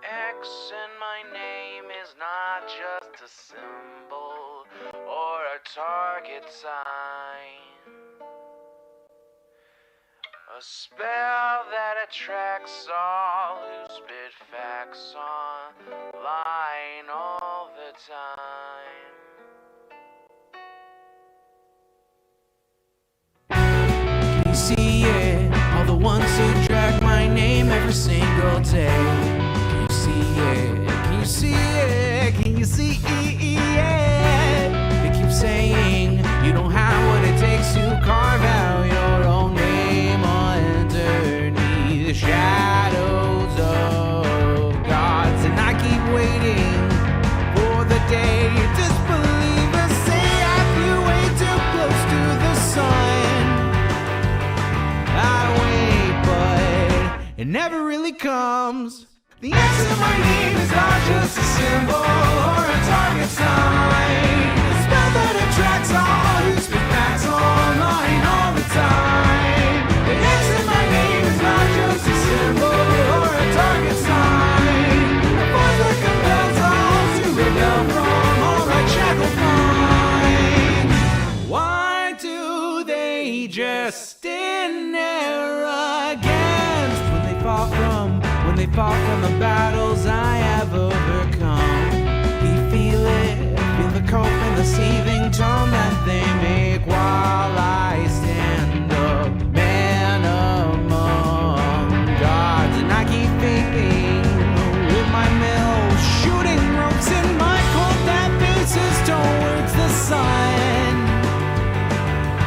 X in my name is not just a symbol or a target sign. A spell that attracts all who spit facts online all the time. Can you see it? All the ones who drag my name every single day. Can you see it? Can you see it? Can you see it? They keep saying you don't have what it takes to carve out your own name underneath the shadows of gods. And I keep waiting for the day disbelievers say I flew way too close to the sun. I wait, but it never really comes. The X in my name is not just a symbol or a target sign. A spell that attracts all who speak facts online all the time. The X in my name is not just a symbol or a target sign. A force that compels all to rebel from all right shackled minds. Why do they just stand there against when they fall from the battles I have overcome? We feel it, feel the cope and the seething torment they make while I stand up, man among gods. And I keep thinking with my mill, shooting ropes in my cold that faces towards the sun.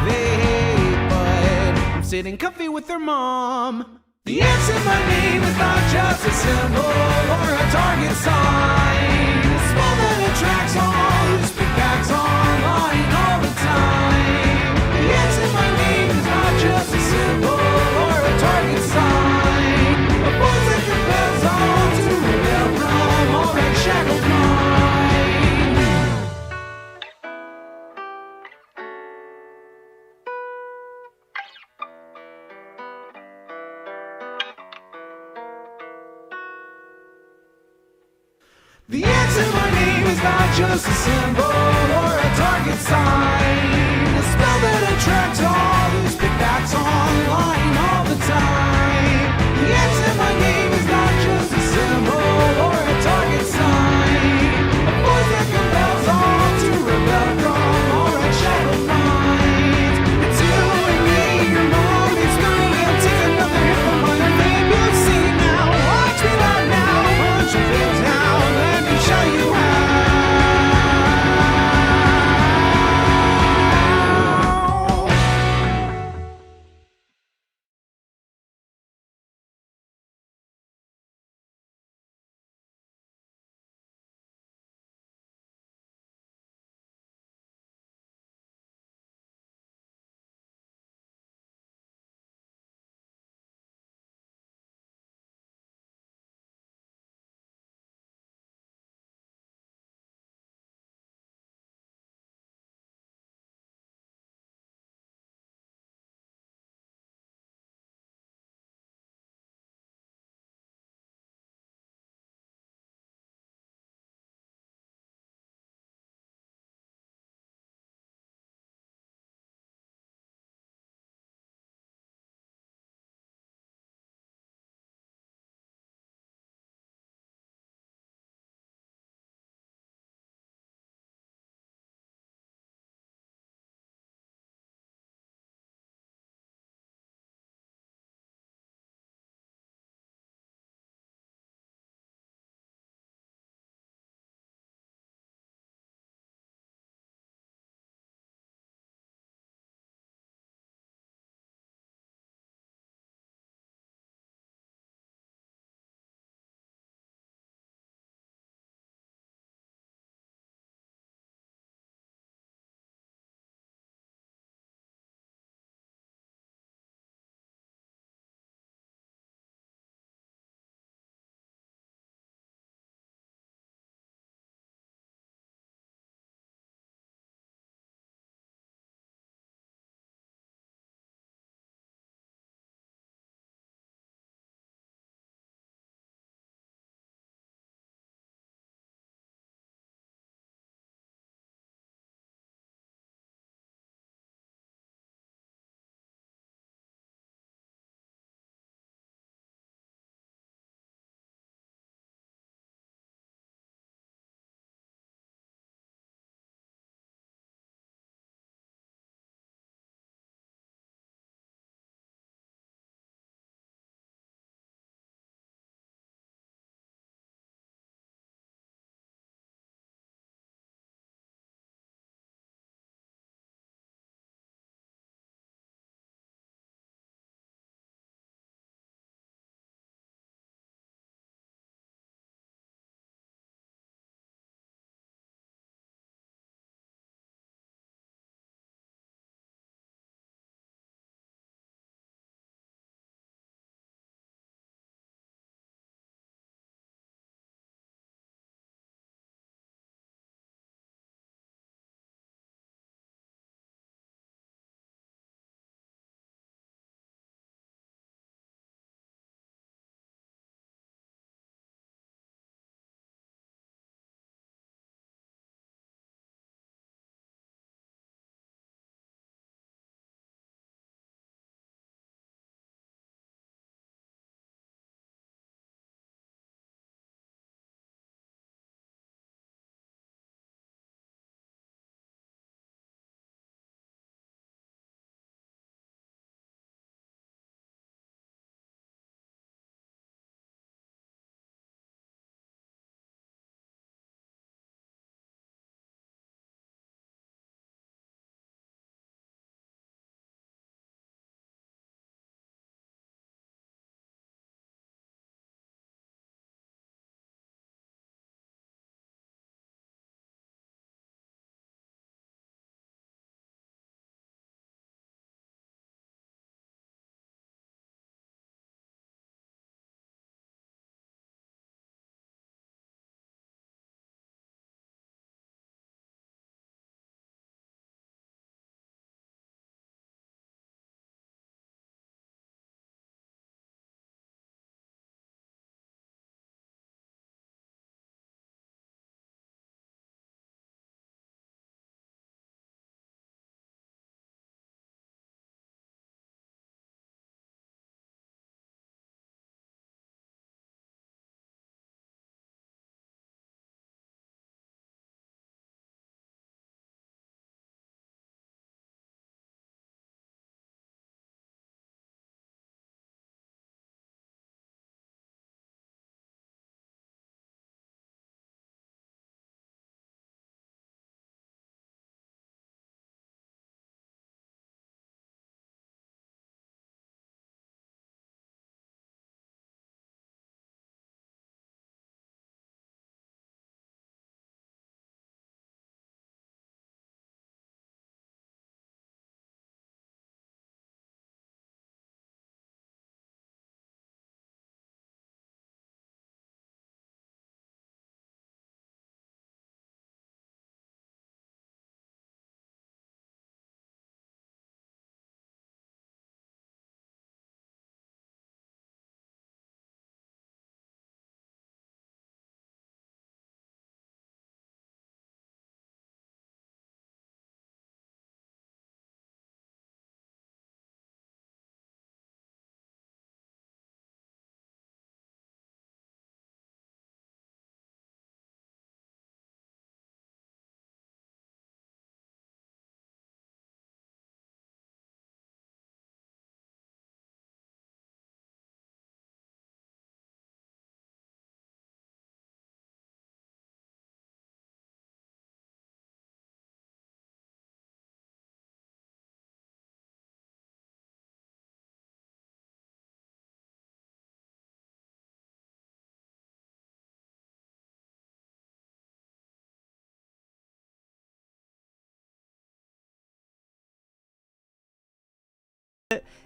They hate, but I'm sitting comfy with their mom. The X in my name is not just a symbol or a target sign. A spell that attracts all who speak facts online all the time. The X in my name is not just a symbol or a target sign. A force that compels all to rebel from all that shackled mind. The X in my name is not just a symbol or a target sign. A spell that attracts all who speak facts online all the time. The X in my name is not just a symbol or a target sign. A force that compels all to rebel from all right shackled minds. It's you and me, your mom, it's me. I'll take another hit from my name. You'll see now, watch me not now, punch your feet down. Show you how.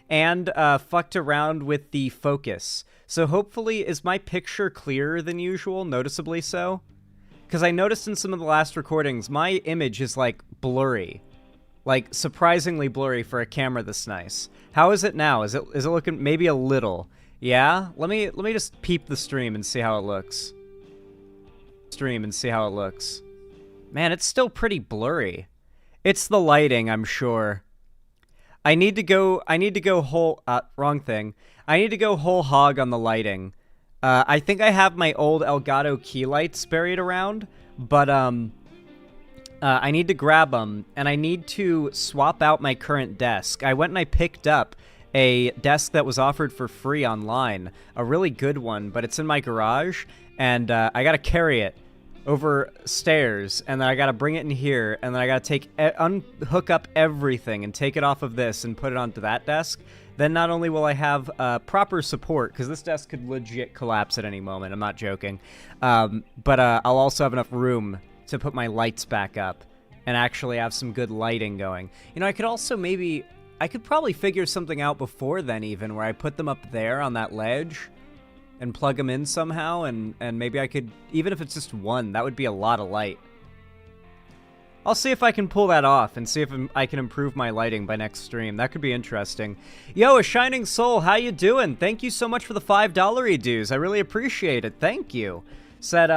and fucked around with the focus. So hopefully, is my picture clearer than usual, noticeably so? Because I noticed in some of the last recordings, my image is, like, blurry. Like, surprisingly blurry for a camera this nice. How is it now? Is it looking maybe a little? Yeah? Let me just peep the stream and see how it looks. Man, it's still pretty blurry. It's the lighting, I'm sure. I need to go whole, wrong thing. I need to go whole hog on the lighting. I think I have my old Elgato key lights buried around, but, I need to grab them, and I need to swap out my current desk. I went and I picked up a desk that was offered for free online, a really good one, but it's in my garage, and I gotta carry it over stairs, and then I gotta bring it in here, and then I gotta unhook up everything and take it off of this and put it onto that desk. Then not only will I have proper support, because this desk could legit collapse at any moment, I'm not joking, but I'll also have enough room to put my lights back up and actually have some good lighting going. You know, I could probably figure something out before then even, where I put them up there on that ledge and plug them in somehow, and maybe I could, even if it's just one, that would be a lot of light. I'll see if I can pull that off and see if I can improve my lighting by next stream. That could be interesting. Yo, A Shining Soul, how you doing? Thank you so much for the $5 dues. I really appreciate it. Thank you. Said,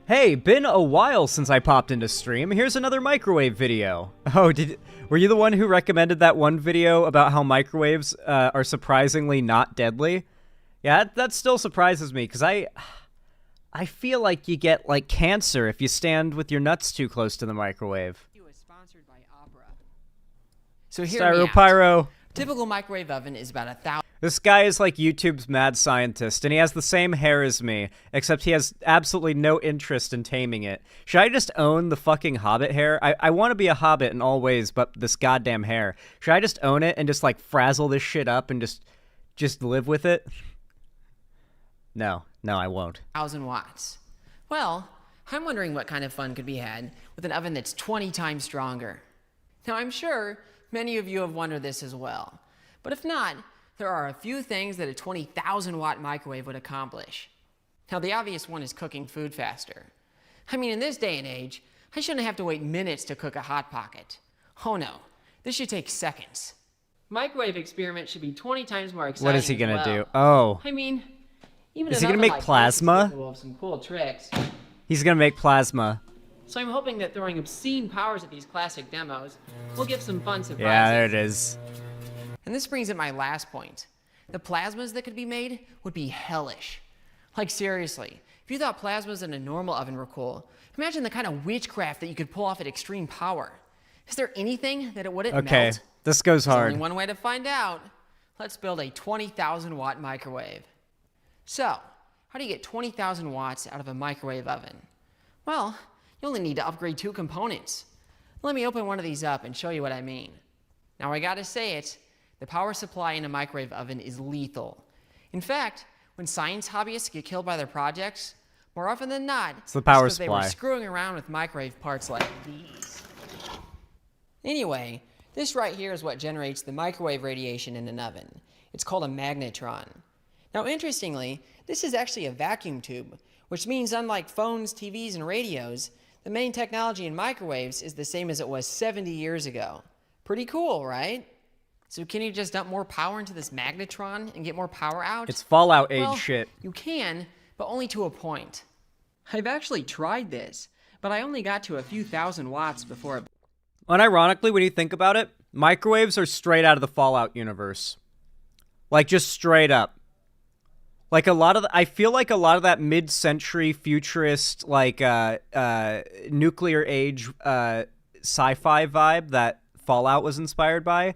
hey, been a while since I popped into stream. Here's another microwave video. Oh, were you the one who recommended that one video about how microwaves are surprisingly not deadly? Yeah, that still surprises me, because I feel like you get, like, cancer if you stand with your nuts too close to the microwave. Sponsored by Opera. So hear me out. Pyro. Typical microwave oven is about 1,000. This guy is like YouTube's mad scientist, and he has the same hair as me, except he has absolutely no interest in taming it. Should I just own the fucking hobbit hair? I want to be a hobbit in all ways, but this goddamn hair. Should I just own it and just, like, frazzle this shit up and just live with it? No, I won't. 1,000 watts. Well, I'm wondering what kind of fun could be had with an oven that's 20 times stronger. Now, I'm sure many of you have wondered this as well. But if not, there are a few things that a 20,000 watt microwave would accomplish. Now, the obvious one is cooking food faster. I mean, in this day and age, I shouldn't have to wait minutes to cook a Hot Pocket. Oh no, this should take seconds. Microwave experiment should be 20 times more exciting. What is he gonna do? Oh. I mean, even is he gonna make plasma? Of some cool tricks. He's gonna make plasma. So I'm hoping that throwing obscene powers at these classic demos will give some fun surprises. Yeah, there it is. And this brings up my last point. The plasmas that could be made would be hellish. Like, seriously, if you thought plasmas in a normal oven were cool, imagine the kind of witchcraft that you could pull off at extreme power. Is there anything that it wouldn't melt? Okay, this goes hard. There's only one way to find out. Let's build a 20,000 watt microwave. So, how do you get 20,000 watts out of a microwave oven? Well, you only need to upgrade 2 components. Let me open one of these up and show you what I mean. Now, I gotta say it, the power supply in a microwave oven is lethal. In fact, when science hobbyists get killed by their projects, more often than not, it's the power because supply. They were screwing around with microwave parts like these. Anyway, this right here is what generates the microwave radiation in an oven. It's called a magnetron. Now, interestingly, this is actually a vacuum tube, which means unlike phones, TVs, and radios, the main technology in microwaves is the same as it was 70 years ago. Pretty cool, right? So can you just dump more power into this magnetron and get more power out? It's Fallout age shit. You can, but only to a point. I've actually tried this, but I only got to a few thousand watts before it... Unironically, when you think about it, microwaves are straight out of the Fallout universe. Like, just straight up. Like, I feel like a lot of that mid-century futurist, like, nuclear age sci-fi vibe that Fallout was inspired by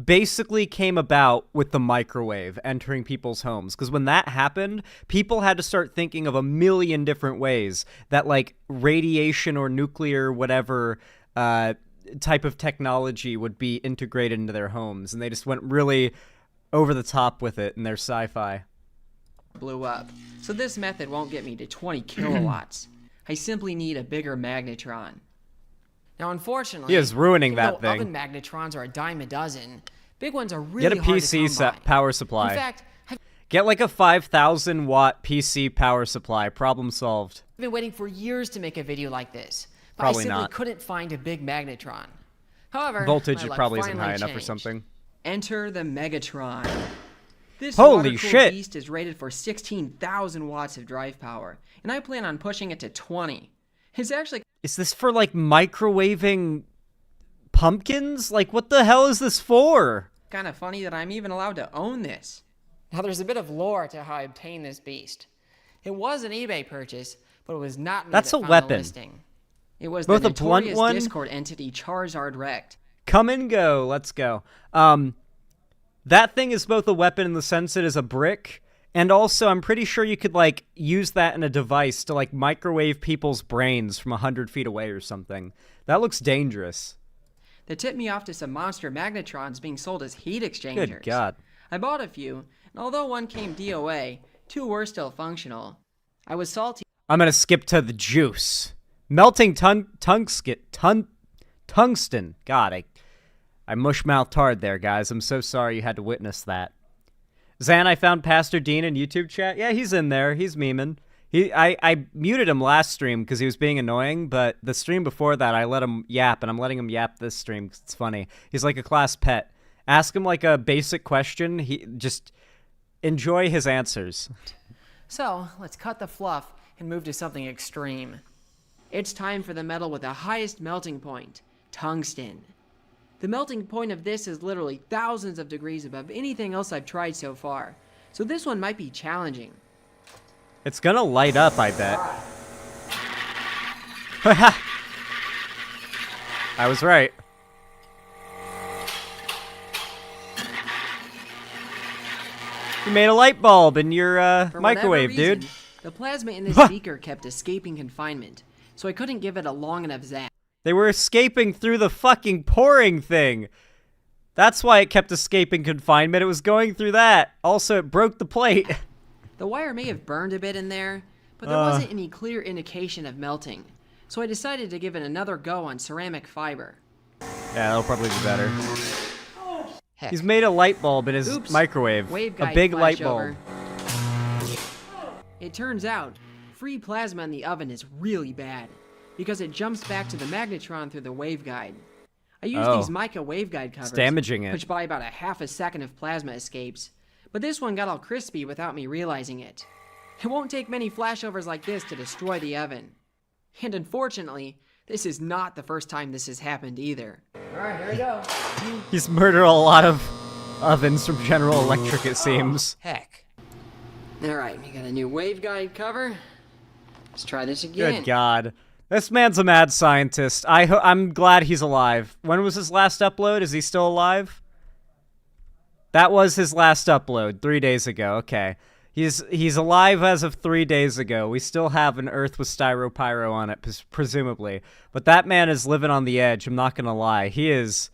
basically came about with the microwave entering people's homes. Because when that happened, people had to start thinking of a million different ways that, like, radiation or nuclear whatever type of technology would be integrated into their homes. And they just went really over the top with it in their sci-fi. Blew up. So this method won't get me to 20 kilowatts. I simply need a bigger magnetron. Now, unfortunately, He is ruining even that though thing. oven magnetrons are a dime a dozen, big ones are really Get a hard to PC come by. power supply. In fact, I've Get like a 5,000 watt PC power supply. Problem solved. been waiting for years to make a video like this, but Probably I simply not. couldn't find a big magnetron. However, Voltage my luck probably isn't finally high enough or changed. something. Enter the Megatron. This Holy water-cooled shit. beast is rated for 16,000 watts of drive power, and I plan on pushing it to 20. It's actually Is this for like microwaving pumpkins? Like what the hell is this for? kind of funny that I'm even allowed to own this. Now, there's a bit of lore to how I obtained this beast. It was an eBay purchase, but it was not me That's that a found weapon. the listing. It was Both the a blunt notorious one- Discord entity Charizard Wrecked. Come and go. Let's go. That thing is both a weapon in the sense it is a brick, and also I'm pretty sure you could like use that in a device to like microwave people's brains from 100 feet away or something. That looks dangerous. That tipped me off to some monster magnetrons being sold as heat exchangers. Good God. I bought a few, and although one came DOA, two were still functional. I was salty I'm gonna skip to the juice. Melting tungsten. God, I mush-mouthed hard there, guys. I'm so sorry you had to witness that. Zan, I found Pastor Dean in YouTube chat. Yeah, he's in there. He's memeing. I muted him last stream because he was being annoying, but the stream before that, I let him yap, and I'm letting him yap this stream 'cause it's funny. He's like a class pet. Ask him like a basic question. He just enjoy his answers. So, let's cut the fluff and move to something extreme. It's time for the metal with the highest melting point, tungsten. The melting point of this is literally thousands of degrees above anything else I've tried so far, so this one might be challenging. It's gonna light up, I bet. I was right. You made a light bulb in your For microwave, whatever dude. reason, the plasma in this beaker kept escaping confinement, so I couldn't give it a long enough zap. They were escaping through the fucking pouring thing. That's why it kept escaping confinement. It was going through that. Also, it broke the plate. The wire may have burned a bit in there, but there wasn't any clear indication of melting, so I decided to give it another go on ceramic fiber. Yeah, that'll probably be better. Heck, He's made a light bulb in his oops, microwave. A waveguide big light bulb. flashover. It turns out, free plasma in the oven is really bad, because it jumps back to the magnetron through the waveguide. I used Oh. these mica waveguide covers, damaging it. which by about a half a second of plasma escapes, but this one got all crispy without me realizing it. It won't take many flashovers like this to destroy the oven. And unfortunately, this is not the first time this has happened either. Alright, here we go. He's murdered a lot of ovens from General Electric, it seems. Heck. Alright, we got a new waveguide cover. Let's try this again. Good God. This man's a mad scientist. I'm glad he's alive. When was his last upload? Is he still alive? That was his last upload, 3 days ago. Okay. He's alive as of 3 days ago. We still have an Earth with styropyro on it, presumably. But that man is living on the edge, I'm not gonna lie. He is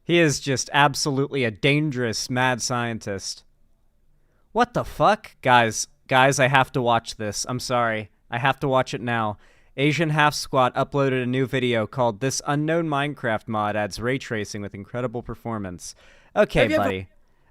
just absolutely a dangerous, mad scientist. What the fuck? Guys, I have to watch this. I'm sorry. I have to watch it now. Asian Half Squat uploaded a new video called "This Unknown Minecraft Mod Adds Ray Tracing with Incredible Performance." Okay, buddy.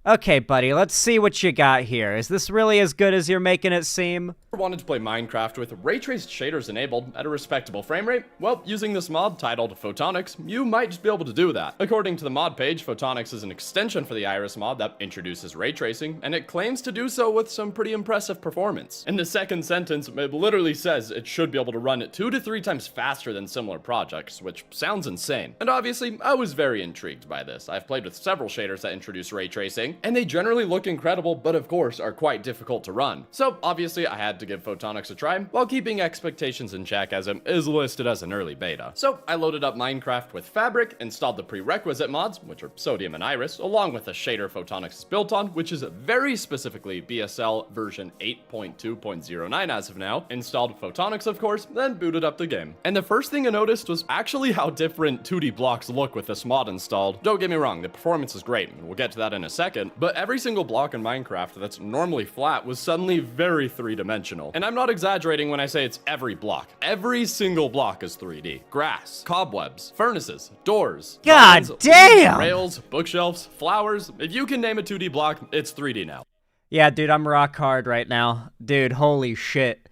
Okay, buddy, let's see what you got here. Is this really as good as you're making it seem? Wanted to play Minecraft with ray-traced shaders enabled at a respectable frame rate? Well, using this mod titled Photonics, you might just be able to do that. According to the mod page, Photonics is an extension for the Iris mod that introduces ray tracing, and it claims to do so with some pretty impressive performance. In the second sentence, it literally says it should be able to run it 2 to 3 times faster than similar projects, which sounds insane. And obviously, I was very intrigued by this. I've played with several shaders that introduce ray tracing, and they generally look incredible, but of course are quite difficult to run. So obviously I had to give Photonics a try, while keeping expectations in check as it is listed as an early beta. So I loaded up Minecraft with Fabric, installed the prerequisite mods, which are Sodium and Iris, along with the shader Photonics is built on, which is very specifically BSL version 8.2.09 as of now, installed Photonics of course, then booted up the game. And the first thing I noticed was actually how different 2D blocks look with this mod installed. Don't get me wrong, the performance is great, and we'll get to that in a second, second, but every single block in Minecraft that's normally flat was suddenly very three-dimensional. And I'm not exaggerating when I say it's every block. Every single block is 3D. Grass, cobwebs, furnaces, doors, God vines, damn! leaves, rails, bookshelves, flowers. If you can name a 2D block, it's 3D now. Yeah, dude, I'm rock hard right now. Dude, holy shit.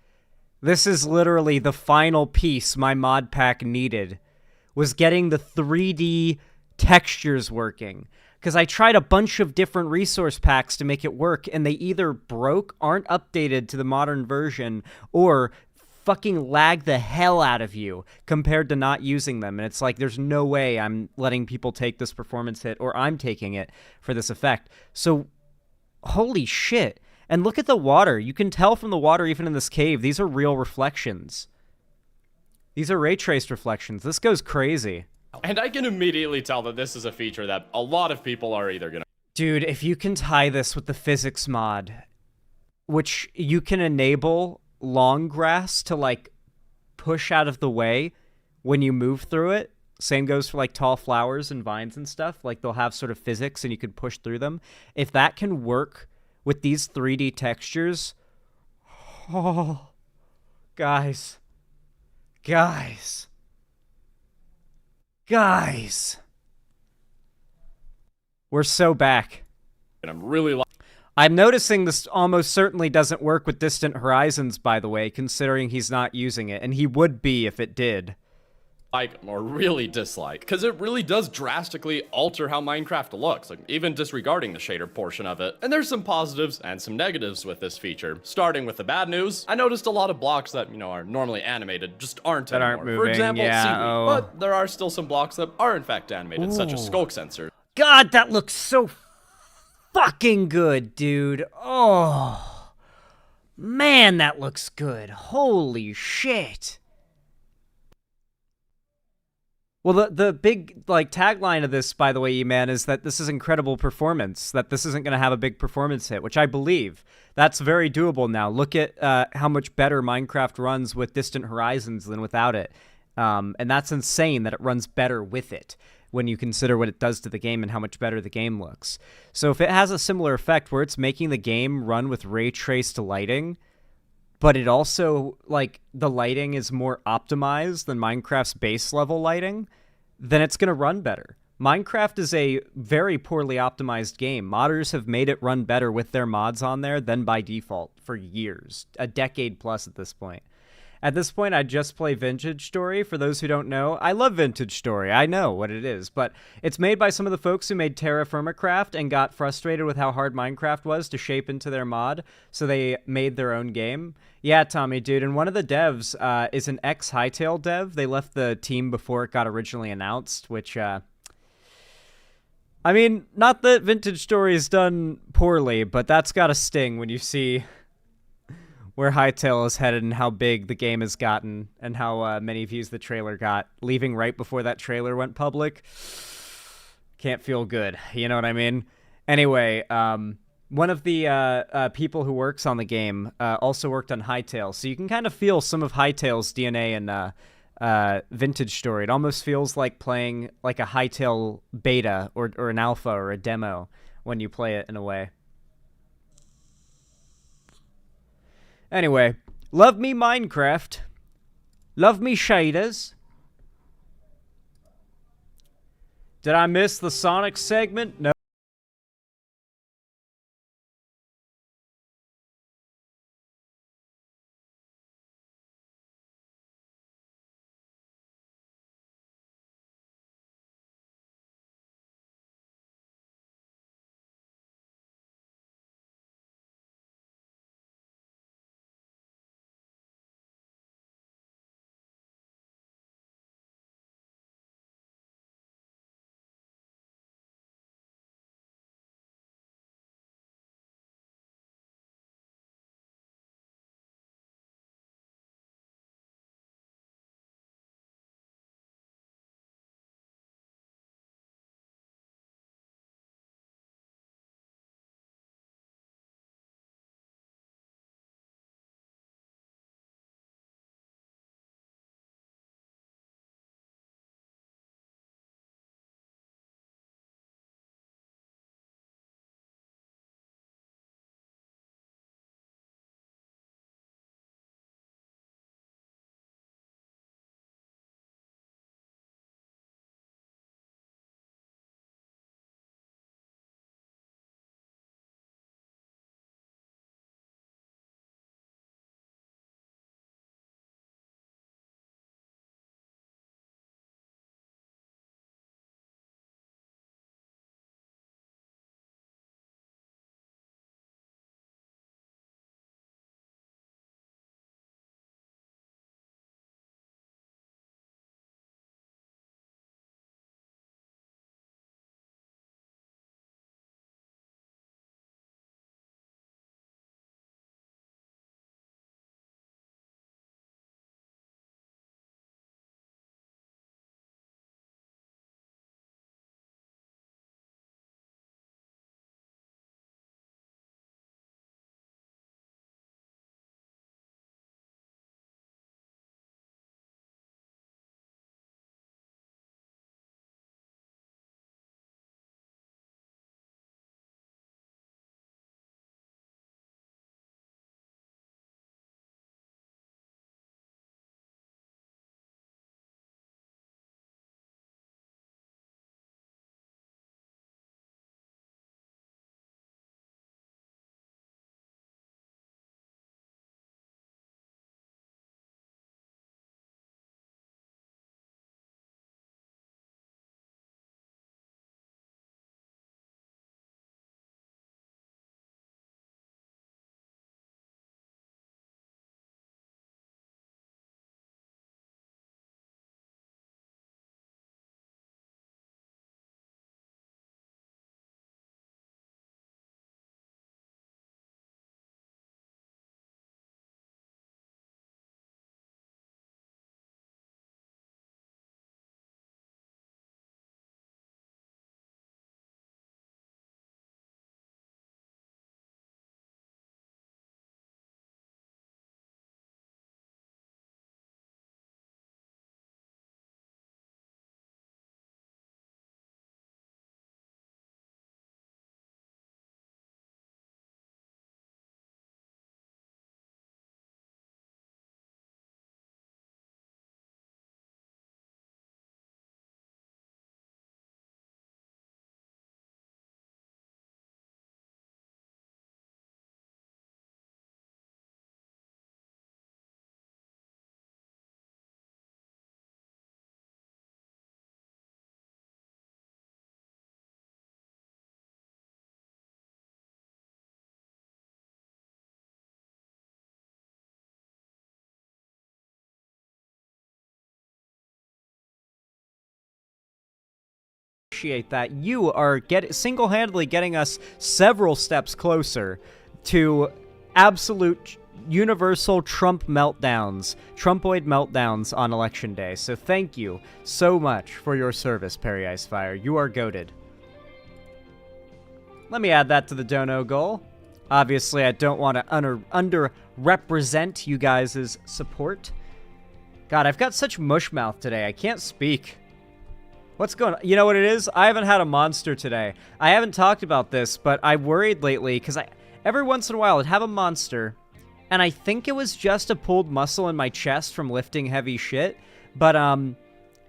This is literally the final piece my mod pack needed, was getting the 3D textures working. Because I tried a bunch of different resource packs to make it work, and they either broke, aren't updated to the modern version, or fucking lag the hell out of you compared to not using them. And it's like, there's no way I'm letting people take this performance hit, or I'm taking it for this effect. So, holy shit. And look at the water. You can tell from the water, even in this cave, these are real reflections. These are ray traced reflections. This goes crazy. And I can immediately tell that this is a feature that a lot of people are either gonna... Dude, if you can tie this with the physics mod, which you can enable long grass to, like, push out of the way when you move through it. Same goes for, like, tall flowers and vines and stuff. Like, they'll have sort of physics and you can push through them. If that can work with these 3D textures, oh, guys, we're so back. And I'm really I'm noticing this almost certainly doesn't work with Distant Horizons, by the way, considering he's not using it, and he would be if it did. like or really dislike, because it really does drastically alter how Minecraft looks, like even disregarding the shader portion of it. And there's some positives and some negatives with this feature. Starting with the bad news, I noticed a lot of blocks that, you know, are normally animated just aren't anymore. Aren't moving, For example, yeah, seaweed. But there are still some blocks that are in fact animated, such as skulk sensors. God, that looks so fucking good, dude. Oh, man, that looks good. Holy shit. Well, the big, like, tagline of this, by the way, E-Man, is that this is incredible performance, that this isn't going to have a big performance hit, which I believe. That's very doable now. Look at how much better Minecraft runs with Distant Horizons than without it. And that's insane that it runs better with it when you consider what it does to the game and how much better the game looks. So if it has a similar effect where it's making the game run with ray traced lighting, but it also, like, the lighting is more optimized than Minecraft's base level lighting, then it's going to run better. Minecraft is a very poorly optimized game. Modders have made it run better with their mods on there than by default for years. A decade plus at this point. At this point, I just play Vintage Story. For those who don't know, I love Vintage Story. I know what it is, but it's made by some of the folks who made Terra Firmacraft and got frustrated with how hard Minecraft was to shape into their mod, so they made their own game. Yeah, Tommy, dude, and one of the devs is an ex-Hightail dev. They left the team before it got originally announced, which, I mean, not that Vintage Story is done poorly, but that's gotta sting when you see where Hightail is headed and how big the game has gotten and how many views the trailer got, leaving right before that trailer went public. Can't feel good, you know what I mean? Anyway, one of the people who works on the game also worked on Hightail, so you can kind of feel some of Hightail's DNA in Vintage Story. It almost feels like playing like a Hightail beta or an alpha or a demo when you play it in a way. Anyway, love me Minecraft. Love me shaders. Did I miss the Sonic segment? No. appreciate that. You are single-handedly getting us several steps closer to absolute universal Trumpoid meltdowns on election day. So thank you so much for your service, Perry Icefire. You are goated. Let me add that to the dono goal. Obviously, I don't want to underrepresent you guys' support. God, I've got such mush mouth today. I can't speak. What's going on? You know what it is? I haven't had a monster today. I haven't talked about this, but I worried lately because every once in a while I'd have a monster, and I think it was just a pulled muscle in my chest from lifting heavy shit, but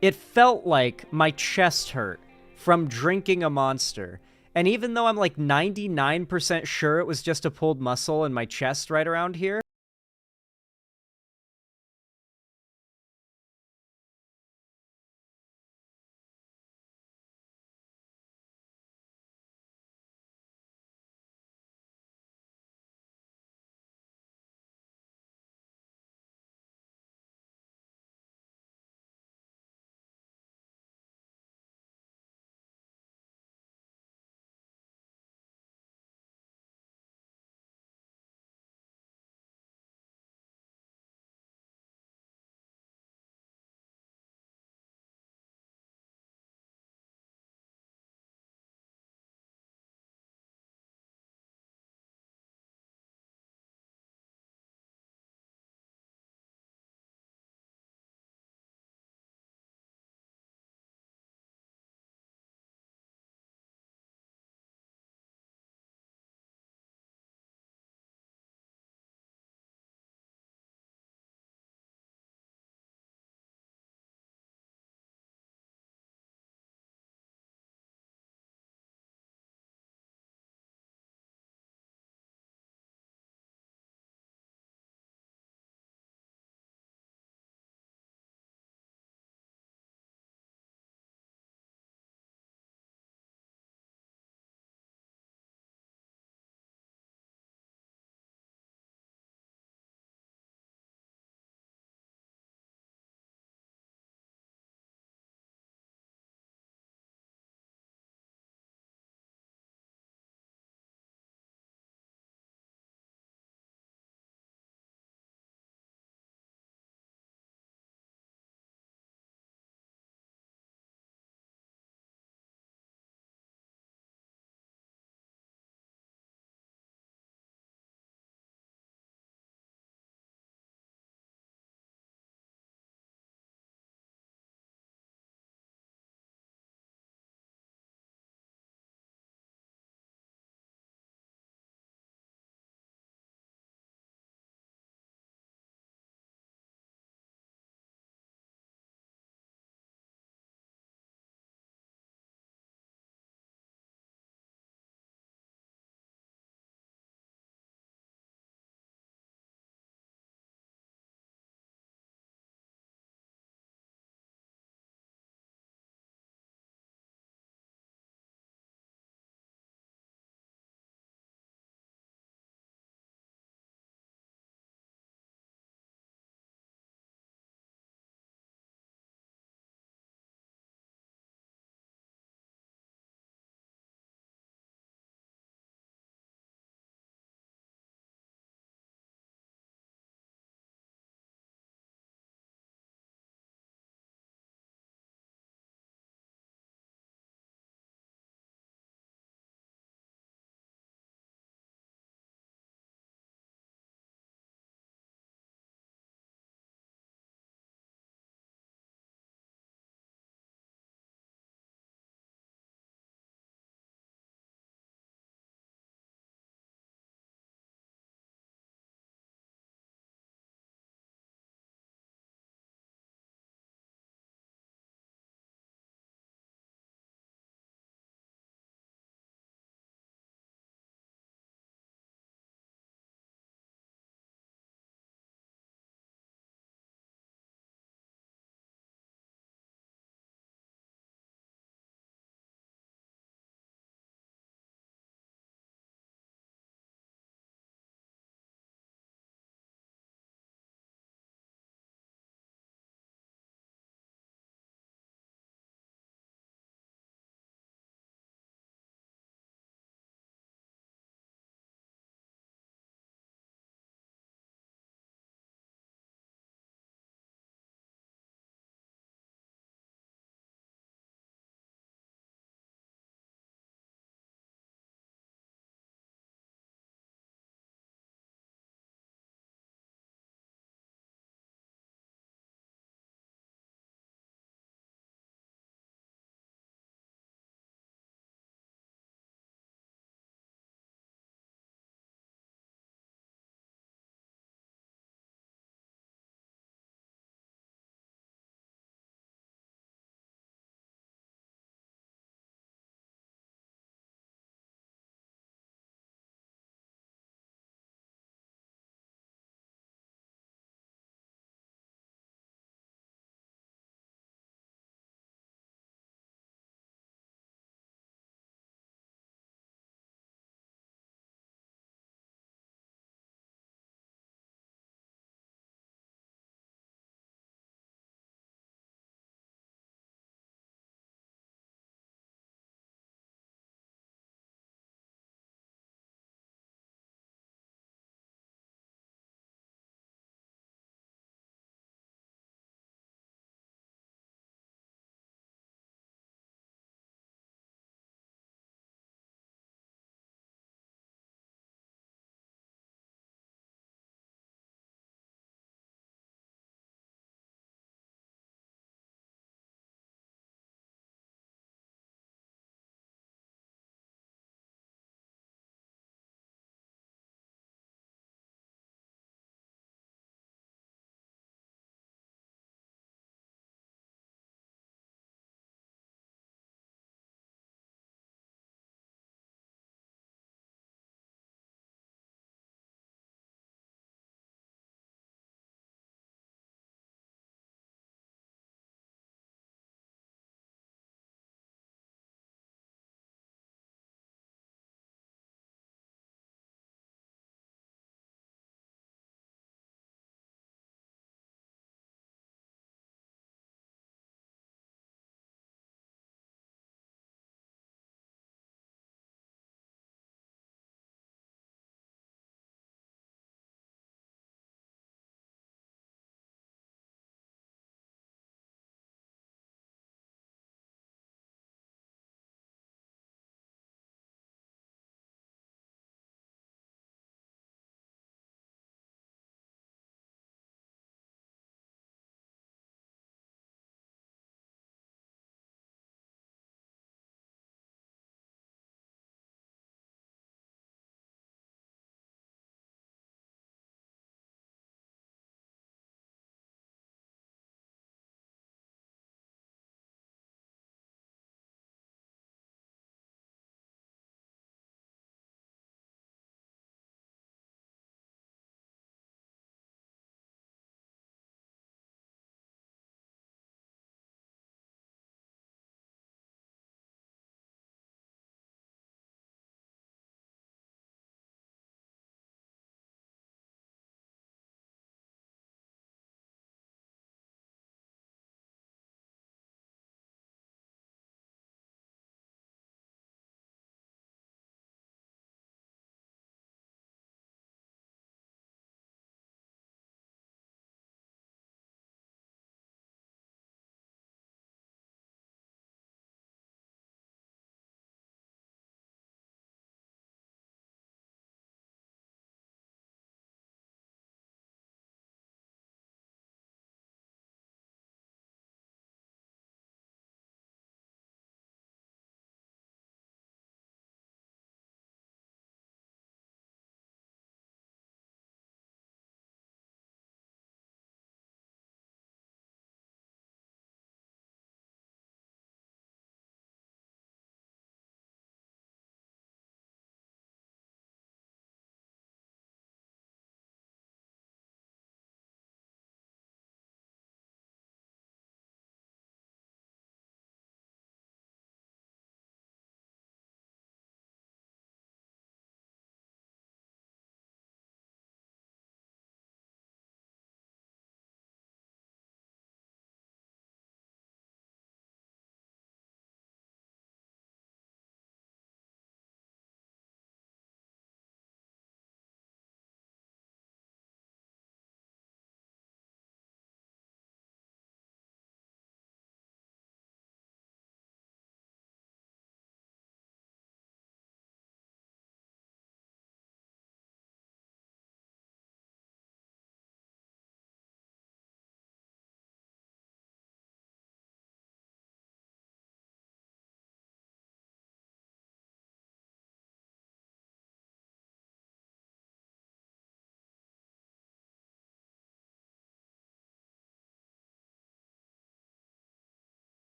it felt like my chest hurt from drinking a monster. And even though I'm like 99% sure it was just a pulled muscle in my chest right around here,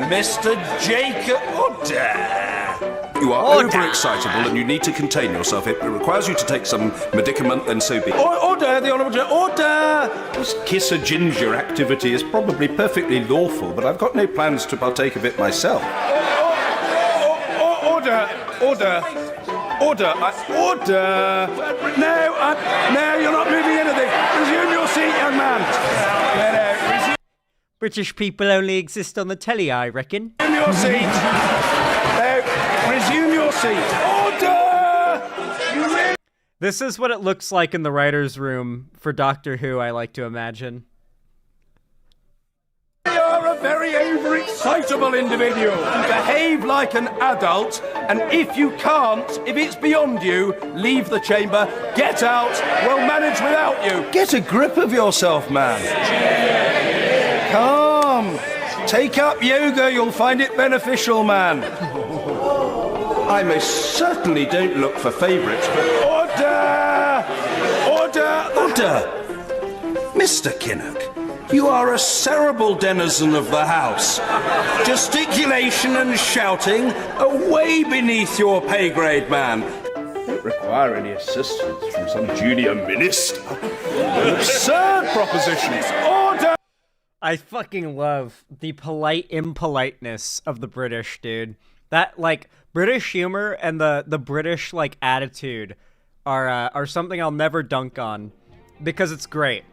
Mr. Jacob Order. You are overexcitable and you need to contain yourself. It requires you to take some medicament, then so be it. Order, the Honourable Order! This kiss a ginger activity is probably perfectly lawful, but I've got no plans to partake of it myself. Order! Order! Order! Order! No, you're not moving anything. Resume your seat, young man. No, British people only exist on the telly, I reckon. resume your seat. No, resume your seat. Order! This is what it looks like in the writer's room for Doctor Who, I like to imagine. You're a very overexcitable individual. Behave like an adult, and if you can't, if it's beyond you, leave the chamber, get out, we'll manage without you. Get a grip of yourself, man. Calm. Take up yoga, you'll find it beneficial, man. I most certainly don't look for favourites, but... Order! Order! Mr. Kinnock, you are a cerebral denizen of the house. Gesticulation and shouting are way beneath your pay grade, man. Don't require any assistance from some junior minister. An absurd proposition. Order! I fucking love the polite impoliteness of the British, dude. That, like, British humor and the British, like, attitude are something I'll never dunk on. Because it's great.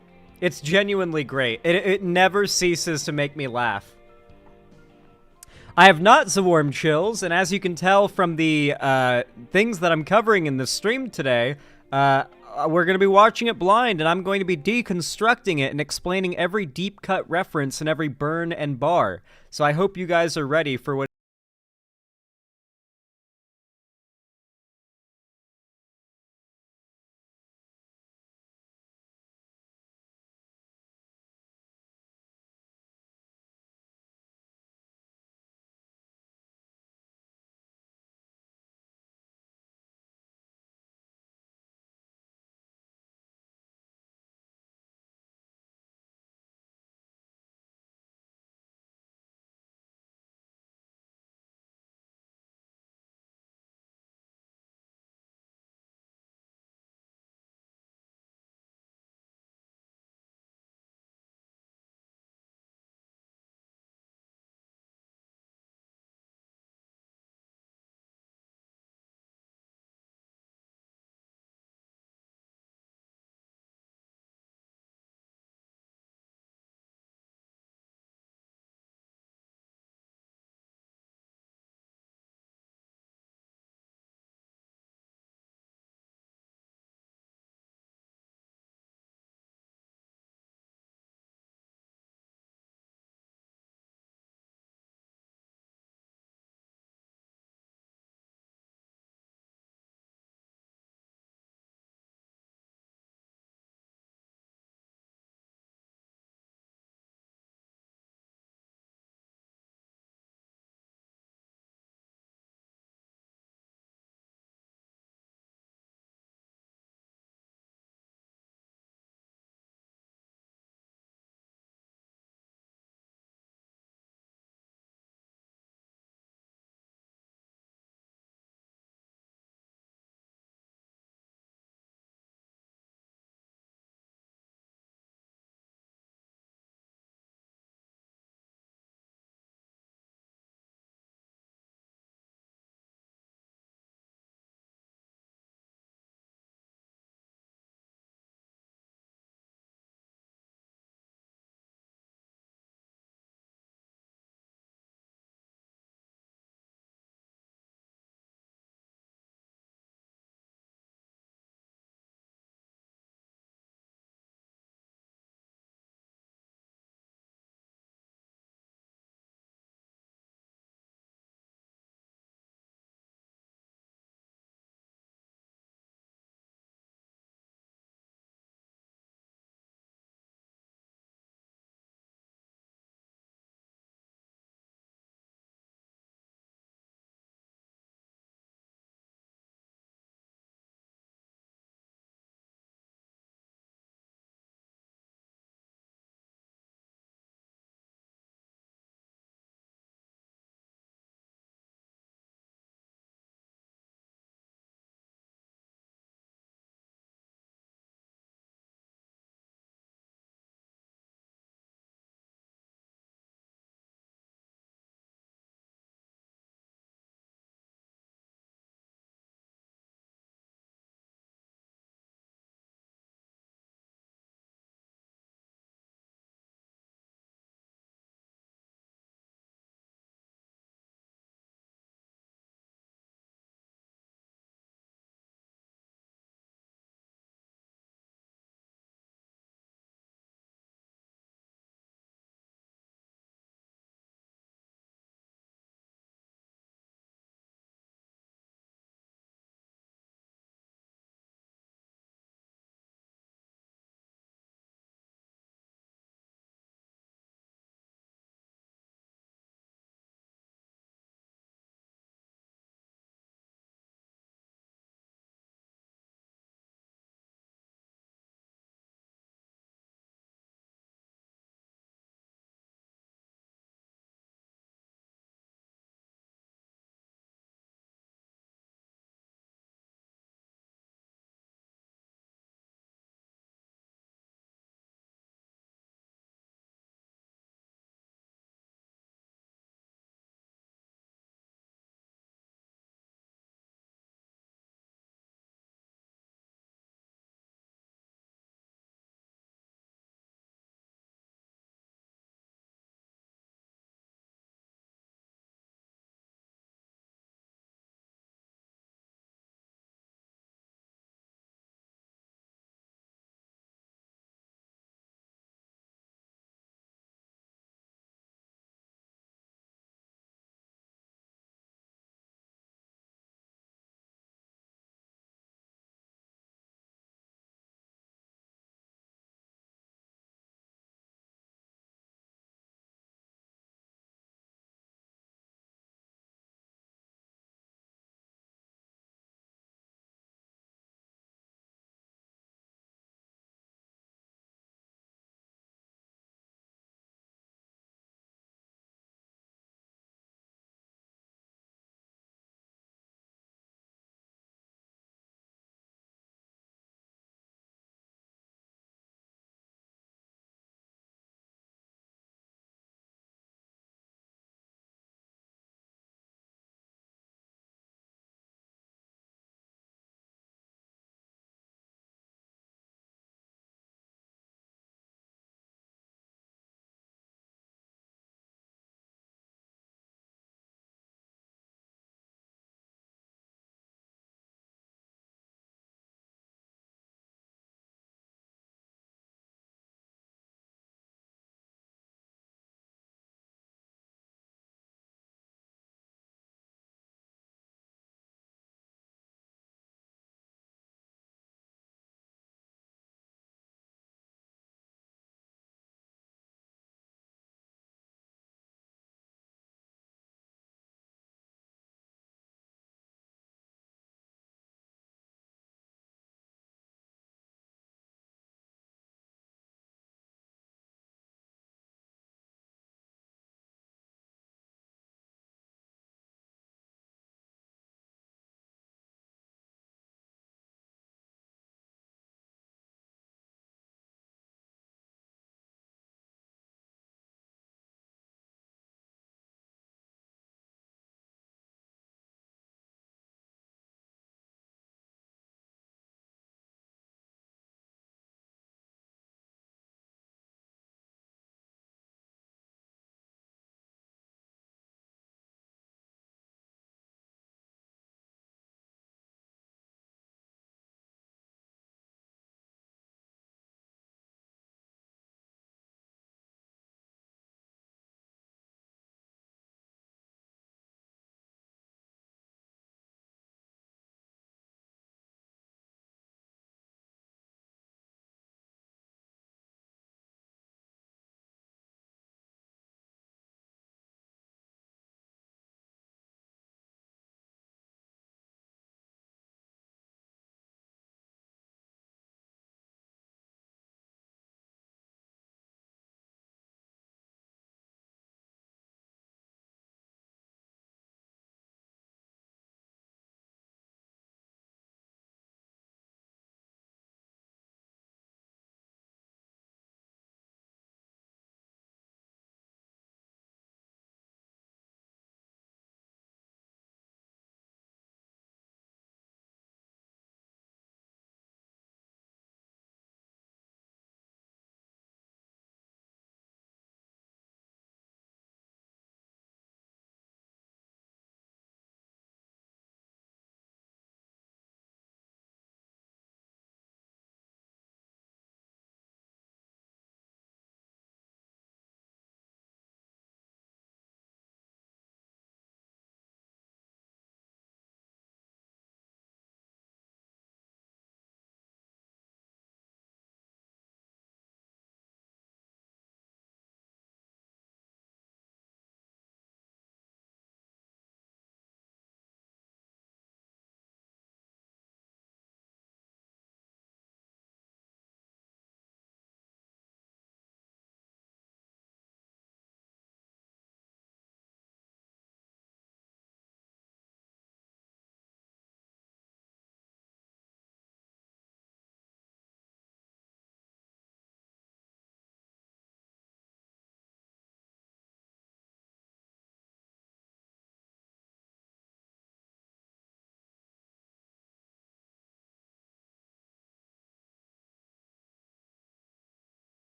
It's genuinely great. It never ceases to make me laugh. I have not the warm chills, and as you can tell from the things that I'm covering in this stream today, we're going to be watching it blind, and I'm going to be deconstructing it and explaining every deep cut reference and every burn and bar. So I hope you guys are ready for what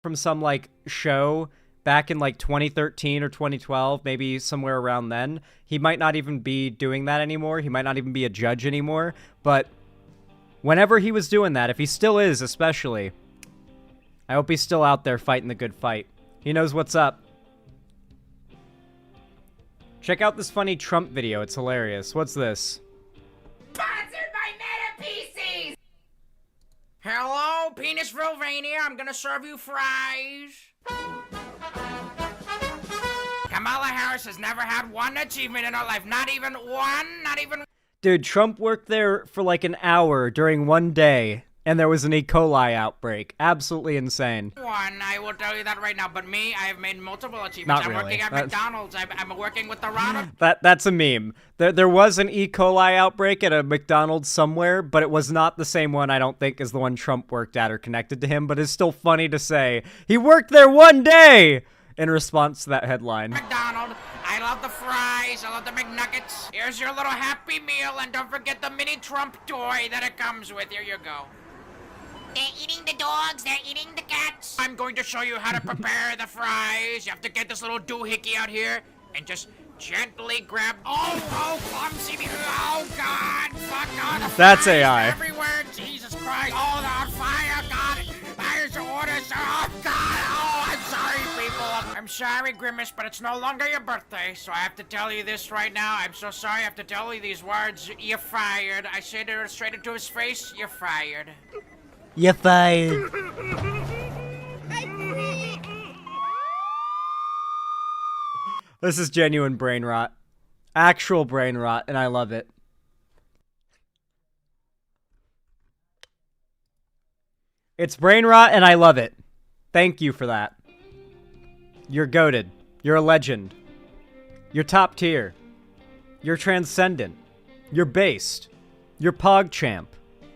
from some like show back in like 2013 or 2012, maybe somewhere around then. He might not even be doing that anymore. He might not even be a judge anymore. But whenever he was doing that, if he still is especially, I hope he's still out there fighting the good fight. He knows what's up. Check out this funny Trump video. It's hilarious. What's this? Sponsored by Meta PCs! Hello, Penisville-vania. I'm gonna serve you fries. Kamala Harris has never had one achievement in her life. Not even one. Not even... Dude, Trump worked there for like an hour during one day, and there was an E. coli outbreak. Absolutely insane. one. I will tell you that right now. But me, I have made multiple achievements. Not I'm really. working at McDonald's. I'm working with the Ronald. That's a meme. There was an E. coli outbreak at a McDonald's somewhere, but it was not the same one, I don't think, as the one Trump worked at or connected to him, but it's still funny to say, he worked there one day! In response to that headline. McDonald. I love the fries. I love the McNuggets. Here's your little Happy Meal, and don't forget the mini Trump toy that it comes with. Here you go. They're eating the dogs. They're eating the cats. I'm going to show you how to prepare the fries. You have to get this little doohickey out here and just gently grab. Oh, clumsy me. Oh, God. Fuck on the That's fries AI. everywhere. Jesus Christ. Oh, they're on fire. God. Here's your orders. Oh, God. Oh, I'm sorry, people. I'm sorry, Grimace, but it's no longer your birthday, so I have to tell you this right now. I'm so sorry I have to tell you these words. You're fired. I said it straight into his face. You're fired. You're fired. This is genuine brain rot. Actual brain rot, and I love it. It's brain rot, and I love it. Thank you for that. You're goated. You're a legend. You're top tier. You're transcendent. You're based. You're PogChamp.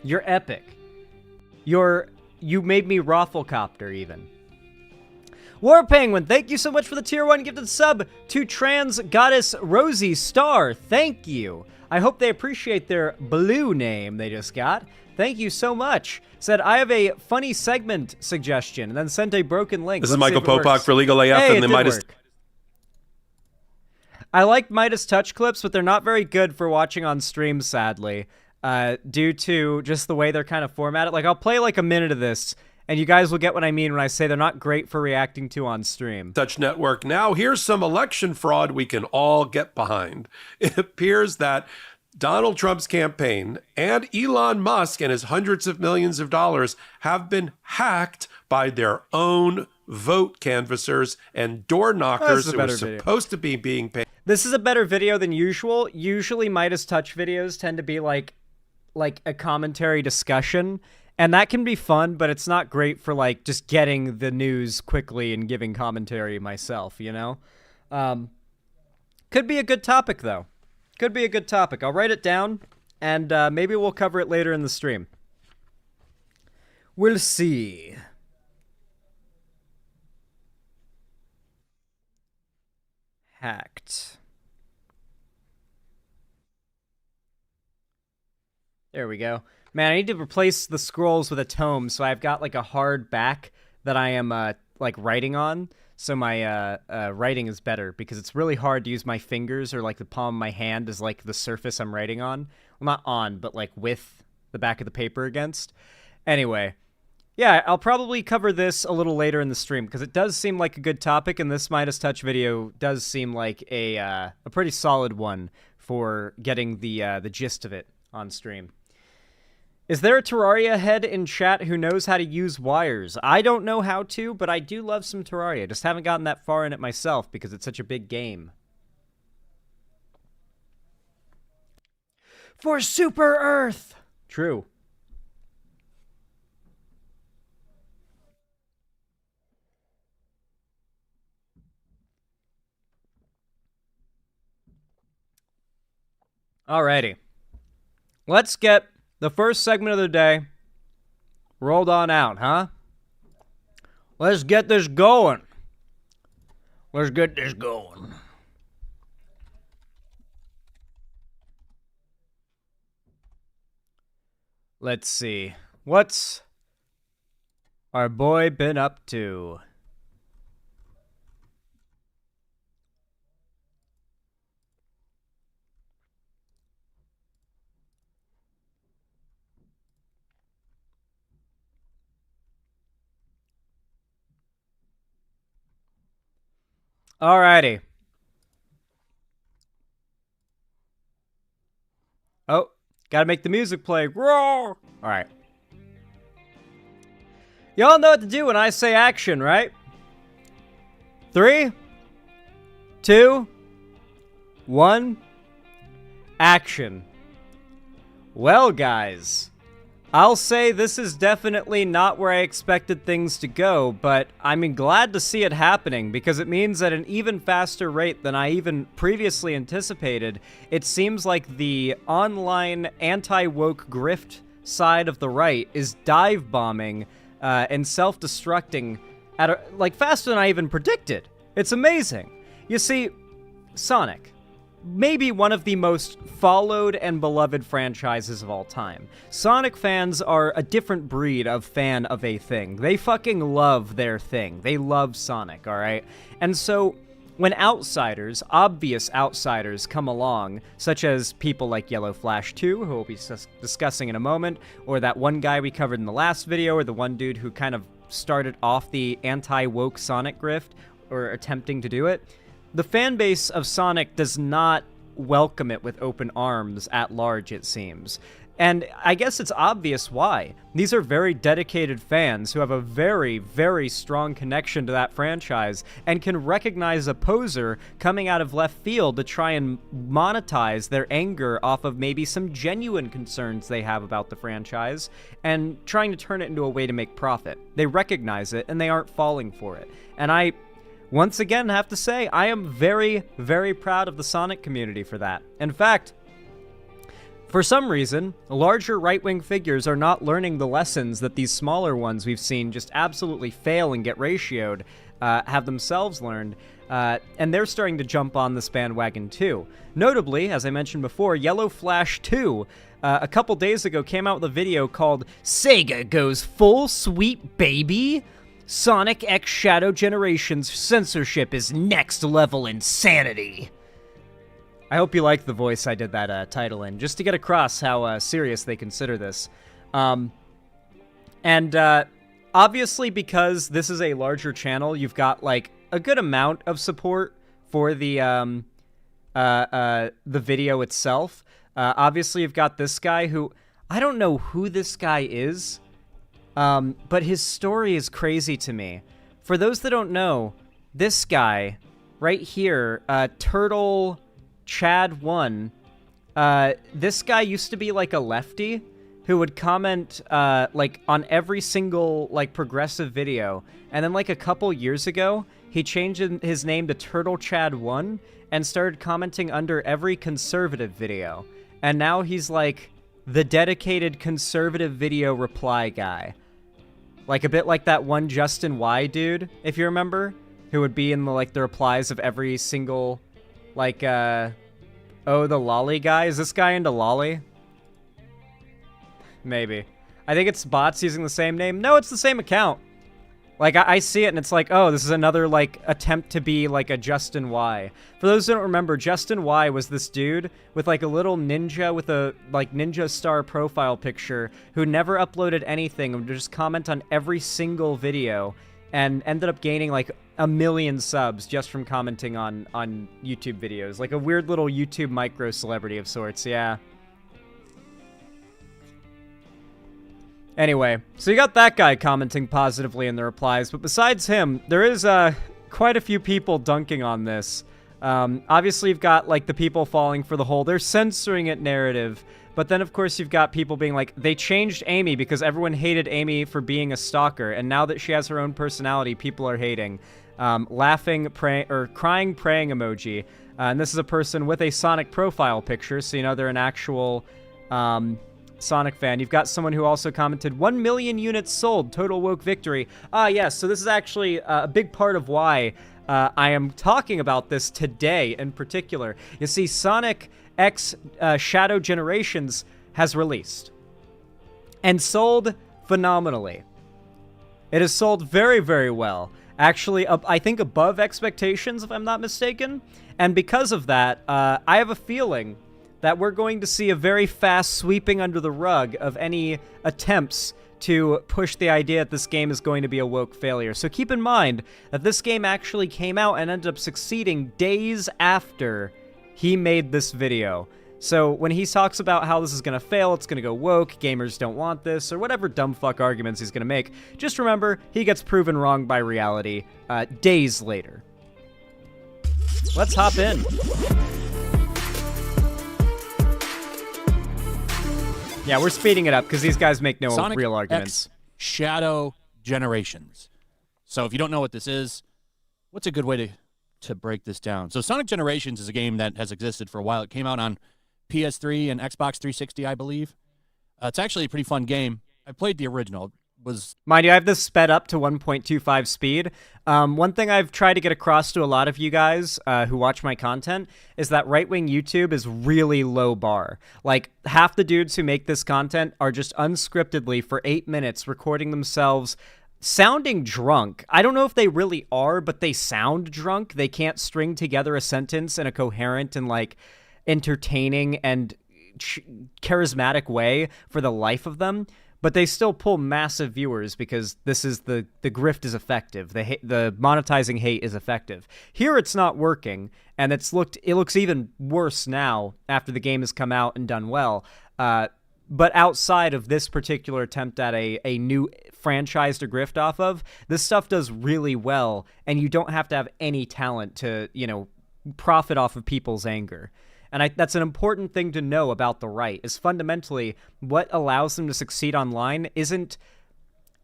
You're epic. You made me Rafflecopter, even. War Penguin, thank you so much for the tier 1 gifted sub to Trans Goddess Rosie Star. Thank you. I hope they appreciate their blue name they just got. Thank you so much. Said, I have a funny segment suggestion, and then sent a broken link. This Let's is Michael see if it Popak works. for Legal AF Hey, and the it did Midas. work. I like Midas Touch clips, but they're not very good for watching on stream, sadly, due to just the way they're kind of formatted. Like, I'll play like a minute of this, and you guys will get what I mean when I say they're not great for reacting to on stream. Touch Network. Now, here's some election fraud we can all get behind. It appears that Donald Trump's campaign and Elon Musk and his hundreds of millions of dollars have been hacked by their own vote canvassers and door knockers who are supposed to be being paid. This is a better video than usual. Usually Midas Touch videos tend to be like a commentary discussion, and that can be fun, but it's not great for like just getting the news quickly and giving commentary myself, you know? Could be a good topic, though. Could be a good topic. I'll write it down, and maybe we'll cover it later in the stream. We'll see. Hacked. There we go. Man, I need to replace the scrolls with a tome, so I've got like a hard back that I am like writing on. So my writing is better, because it's really hard to use my fingers or like the palm of my hand as like the surface I'm writing on. Well, not on, but like with the back of the paper against. Anyway, yeah, I'll probably cover this a little later in the stream, because it does seem like a good topic, and this Midas Touch video does seem like a pretty solid one for getting the gist of it on stream. Is there a Terraria head in chat who knows how to use wires? I don't know how to, but I do love some Terraria. Just haven't gotten that far in it myself because it's such a big game. For Super Earth! True. Alrighty. Let's get the first segment of the day rolled on out, huh? Let's get this going. Let's get this going. Let's see. What's our boy been up to? Alrighty. Oh, gotta make the music play. Roar! Alright. Y'all know what to do when I say action, right? 3, 2, 1, action. Well, guys, I'll say this is definitely not where I expected things to go, but I'm glad to see it happening because it means at an even faster rate than I even previously anticipated. It seems like the online anti-woke grift side of the right is dive bombing and self-destructing at faster than I even predicted. It's amazing. You see, Sonic, maybe one of the most followed and beloved franchises of all time. Sonic fans are a different breed of fan of a thing. They fucking love their thing. They love Sonic, alright? And so, when outsiders, obvious outsiders, come along, such as people like Yellow Flash 2, who we'll be discussing in a moment, or that one guy we covered in the last video, or the one dude who kind of started off the anti-woke Sonic grift, or attempting to do it, the fan base of Sonic does not welcome it with open arms at large, it seems. And I guess it's obvious why. These are very dedicated fans who have a very, very strong connection to that franchise and can recognize a poser coming out of left field to try and monetize their anger off of maybe some genuine concerns they have about the franchise and trying to turn it into a way to make profit. They recognize it and they aren't falling for it. And I once again have to say, I am very, very proud of the Sonic community for that. In fact, for some reason, larger right-wing figures are not learning the lessons that these smaller ones we've seen just absolutely fail and get ratioed have themselves learned, and they're starting to jump on this bandwagon too. Notably, as I mentioned before, Yellow Flash 2, a couple days ago, came out with a video called Sega Goes Full Sweet Baby? Sonic X Shadow Generations censorship is next level insanity. I hope you like the voice I did that title in, just to get across how serious they consider this. Obviously, because this is a larger channel, you've got like a good amount of support for the video itself. Obviously, you've got this guy who I don't know who this guy is. But his story is crazy to me. For those that don't know, this guy right here, Turtle Chad 1, this guy used to be like a lefty who would comment like on every single like progressive video. And then like a couple years ago, he changed his name to Turtle Chad 1 and started commenting under every conservative video. And now he's like the dedicated conservative video reply guy. Like a bit like that one Justin Y dude, if you remember, who would be in the replies of every single, like, oh, the lolly guy? Is this guy into lolly? Maybe. I think it's bots using the same name. No, it's the same account. Like, I see it and it's like, oh, this is another, like, attempt to be, like, a Justin Y. For those who don't remember, Justin Y was this dude with, like, a little ninja with a, like, ninja star profile picture who never uploaded anything and would just comment on every single video and ended up gaining, like, 1 million subs just from commenting on YouTube videos. Like, a weird little YouTube micro-celebrity of sorts, yeah. Anyway, so you got that guy commenting positively in the replies, but besides him, there is quite a few people dunking on this. Obviously, you've got, like, the people falling for the whole, they're censoring it narrative, but then, of course, you've got people being like, they changed Amy because everyone hated Amy for being a stalker, and now that she has her own personality, people are hating. Laughing, crying, praying emoji. And this is a person with a Sonic profile picture, so you know they're an actual Sonic fan. You've got someone who also commented, 1 million units sold, total woke victory. Yes, so this is actually a big part of why I am talking about this today in particular. You see, Sonic X Shadow Generations has released and sold phenomenally. It has sold very, very well. Actually, I think above expectations, if I'm not mistaken. And because of that, I have a feeling that we're going to see a very fast sweeping under the rug of any attempts to push the idea that this game is going to be a woke failure. So keep in mind that this game actually came out and ended up succeeding days after he made this video. So when he talks about how this is going to fail, it's going to go woke, gamers don't want this, or whatever dumb fuck arguments he's going to make, just remember, he gets proven wrong by reality days later. Let's hop in. Yeah, we're speeding it up because these guys make no Sonic real arguments. X Shadow Generations. So if you don't know what this is, what's a good way to break this down? So Sonic Generations is a game that has existed for a while. It came out on PS3 and Xbox 360, I believe. It's actually a pretty fun game. I played the original. Mind you, I have this sped up to 1.25 speed. One thing I've tried to get across to a lot of you guys who watch my content is that right-wing YouTube is really low bar. Like, half the dudes who make this content are just unscriptedly for 8 minutes recording themselves sounding drunk. I don't know if they really are, but they sound drunk. They can't string together a sentence in a coherent and, like, entertaining and charismatic way for the life of them. But they still pull massive viewers because this is the grift is effective. The monetizing hate is effective. Here it's not working, and it looks even worse now after the game has come out and done well. But outside of this particular attempt at a new franchise to grift off of, this stuff does really well, and you don't have to have any talent to, profit off of people's anger. And that's an important thing to know about the right, is fundamentally what allows them to succeed online isn't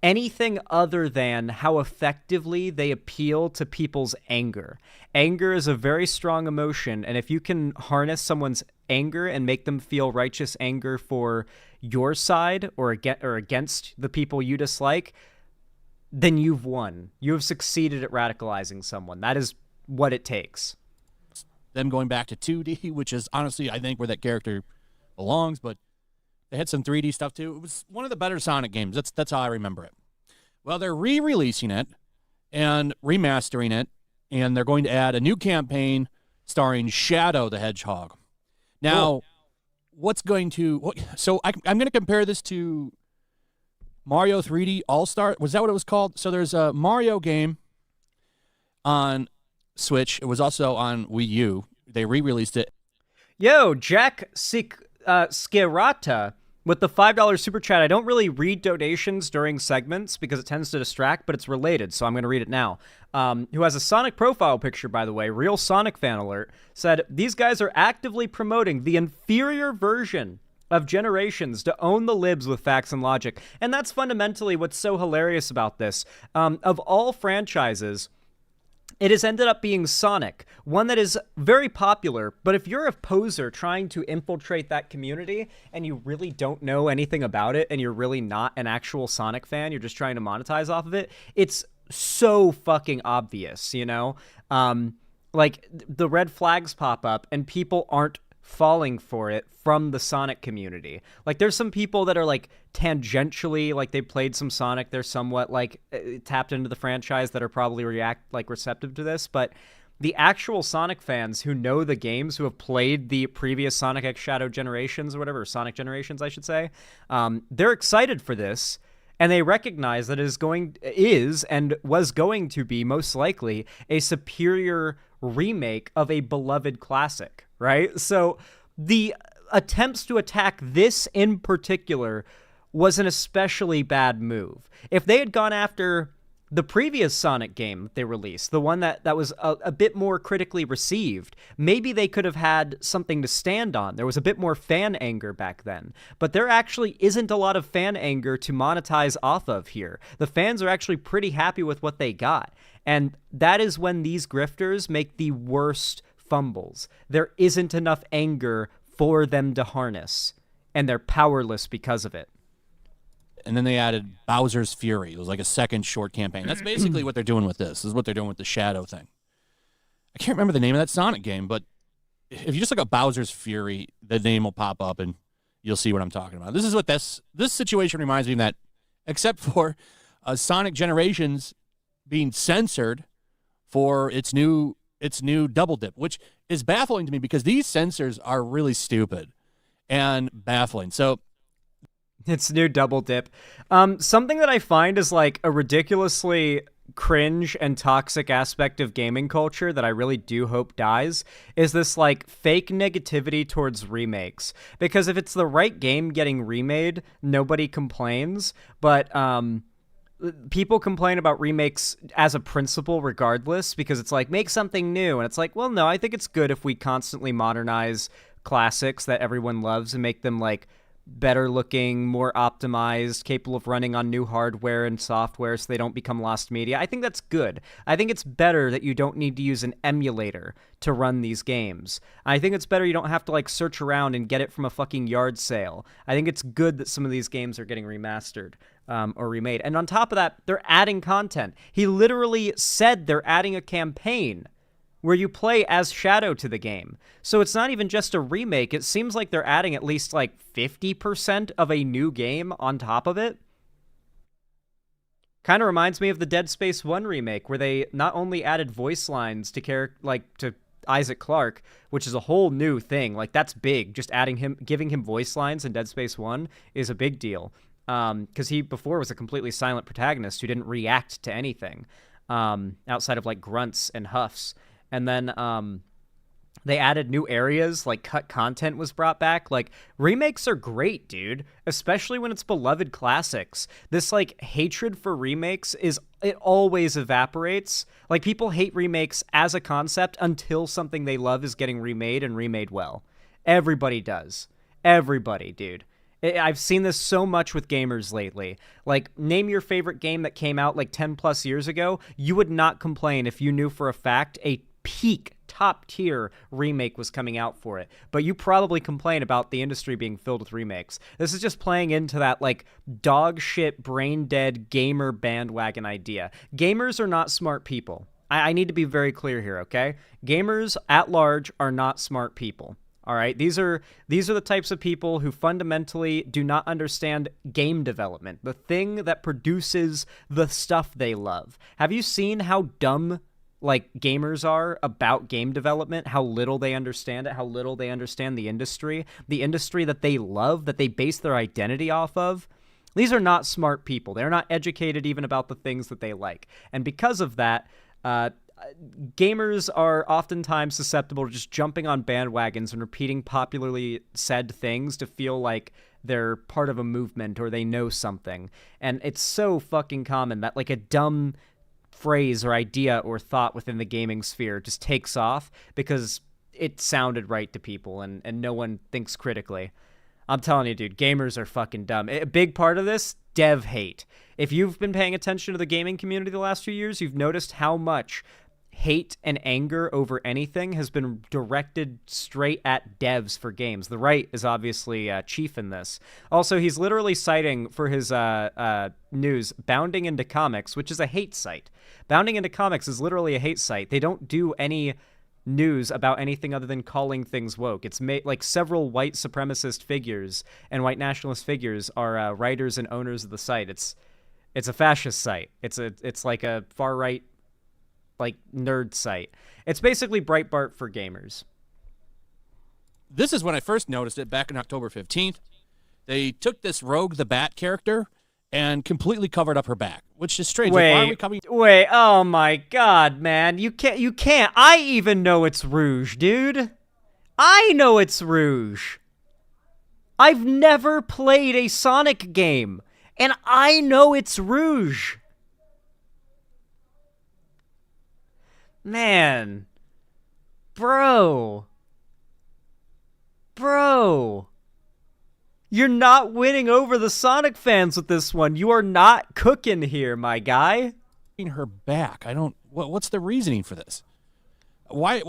anything other than how effectively they appeal to people's anger. Anger is a very strong emotion, and if you can harness someone's anger and make them feel righteous anger for your side or against the people you dislike, then you've won. You have succeeded at radicalizing someone. That is what it takes. Them going back to 2D, which is honestly, I think, where that character belongs, but they had some 3D stuff too. It was one of the better Sonic games. That's how I remember it. Well, they're re-releasing it and remastering it, and they're going to add a new campaign starring Shadow the Hedgehog. Now, so I'm going to compare this to Mario 3D All-Star. Was that what it was called? So there's a Mario game on Switch. It was also on Wii U. They re-released it. Yo, Jack Skirata with the $5 super chat. I don't really read donations during segments because it tends to distract, but it's related, so I'm going to read it now. Who has a Sonic profile picture, by the way, real Sonic fan alert, said, these guys are actively promoting the inferior version of Generations to own the libs with facts and logic. And that's fundamentally what's so hilarious about this. Of all franchises, it has ended up being Sonic, one that is very popular, but if you're a poser trying to infiltrate that community and you really don't know anything about it and you're really not an actual Sonic fan, you're just trying to monetize off of it, it's so fucking obvious, like, the red flags pop up and people aren't falling for it from the Sonic community. Like, there's some people that are, like, tangentially, like, they played some Sonic, they're somewhat, like, tapped into the franchise that are probably receptive to this, but the actual Sonic fans who know the games, who have played the previous Sonic X Shadow Generations or whatever, Sonic Generations, I should say, they're excited for this, and they recognize that it is and was going to be most likely a superior remake of a beloved classic, right? So the attempts to attack this in particular was an especially bad move. If they had gone after the previous Sonic game they released, the one that was a bit more critically received, maybe they could have had something to stand on. There was a bit more fan anger back then. But there actually isn't a lot of fan anger to monetize off of here. The fans are actually pretty happy with what they got. And that is when these grifters make the worst fumbles. There isn't enough anger for them to harness, and they're powerless because of it. And then they added Bowser's Fury. It was like a second short campaign. That's basically what they're doing with this. This is what they're doing with the Shadow thing. I can't remember the name of that Sonic game, but if you just look up Bowser's Fury, the name will pop up and you'll see what I'm talking about. This is what this situation reminds me of, that, except for Sonic Generations being censored for its new double dip, which is baffling to me because these censors are really stupid and baffling. So it's new double dip. Something that I find is like a ridiculously cringe and toxic aspect of gaming culture that I really do hope dies is this like fake negativity towards remakes. Because if it's the right game getting remade, nobody complains. But people complain about remakes as a principle regardless, because it's like, make something new. And it's like, well, no, I think it's good if we constantly modernize classics that everyone loves and make them like better looking, more optimized, capable of running on new hardware and software so they don't become lost media. I think that's good. I think it's better that you don't need to use an emulator to run these games. I think it's better you don't have to like search around and get it from a fucking yard sale. I think it's good that some of these games are getting remastered or remade. And on top of that, they're adding content. He literally said they're adding a campaign where you play as Shadow to the game. So it's not even just a remake. It seems like they're adding at least like 50% of a new game on top of it. Kind of reminds me of the Dead Space 1 remake, where they not only added voice lines to to Isaac Clarke, which is a whole new thing. Like, that's big. Just giving him voice lines in Dead Space 1 is a big deal. Because he before was a completely silent protagonist who didn't react to anything outside of like grunts and huffs. And then they added new areas, like cut content was brought back. Like, remakes are great, dude, especially when it's beloved classics. This like hatred for remakes it always evaporates. Like, people hate remakes as a concept until something they love is getting remade and remade well. Everybody does. Everybody, dude. I've seen this so much with gamers lately. Like, name your favorite game that came out like 10 plus years ago. You would not complain if you knew for a fact a peak top tier remake was coming out for it, but you probably complain about the industry being filled with remakes. This is just playing into that like dog shit brain dead gamer bandwagon idea. Gamers are not smart people. I need to be very clear here, okay? Gamers at large are not smart people. All right, these are the types of people who fundamentally do not understand game development, the thing that produces the stuff they love. Have you seen how dumb like gamers are about game development, how little they understand it, how little they understand the industry that they love, that they base their identity off of? These are not smart people. They're not educated even about the things that they like. And because of that, gamers are oftentimes susceptible to just jumping on bandwagons and repeating popularly said things to feel like they're part of a movement or they know something. And it's so fucking common that like a dumb phrase or idea or thought within the gaming sphere just takes off because it sounded right to people and no one thinks critically. I'm telling you, dude, gamers are fucking dumb. A big part of this, dev hate. If you've been paying attention to the gaming community the last few years, you've noticed how much hate and anger over anything has been directed straight at devs for games. The right is obviously chief in this. Also, he's literally citing for his news Bounding Into Comics, which is a hate site. Bounding Into Comics is literally a hate site. They don't do any news about anything other than calling things woke. It's like several white supremacist figures and white nationalist figures are writers and owners of the site. It's a fascist site. It's like a far right like nerd site. It's basically Breitbart for gamers. This is when I first noticed it back on October 15th. They took this Rogue the Bat character and completely covered up her back, which is strange. Like, why are we coming? Wait, oh my god, man. You can't. I even know it's Rouge, dude. I know it's Rouge. I've never played a Sonic game, and I know it's Rouge. Man. Bro. You're not winning over the Sonic fans with this one. You are not cooking here, my guy. Her back. I don't... What's the reasoning for this? Why?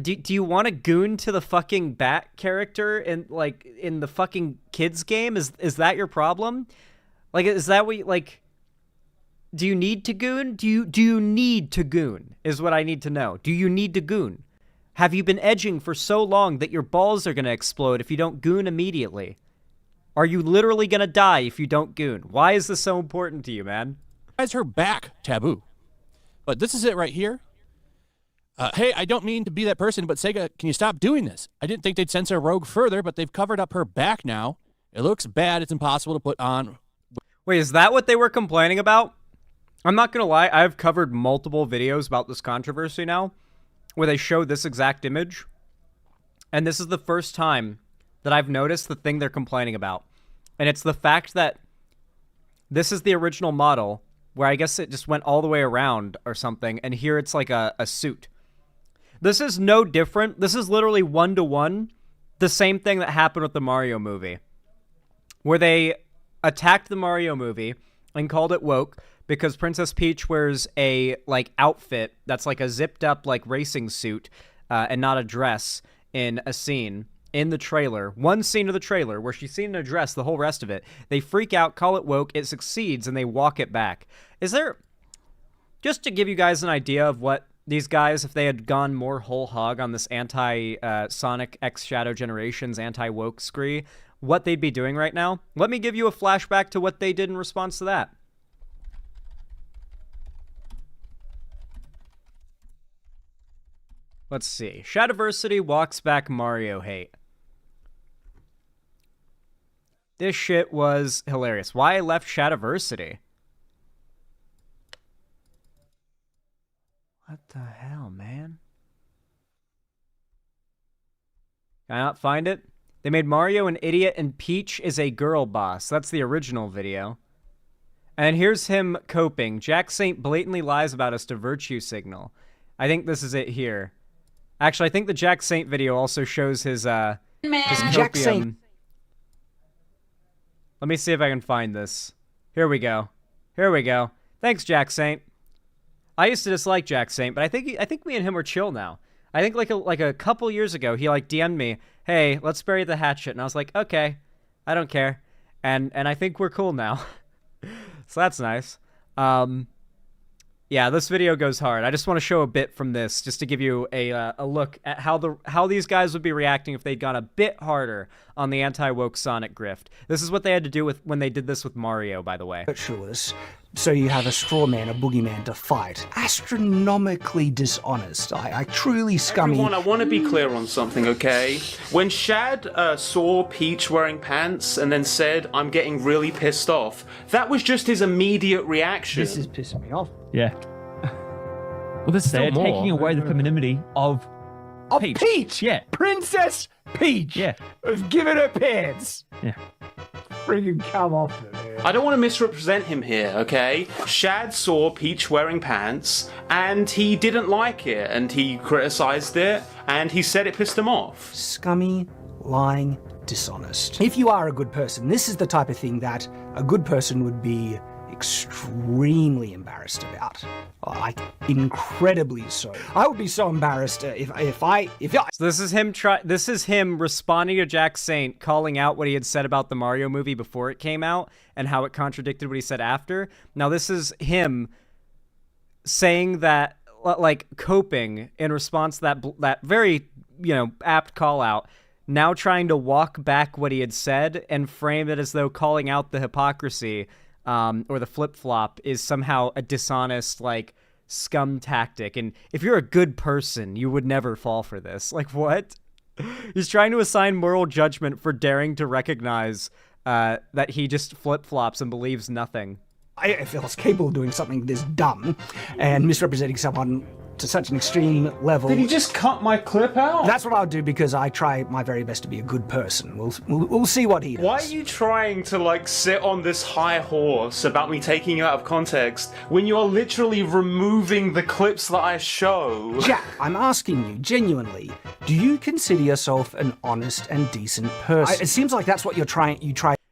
Do you want to goon to the fucking Bat character in the fucking kids game? Is that your problem? Like, is that what you, like... Do you need to goon? Do you need to goon is what I need to know. Do you need to goon? Have you been edging for so long that your balls are going to explode if you don't goon immediately? Are you literally going to die if you don't goon? Why is this so important to you, man? Why is her back taboo? But this is it right here. Hey, I don't mean to be that person, but Sega, can you stop doing this? I didn't think they'd censor Rogue further, but they've covered up her back now. It looks bad. It's impossible to put on. Wait, is that what they were complaining about? I'm not gonna lie, I've covered multiple videos about this controversy now, where they show this exact image, and this is the first time that I've noticed the thing they're complaining about. And it's the fact that this is the original model, where I guess it just went all the way around or something, and here it's like a suit. This is no different. This is literally one-to-one the same thing that happened with the Mario movie, where they attacked the Mario movie and called it woke because Princess Peach wears a like outfit that's like a zipped up like racing suit and not a dress in a scene in the trailer. One scene of the trailer where she's seen in a dress, the whole rest of it. They freak out, call it woke, it succeeds, and they walk it back. Is there, just to give you guys an idea of what these guys, if they had gone more whole hog on this anti-Sonic X Shadow Generations anti-woke spree, what they'd be doing right now? Let me give you a flashback to what they did in response to that. Let's see. Shadiversity walks back Mario hate. This shit was hilarious. Why I left Shadiversity? What the hell, man? Can I not find it? They made Mario an idiot and Peach is a girl boss. That's the original video. And here's him coping. Jack Saint blatantly lies about us to virtue signal. I think this is it here. Actually, I think the Jack Saint video also shows his Jack Saint. Let me see if I can find this. Here we go. Here we go. Thanks, Jack Saint. I used to dislike Jack Saint, but I think me and him are chill now. I think like a couple years ago, he like DM'd me, "Hey, let's bury the hatchet," and I was like, "Okay, I don't care," and I think we're cool now. So that's nice. Yeah, this video goes hard. I just want to show a bit from this, just to give you a look at how these guys would be reacting if they'd gone a bit harder on the anti-woke Sonic grift. This is what they had to do when they did this with Mario, by the way. Virtuous. So you have a straw man, a boogeyman to fight. Astronomically dishonest. I truly scummy. Everyone, I want to be clear on something, okay? When Shad saw Peach wearing pants and then said, "I'm getting really pissed off," that was just his immediate reaction. This is pissing me off. Yeah. Well, there's still more. Taking away the femininity of Peach. Peach! Yeah. Princess Peach! Yeah. Of giving her pants! Yeah. Friggin' come off it, man. I don't want to misrepresent him here, okay? Shad saw Peach wearing pants, and he didn't like it, and he criticized it, and he said it pissed him off. Scummy, lying, dishonest. If you are a good person, this is the type of thing that a good person would be extremely embarrassed about. Like, incredibly so. I would be so embarrassed if I... So this is him responding to Jack Saint, calling out what he had said about the Mario movie before it came out, and how it contradicted what he said after. Now this is him saying that, like, coping in response to that very, apt call out, now trying to walk back what he had said and frame it as though calling out the hypocrisy or the flip-flop is somehow a dishonest, like, scum tactic. And if you're a good person, you would never fall for this. Like, what? He's trying to assign moral judgment for daring to recognize that he just flip-flops and believes nothing. If I was capable of doing something this dumb and misrepresenting someone to such an extreme level... Did he just cut my clip out? That's what I'll do, because I try my very best to be a good person. We'll see what he does. Why are you trying to, like, sit on this high horse about me taking you out of context when you're literally removing the clips that I show? Jack, I'm asking you, genuinely, do you consider yourself an honest and decent person? It seems like that's what you try.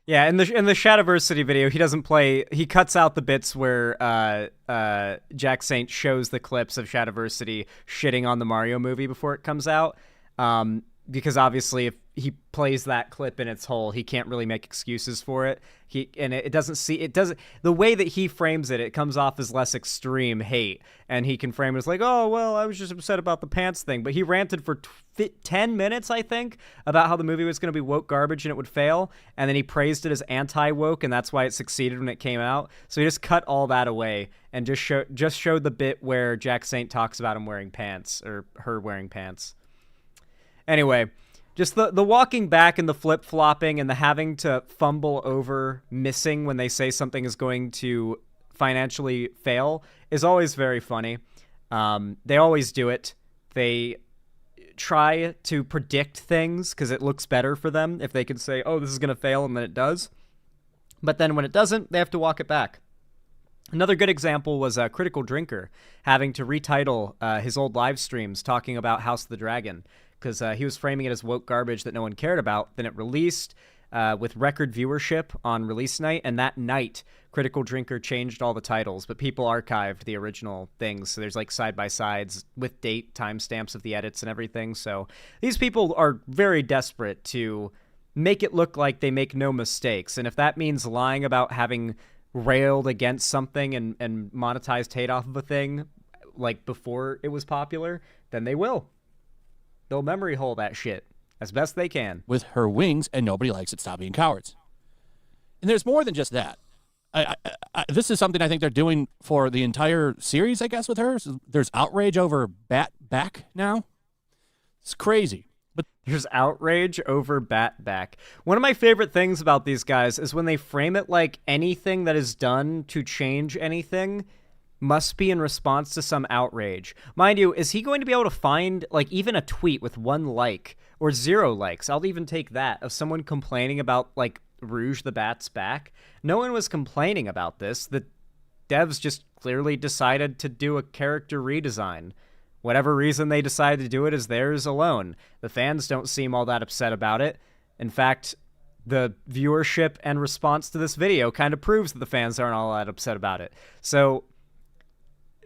Yeah, in the Shadiversity video, he cuts out the bits where Jack Saint shows the clips of Shadiversity shitting on the Mario movie before it comes out. Because obviously, he plays that clip in its whole. He can't really make excuses for it. The way that he frames it, it comes off as less extreme hate, and he can frame it as like, oh, well, I was just upset about the pants thing, but he ranted for 10 minutes, I think, about how the movie was going to be woke garbage and it would fail, and then he praised it as anti-woke, and that's why it succeeded when it came out. So he just cut all that away and just showed the bit where Jack Saint talks about him wearing pants, or her wearing pants. Anyway, just the walking back and the flip-flopping and the having to fumble over missing when they say something is going to financially fail is always very funny. They always do it. They try to predict things because it looks better for them if they can say, oh, this is going to fail, and then it does. But then when it doesn't, they have to walk it back. Another good example was Critical Drinker having to retitle his old live streams talking about House of the Dragon, because he was framing it as woke garbage that no one cared about. Then it released with record viewership on release night, and that night, Critical Drinker changed all the titles, but people archived the original things, so there's like side-by-sides with date, timestamps of the edits and everything. So these people are very desperate to make it look like they make no mistakes, and if that means lying about having railed against something and monetized hate off of a thing like before it was popular, then they will. They'll memory hole that shit as best they can. With her wings, and nobody likes it. Stop being cowards. And there's more than just that. This is something I think they're doing for the entire series, I guess, with her. So there's outrage over Bat Back now. It's crazy. But there's outrage over Bat Back. One of my favorite things about these guys is when they frame it like anything that is done to change anything must be in response to some outrage. Mind you, is he going to be able to find like even a tweet with 1 like or 0 likes? I'll even take that, of someone complaining about like Rouge the Bat's back. No one was complaining about this. The devs just clearly decided to do a character redesign. Whatever reason they decided to do it is theirs alone. The fans don't seem all that upset about it. In fact, the viewership and response to this video kind of proves that the fans aren't all that upset about it. So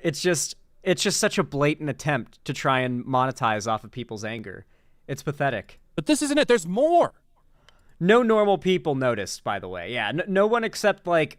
it's just such a blatant attempt to try and monetize off of people's anger. It's pathetic. But this isn't it. There's more. No normal people noticed, by the way. Yeah, no one except like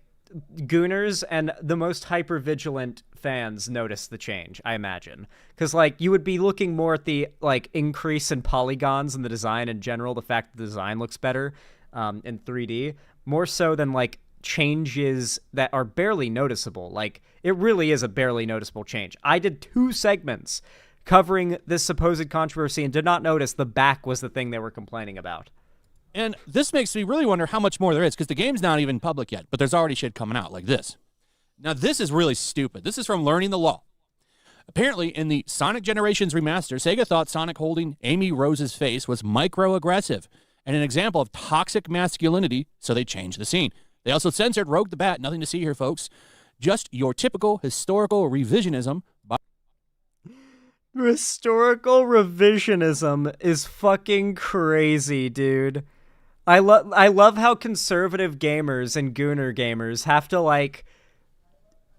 gooners and the most hyper-vigilant fans noticed the change, I imagine. Because like you would be looking more at the like increase in polygons and the design in general, the fact that the design looks better in 3D, more so than like changes that are barely noticeable. Like it really is a barely noticeable change. I did 2 segments covering this supposed controversy and did not notice the back was the thing they were complaining about. And this makes me really wonder how much more there is, because the game's not even public yet, but there's already shit coming out like this. Now this is really stupid. This is from Learning the Law. Apparently in the Sonic Generations remaster, Sega thought Sonic holding Amy Rose's face was microaggressive and an example of toxic masculinity, so they changed the scene. They also censored Rogue the Bat. Nothing to see here, folks. Just your typical historical revisionism. Historical revisionism is fucking crazy, dude. I love how conservative gamers and gooner gamers have to, like,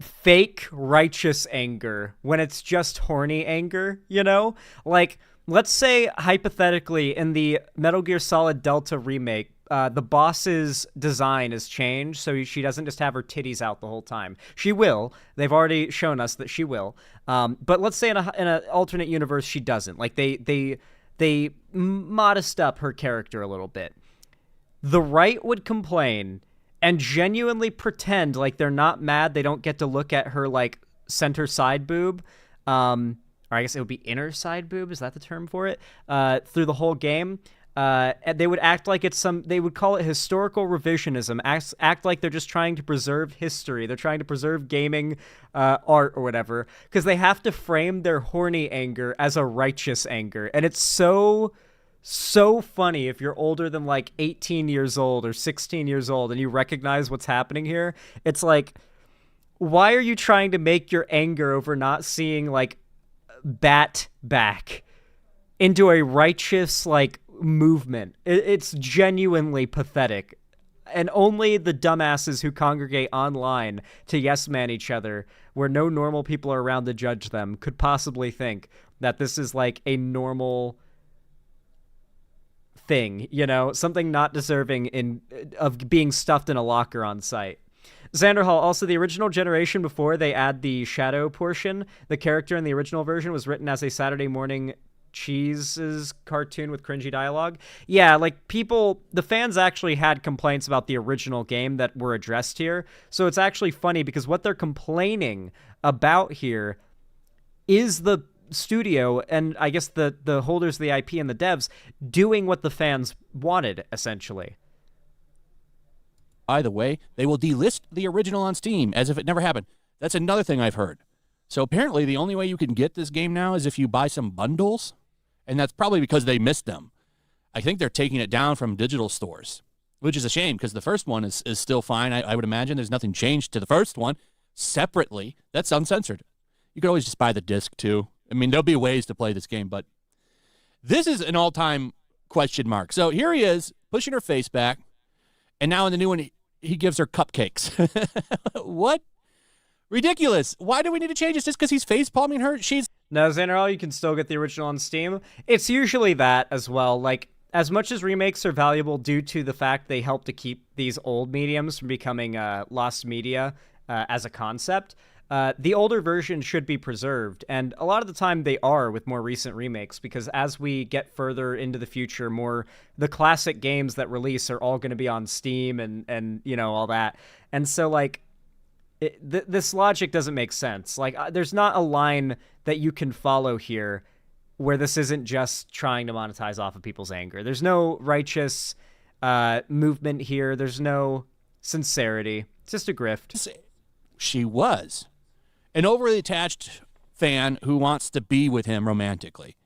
fake righteous anger when it's just horny anger, you know? Like, let's say, hypothetically, in the Metal Gear Solid Delta remake, the boss's design is changed, so she doesn't just have her titties out the whole time. She will. They've already shown us that she will. But let's say in an alternate universe, she doesn't. Like, they modest up her character a little bit. The right would complain and genuinely pretend like they're not mad they don't get to look at her, like, center side boob. Or I guess it would be inner side boob. Is that the term for it? Through the whole game. And they would act like it's they would call it historical revisionism, act like they're just trying to preserve history. They're trying to preserve gaming art or whatever, because they have to frame their horny anger as a righteous anger. And it's so funny if you're older than like 18 years old or 16 years old and you recognize what's happening here. It's like, why are you trying to make your anger over not seeing like Bat Back into a righteous, like, movement? It's genuinely pathetic, and only the dumbasses who congregate online to yes man each other where no normal people are around to judge them could possibly think that this is like a normal thing, you know, something not deserving of being stuffed in a locker on site. Xander Hall, also the original generation before they add the shadow portion, the character in the original version was written as a Saturday morning Cheese's cartoon with cringy dialogue. Yeah, like the fans actually had complaints about the original game that were addressed here. So it's actually funny because what they're complaining about here is the studio and I guess the holders of the IP and the devs doing what the fans wanted, essentially. By the way, they will delist the original on Steam as if it never happened. That's another thing I've heard. So apparently the only way you can get this game now is if you buy some bundles, and that's probably because they missed them. I think they're taking it down from digital stores, which is a shame because the first one is still fine. I would imagine there's nothing changed to the first one. Separately, that's uncensored. You could always just buy the disc too. I mean, there'll be ways to play this game, but this is an all-time question mark. So here he is pushing her face back, and now in the new one, he gives her cupcakes. What? Ridiculous. Why do we need to change this just because he's face palming her? No, Xander, you can still get the original on Steam. It's usually that as well. Like, as much as remakes are valuable due to the fact they help to keep these old mediums from becoming lost media as a concept, the older version should be preserved. And a lot of the time they are with more recent remakes, because as we get further into the future, the classic games that release are all going to be on Steam and you know, all that. And so, like, this logic doesn't make sense. Like, there's not a line that you can follow here where this isn't just trying to monetize off of people's anger. There's no righteous movement here. There's no sincerity. It's just a grift. She was an overly attached fan who wants to be with him romantically.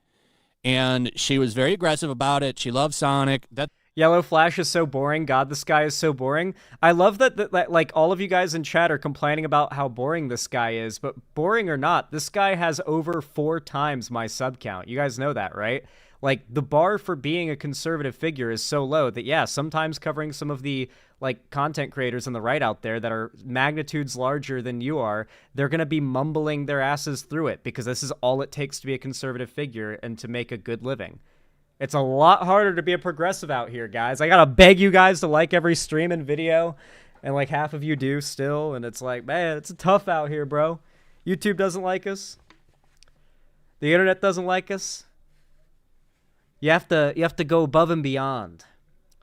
And she was very aggressive about it. She loves Sonic. Yellow Flash is so boring. God, this guy is so boring. I love that like all of you guys in chat are complaining about how boring this guy is, but boring or not, this guy has over 4 times my sub count. You guys know that, right? Like, the bar for being a conservative figure is so low that, yeah, sometimes covering some of the, like, content creators on the right out there that are magnitudes larger than you are, they're going to be mumbling their asses through it because this is all it takes to be a conservative figure and to make a good living. It's a lot harder to be a progressive out here, guys. I gotta beg you guys to like every stream and video, and like half of you do still, and it's like, man, it's tough out here, bro. YouTube doesn't like us. The internet doesn't like us. You have to go above and beyond.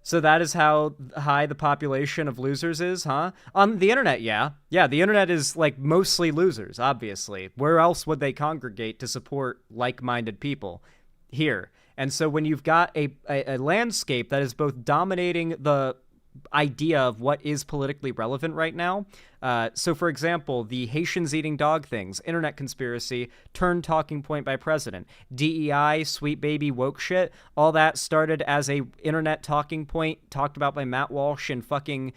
So that is how high the population of losers is, huh? On the internet, yeah. Yeah, the internet is, like, mostly losers, obviously. Where else would they congregate to support like-minded people? Here. And so when you've got a landscape that is both dominating the idea of what is politically relevant right now. So, for example, the Haitians eating dog things, internet conspiracy, turned talking point by president. DEI, sweet baby woke shit, all that started as a internet talking point talked about by Matt Walsh and fucking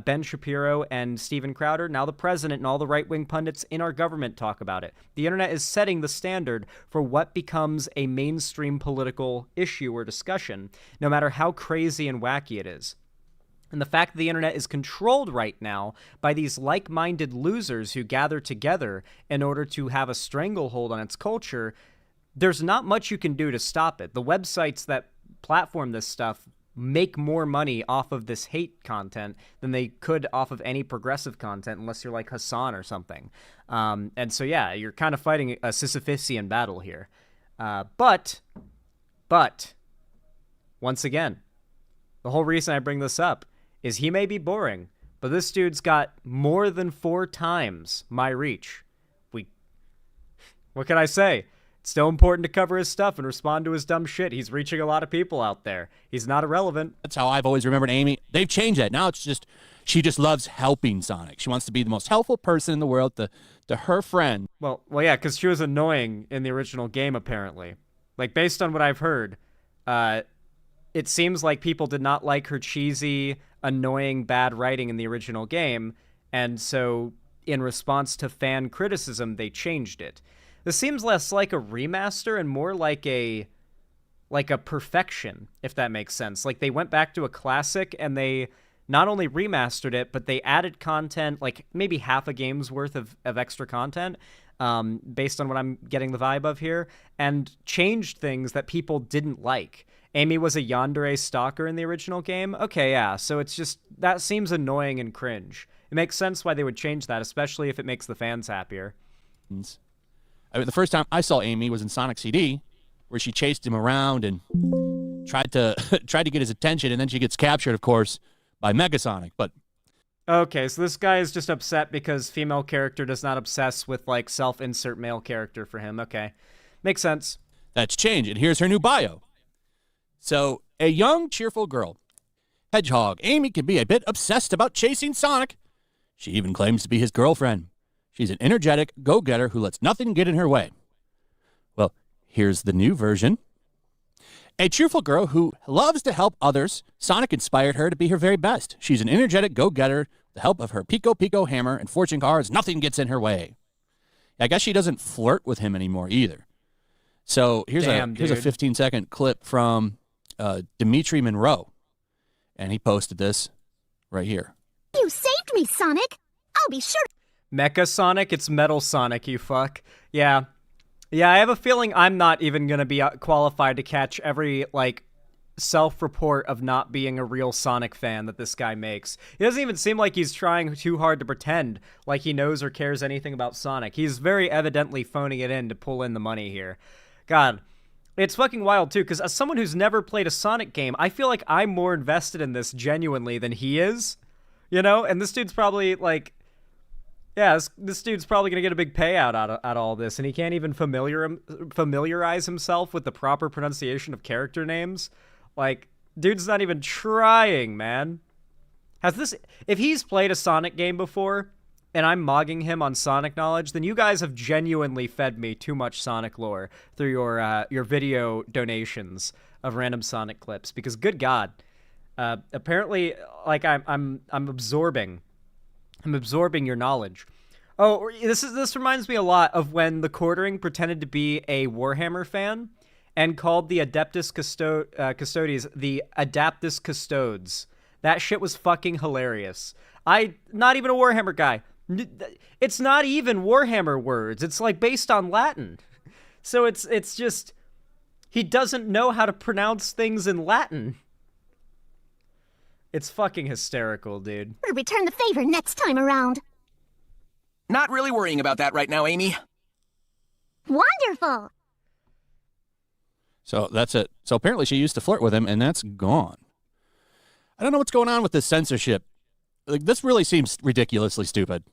Ben Shapiro and Steven Crowder. Now the president and all the right-wing pundits in our government talk about it. The internet is setting the standard for what becomes a mainstream political issue or discussion, no matter how crazy and wacky it is. And the fact that the internet is controlled right now by these like-minded losers who gather together in order to have a stranglehold on its culture, there's not much you can do to stop it. The websites that platform this stuff make more money off of this hate content than they could off of any progressive content, unless you're like Hassan or something. And so, yeah, you're kind of fighting a Sisyphusian battle here. But, once again, the whole reason I bring this up is he may be boring, but this dude's got more than 4 times my reach. What can I say? It's still important to cover his stuff and respond to his dumb shit. He's reaching a lot of people out there. He's not irrelevant. That's how I've always remembered Amy. They've changed that. Now it's just, she just loves helping Sonic. She wants to be the most helpful person in the world to her friend. Well, yeah, because she was annoying in the original game, apparently. Like, based on what I've heard, it seems like people did not like her cheesy, annoying, bad writing in the original game, and so in response to fan criticism, they changed it. This seems less like a remaster and more like a perfection, if that makes sense. Like, they went back to a classic and they not only remastered it, but they added content, like maybe half a game's worth of extra content, based on what I'm getting the vibe of here, and changed things that people didn't like. Amy was a yandere stalker in the original game? Okay, yeah, so it's just, that seems annoying and cringe. It makes sense why they would change that, especially if it makes the fans happier. I mean, the first time I saw Amy was in Sonic CD, where she chased him around and tried to get his attention, and then she gets captured, of course, by Megasonic. But okay, so this guy is just upset because female character does not obsess with, like, self-insert male character for him. Okay, makes sense. That's changed, and here's her new bio. So, a young, cheerful girl, Hedgehog, Amy can be a bit obsessed about chasing Sonic. She even claims to be his girlfriend. She's an energetic go-getter who lets nothing get in her way. Well, here's the new version. A cheerful girl who loves to help others, Sonic inspired her to be her very best. She's an energetic go-getter. With the help of her Pico Pico hammer and fortune cards, nothing gets in her way. I guess she doesn't flirt with him anymore either. So here's a 15-second clip from Dimitri Monroe, and he posted this right here. You saved me, Sonic. I'll be sure. Mecha Sonic? It's Metal Sonic, you fuck. Yeah. Yeah, I have a feeling I'm not even going to be qualified to catch every, like, self-report of not being a real Sonic fan that this guy makes. He doesn't even seem like he's trying too hard to pretend like he knows or cares anything about Sonic. He's very evidently phoning it in to pull in the money here. God, it's fucking wild, too, because as someone who's never played a Sonic game, I feel like I'm more invested in this genuinely than he is, you know? And this dude's probably, like... Yeah, this dude's probably going to get a big payout out of all this, and he can't even familiarize himself with the proper pronunciation of character names. Like, dude's not even trying, man. If he's played a Sonic game before, and I'm mogging him on Sonic knowledge, then you guys have genuinely fed me too much Sonic lore through your video donations of random Sonic clips, because good God, apparently, like, I'm absorbing your knowledge. Oh, this reminds me a lot of when the Quartering pretended to be a Warhammer fan and called the Adeptus Custodes the Adaptus Custodes. That shit was fucking hilarious. Not even a Warhammer guy. It's not even Warhammer words. It's like based on Latin. So it's just he doesn't know how to pronounce things in Latin. It's fucking hysterical, dude. Return the favor next time around. Not really worrying about that right now, Amy. Wonderful. So that's it. So apparently she used to flirt with him, and that's gone. I don't know what's going on with this censorship. Like, this really seems ridiculously stupid.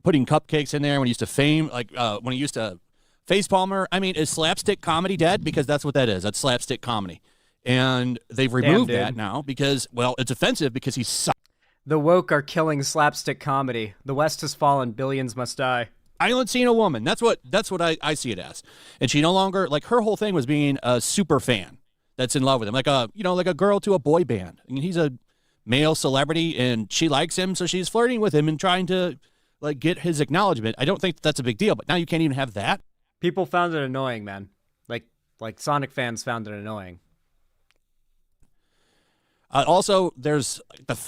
Putting cupcakes in there when he used to when he used to face palmer. I mean, is slapstick comedy dead? Because that's what that is. That's slapstick comedy. And they've removed that now because, well, it's offensive because he's sucks. The woke are killing slapstick comedy. The West has fallen. Billions must die. Island seeing a woman. That's what I see it as. And she no longer, like, her whole thing was being a super fan that's in love with him. Like a girl to a boy band. I mean, he's a male celebrity and she likes him, so she's flirting with him and trying to, like, get his acknowledgement. I don't think that's a big deal, but now you can't even have that. People found it annoying, man. Like Sonic fans found it annoying. Also, there's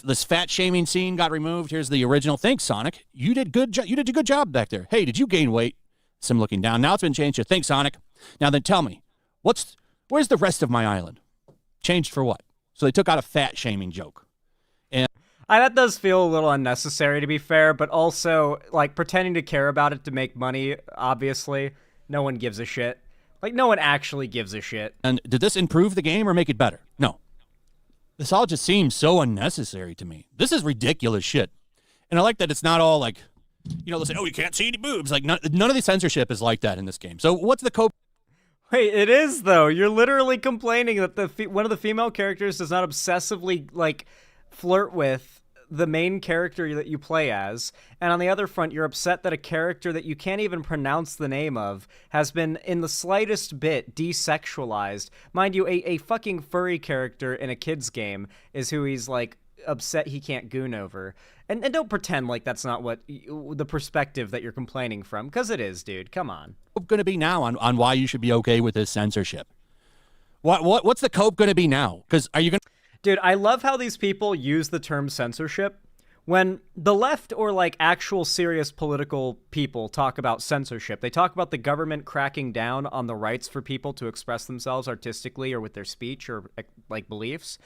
this fat shaming scene got removed. Here's the original. Thanks, Sonic. You did a good job back there. Hey, did you gain weight? Sim looking down. Now it's been changed to thanks, Sonic. Now then, tell me, where's the rest of my island? Changed for what? So they took out a fat shaming joke. And that does feel a little unnecessary, to be fair, but also, like, pretending to care about it to make money. Obviously, no one gives a shit. Like, no one actually gives a shit. And did this improve the game or make it better? No. This all just seems so unnecessary to me. This is ridiculous shit. And I like that it's not all like, they'll say, oh, you can't see any boobs. Like, none of the censorship is like that in this game. So what's the code? Wait, it is, though. You're literally complaining that one of the female characters does not obsessively, like, flirt with the main character that you play as, and on the other front, you're upset that a character that you can't even pronounce the name of has been, in the slightest bit, desexualized. Mind you, a fucking furry character in a kid's game is who he's, like, upset he can't goon over. And don't pretend like that's not what the perspective that you're complaining from, because it is, dude. Come on. What's going to be now on why you should be okay with this censorship? What's the cope going to be now? Because are you going to... Dude, I love how these people use the term censorship when the left or like actual serious political people talk about censorship, they talk about the government cracking down on the rights for people to express themselves artistically or with their speech or like beliefs.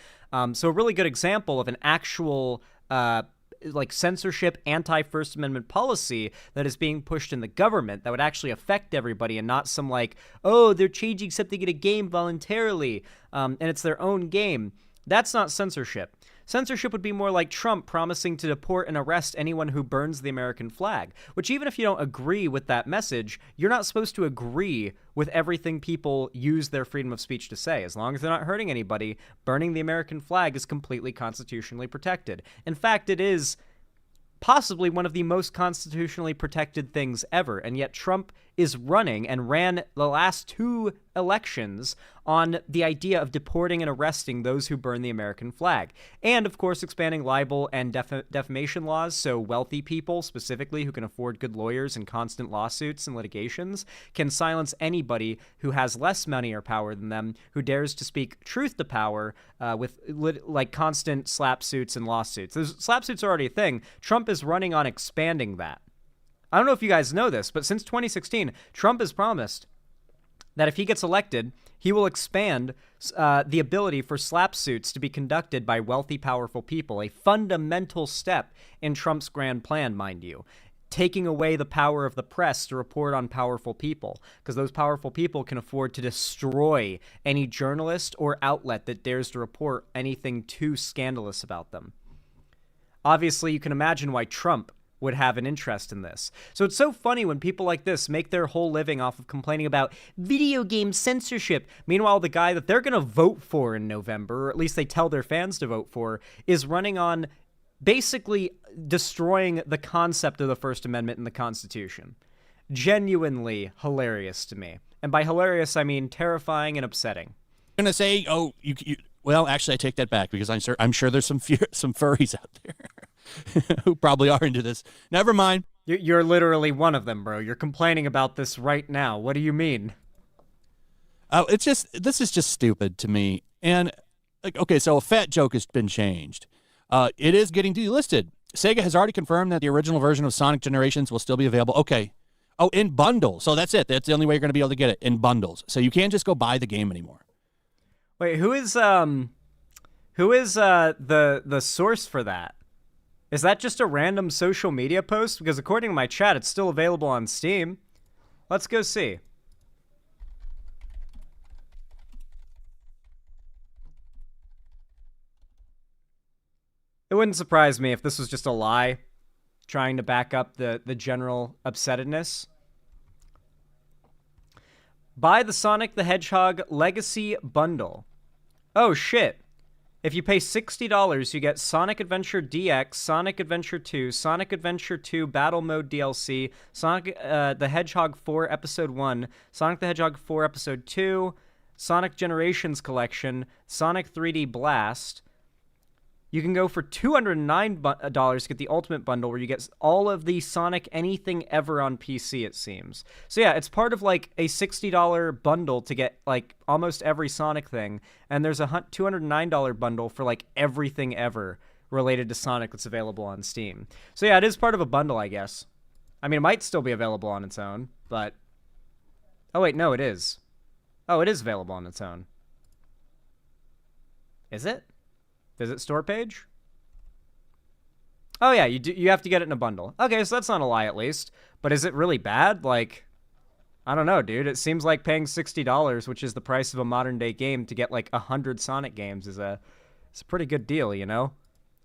So a really good example of an actual like censorship, anti-First Amendment policy that is being pushed in the government that would actually affect everybody and not some like, oh, they're changing something in a game voluntarily and it's their own game. That's not censorship. Censorship would be more like Trump promising to deport and arrest anyone who burns the American flag, which even if you don't agree with that message, you're not supposed to agree with everything people use their freedom of speech to say. As long as they're not hurting anybody, burning the American flag is completely constitutionally protected. In fact, it is possibly one of the most constitutionally protected things ever, and yet Trump is running and ran the last 2 elections on the idea of deporting and arresting those who burn the American flag. And, of course, expanding libel and defamation laws, so wealthy people, specifically, who can afford good lawyers and constant lawsuits and litigations, can silence anybody who has less money or power than them, who dares to speak truth to power with, like, constant slap suits and lawsuits. Slap suits are already a thing. Trump is running on expanding that. I don't know if you guys know this, but since 2016, Trump has promised that if he gets elected, he will expand the ability for slap suits to be conducted by wealthy, powerful people, a fundamental step in Trump's grand plan, mind you, taking away the power of the press to report on powerful people, because those powerful people can afford to destroy any journalist or outlet that dares to report anything too scandalous about them. Obviously, you can imagine why Trump would have an interest in this. So it's so funny when people like this make their whole living off of complaining about video game censorship. Meanwhile, the guy that they're going to vote for in November, or at least they tell their fans to vote for, is running on basically destroying the concept of the First Amendment in the Constitution. Genuinely hilarious to me. And by hilarious, I mean terrifying and upsetting. I'm going to say, well, actually, I take that back because I'm sure there's some furries out there who probably are into this. Never mind. You're literally one of them, bro. You're complaining about this right now. What do you mean? Oh, this is just stupid to me. And, okay, so a fat joke has been changed. It is getting delisted. Sega has already confirmed that the original version of Sonic Generations will still be available. Okay. Oh, in bundles. So that's it. That's the only way you're going to be able to get it, in bundles. So you can't just go buy the game anymore. Wait, who is the source for that? Is that just a random social media post? Because according to my chat, it's still available on Steam. Let's go see. It wouldn't surprise me if this was just a lie, trying to back up the general upsettedness. Buy the Sonic the Hedgehog Legacy Bundle. Oh, shit. If you pay $60, you get Sonic Adventure DX, Sonic Adventure 2, Sonic Adventure 2 Battle Mode DLC, Sonic the Hedgehog 4 Episode 1, Sonic the Hedgehog 4 Episode 2, Sonic Generations Collection, Sonic 3D Blast. You can go for $209 to get the Ultimate Bundle, where you get all of the Sonic Anything Ever on PC, it seems. So yeah, it's part of like a $60 bundle to get like almost every Sonic thing, and there's a $209 bundle for like everything ever related to Sonic that's available on Steam. So yeah, it is part of a bundle, I guess. I mean, it might still be available on its own, but... Oh wait, no, it is. Oh, it is available on its own. Is it? Is it store page? Oh yeah, you have to get it in a bundle. Okay, so that's not a lie at least. But is it really bad? Like, I don't know, dude. It seems like paying $60, which is the price of a modern day game, to get like 100 Sonic games it's a pretty good deal, you know?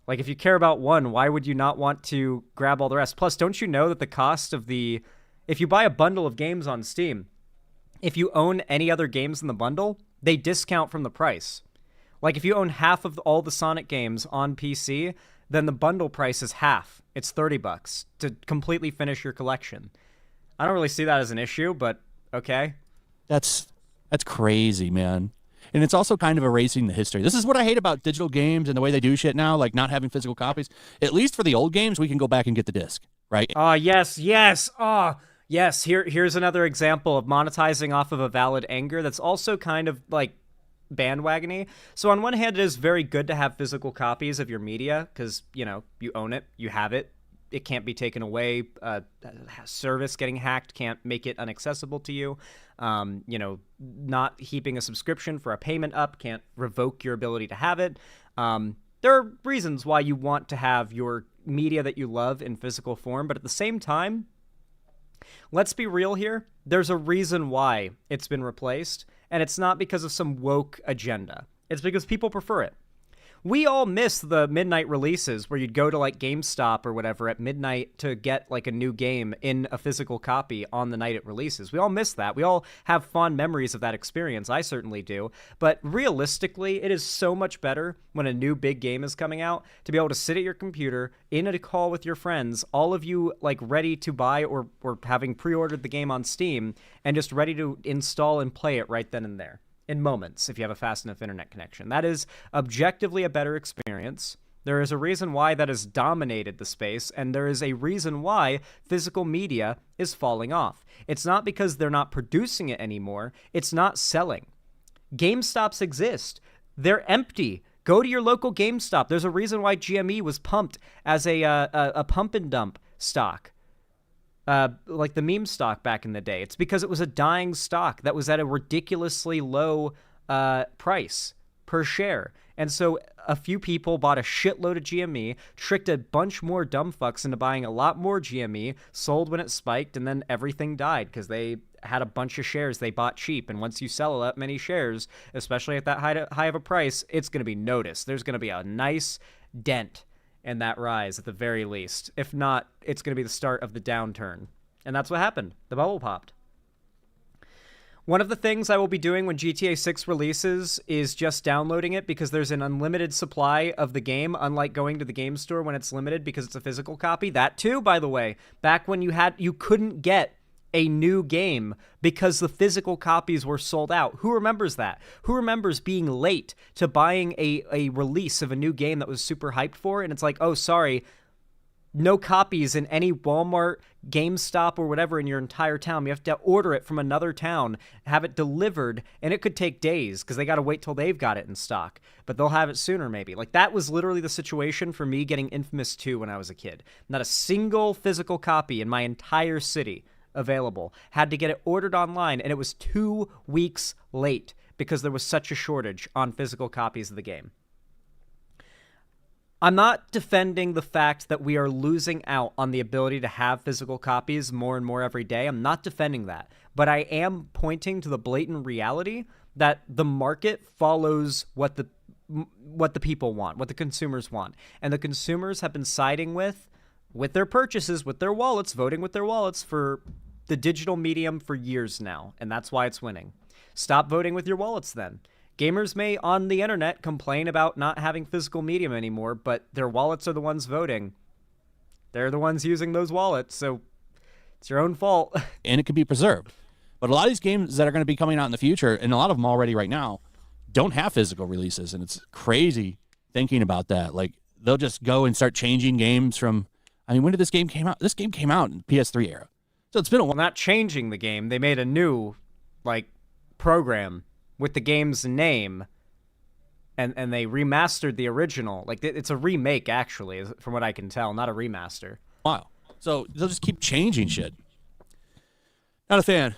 Like, if you care about one, why would you not want to grab all the rest? Plus, don't you know that the cost of if you buy a bundle of games on Steam, if you own any other games in the bundle, they discount from the price. Like, if you own half of all the Sonic games on PC, then the bundle price is half. It's $30 to completely finish your collection. I don't really see that as an issue, but okay. That's crazy, man. And it's also kind of erasing the history. This is what I hate about digital games and the way they do shit now, like not having physical copies. At least for the old games, we can go back and get the disc, right? Oh, yes. Oh, yes. Here's another example of monetizing off of a valid anger that's also kind of, like, bandwagony. So on one hand, it is very good to have physical copies of your media because, you know, you own it, you have it. It can't be taken away. Service getting hacked can't make it inaccessible to you. You know, not heaping a subscription for a payment up can't revoke your ability to have it. There are reasons why you want to have your media that you love in physical form, but at the same time, let's be real here. There's a reason why it's been replaced, and it's not because of some woke agenda. It's because people prefer it. We all miss the midnight releases where you'd go to like GameStop or whatever at midnight to get like a new game in a physical copy on the night it releases. We all miss that. We all have fond memories of that experience. I certainly do. But realistically, it is so much better when a new big game is coming out to be able to sit at your computer in a call with your friends, all of you like ready to buy or having pre-ordered the game on Steam and just ready to install and play it right then and there. In moments, if you have a fast enough internet connection. That is objectively a better experience. There is a reason why that has dominated the space, and there is a reason why physical media is falling off. It's not because they're not producing it anymore. It's not selling. GameStops exist. They're empty. Go to your local GameStop. There's a reason why GME was pumped as a pump and dump stock. Like the meme stock back in the day. It's because it was a dying stock that was at a ridiculously low price per share. And so a few people bought a shitload of GME, tricked a bunch more dumb fucks into buying a lot more GME, sold when it spiked, and then everything died because they had a bunch of shares they bought cheap. And once you sell that many shares, especially at that high of a price, it's going to be noticed. There's going to be a nice dent in that rise at the very least. If not, it's going to be the start of the downturn. And that's what happened. The bubble popped. One of the things I will be doing when GTA 6 releases is just downloading it because there's an unlimited supply of the game, unlike going to the game store when it's limited because it's a physical copy. That too, by the way, back when you couldn't get a new game because the physical copies were sold out. Who remembers that? Who remembers being late to buying a release of a new game that was super hyped for, and it's like, oh, sorry, no copies in any Walmart, GameStop, or whatever in your entire town. You have to order it from another town, have it delivered, and it could take days because they got to wait till they've got it in stock. But they'll have it sooner, maybe. Like, that was literally the situation for me getting Infamous 2 when I was a kid. Not a single physical copy in my entire city available. Had to get it ordered online, and it was 2 weeks late because there was such a shortage on physical copies of the game. I'm not defending the fact that we are losing out on the ability to have physical copies more and more every day. I'm not defending that. But I am pointing to the blatant reality that the market follows what the people want, what the consumers want. And the consumers have been siding with their purchases, with their wallets, voting with their wallets for the digital medium for years now. And that's why it's winning. Stop voting with your wallets then. Gamers may, on the internet, complain about not having physical medium anymore, but their wallets are the ones voting. They're the ones using those wallets, so it's your own fault. And it can be preserved. But a lot of these games that are going to be coming out in the future, and a lot of them already right now, don't have physical releases, and it's crazy thinking about that. Like, they'll just go and start changing games from... I mean, when did this game came out? This game came out in PS3 era. So it's been a while. Not changing the game. They made a new, program with the game's name, and they remastered the original. Like, it's a remake, actually, from what I can tell, not a remaster. Wow. So they'll just keep changing shit. Not a fan.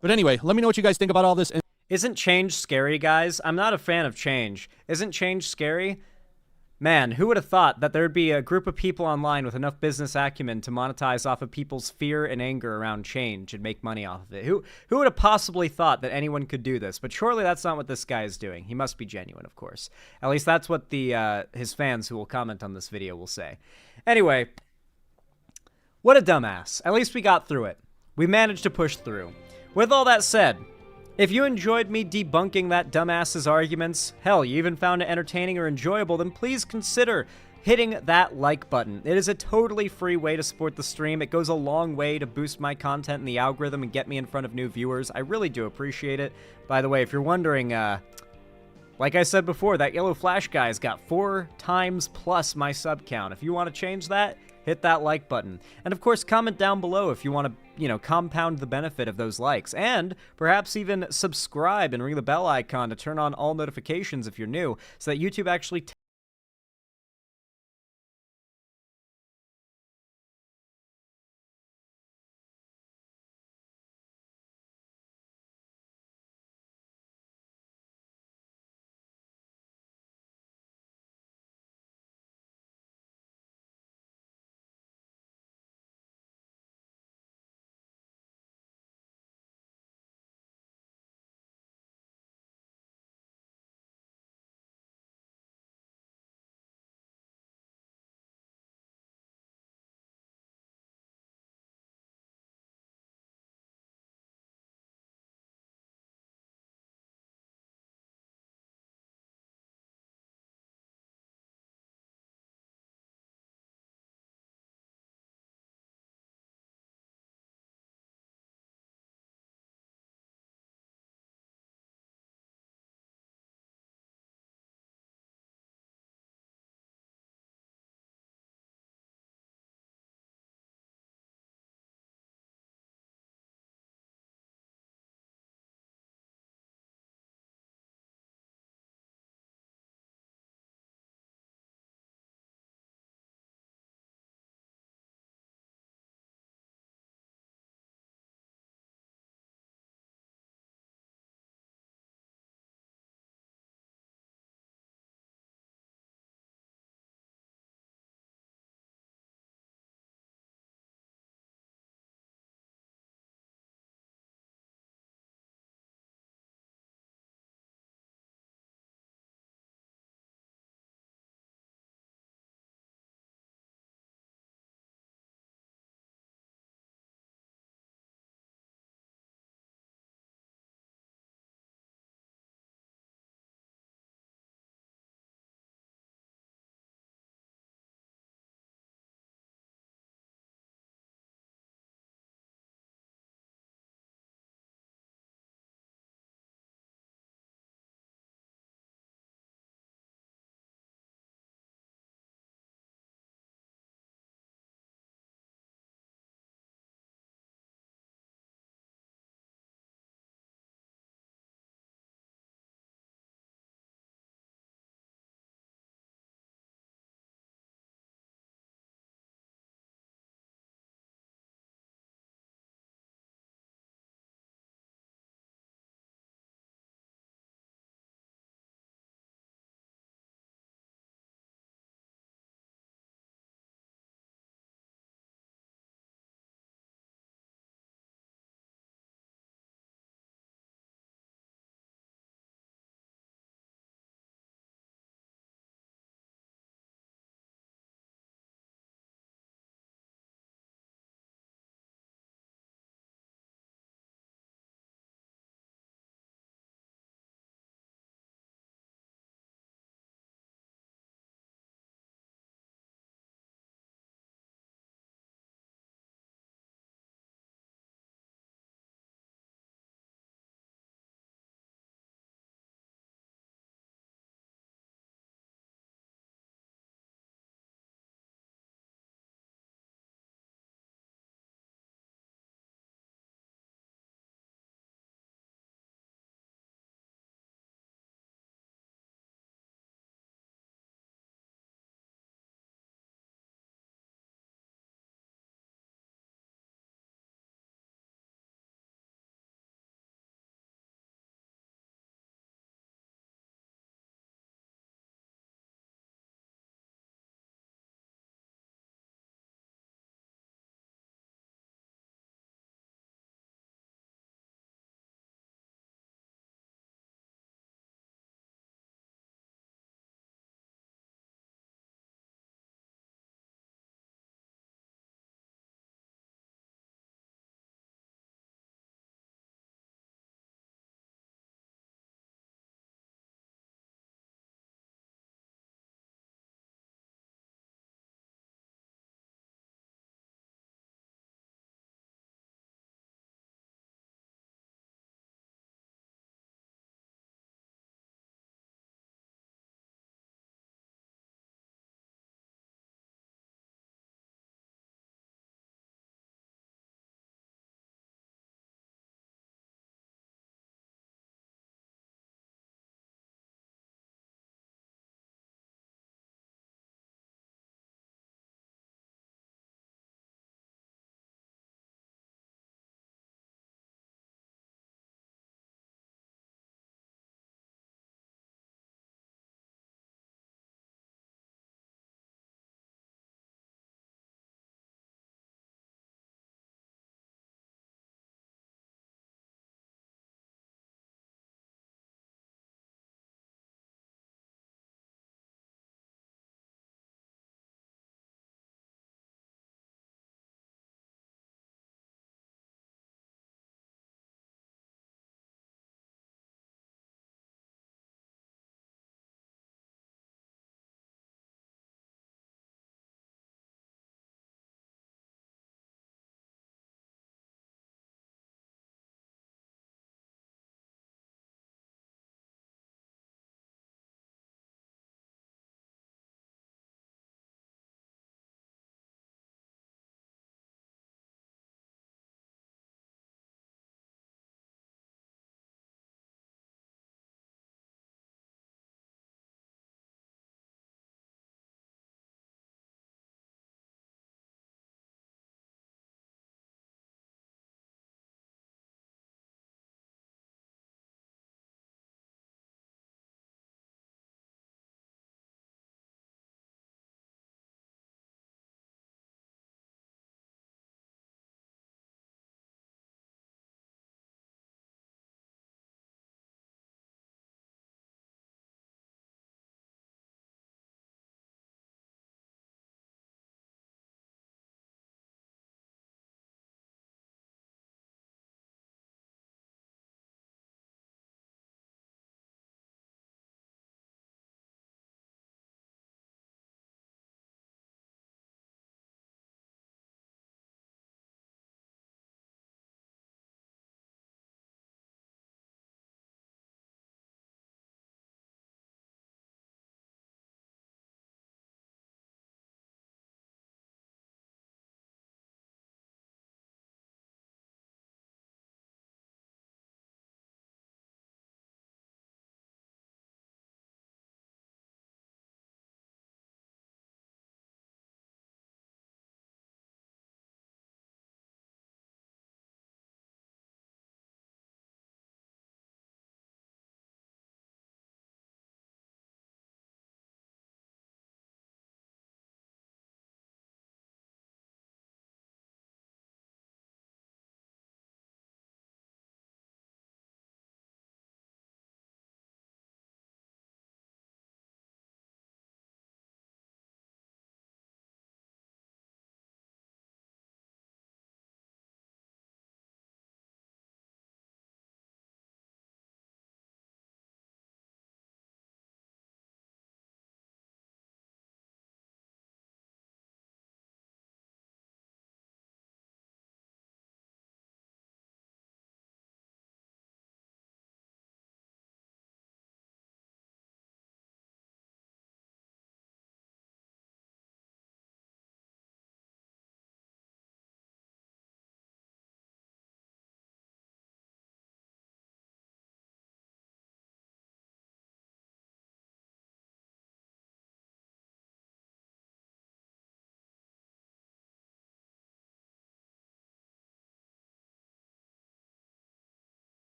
But anyway, let me know what you guys think about all this. Isn't change scary, guys? I'm not a fan of change. Isn't change scary? Man, who would have thought that there would be a group of people online with enough business acumen to monetize off of people's fear and anger around change and make money off of it? Who would have possibly thought that anyone could do this? But surely that's not what this guy is doing. He must be genuine, of course. At least that's what his fans who will comment on this video will say. Anyway, what a dumbass. At least we got through it. We managed to push through. With all that said, if you enjoyed me debunking that dumbass's arguments, hell, you even found it entertaining or enjoyable, then please consider hitting that like button. It is a totally free way to support the stream. It goes a long way to boost my content in the algorithm and get me in front of new viewers. I really do appreciate it. By the way, if you're wondering, like I said before, that yellow flash guy's got 4 times plus my sub count. If you want to change that, hit that like button. And of course, comment down below if you want to, compound the benefit of those likes. And perhaps even subscribe and ring the bell icon to turn on all notifications if you're new, so that YouTube actually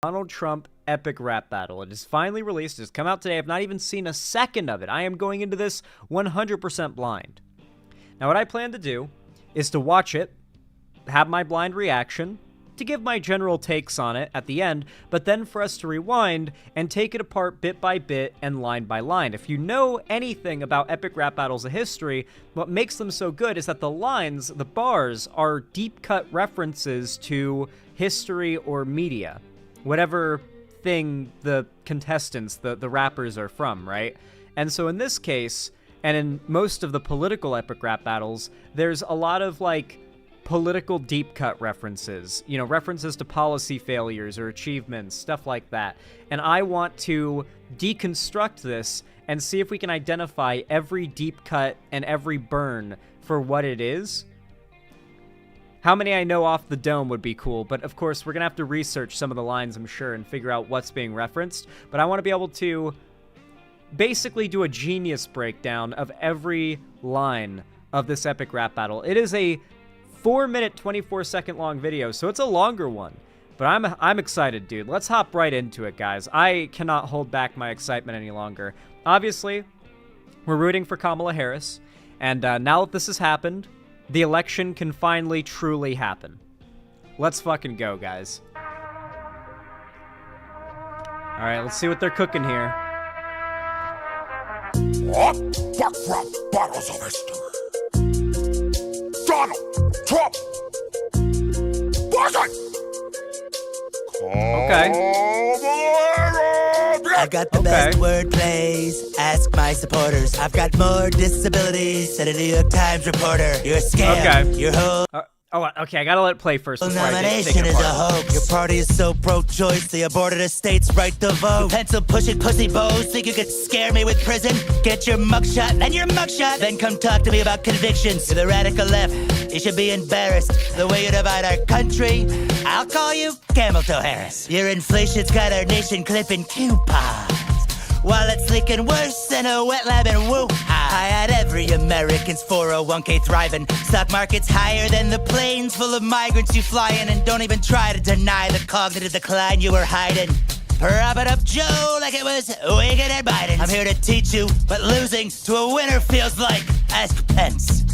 Donald Trump epic rap battle. It is finally released. It has come out today. I've not even seen a second of it. I am going into this 100% blind. Now, what I plan to do is to watch it, have my blind reaction, to give my general takes on it at the end, but then for us to rewind and take it apart bit by bit and line by line. If you know anything about epic rap battles of history, what makes them so good is that the lines, the bars, are deep-cut references to history or media. Whatever thing the contestants, the rappers are from, right? And so in this case, and in most of the political epic rap battles, there's a lot of, like, political deep cut references, you know, references to policy failures or achievements, stuff like that. And I want to deconstruct this and see if we can identify every deep cut and every burn for what it is. How many I know off the dome would be cool, but of course we're gonna have to research some of the lines, I'm sure, and figure out what's being referenced. But I want to be able to basically do a genius breakdown of every line of this epic rap battle. It is a 4-minute, 24-second long video, so it's a longer one. But I'm excited, dude. Let's hop right into it, guys. I cannot hold back my excitement any longer. Obviously, we're rooting for Kamala Harris, and now that this has happened, the election can finally truly happen. Let's fucking go, guys. Alright, let's see what they're cooking here. What? Back from bottles of history. Donald Trump. Buzzer. I got the best word plays. Ask my supporters. I've got more disabilities than a New York Times reporter. You're a scam. Your whole okay, I gotta let it play first. nomination is a hoax. Your party is so pro-choice, they aborted a state's right to vote. Pencil-pushing pussy bows think you could scare me with prison? Get your mugshot and your mugshot. Then come talk to me about convictions. To the radical left, you should be embarrassed. The way you divide our country, I'll call you Camel Toe Harris. Your inflation's got our nation clipping coupons, while it's leaking worse than a wet lab in Wuhan. I had every American's 401k thriving. Stock market's higher than the planes full of migrants you fly in. And don't even try to deny the cognitive decline you were hiding. Prop it up Joe like it was Wicked and Biden. I'm here to teach you what losing to a winner feels like. Ask Pence.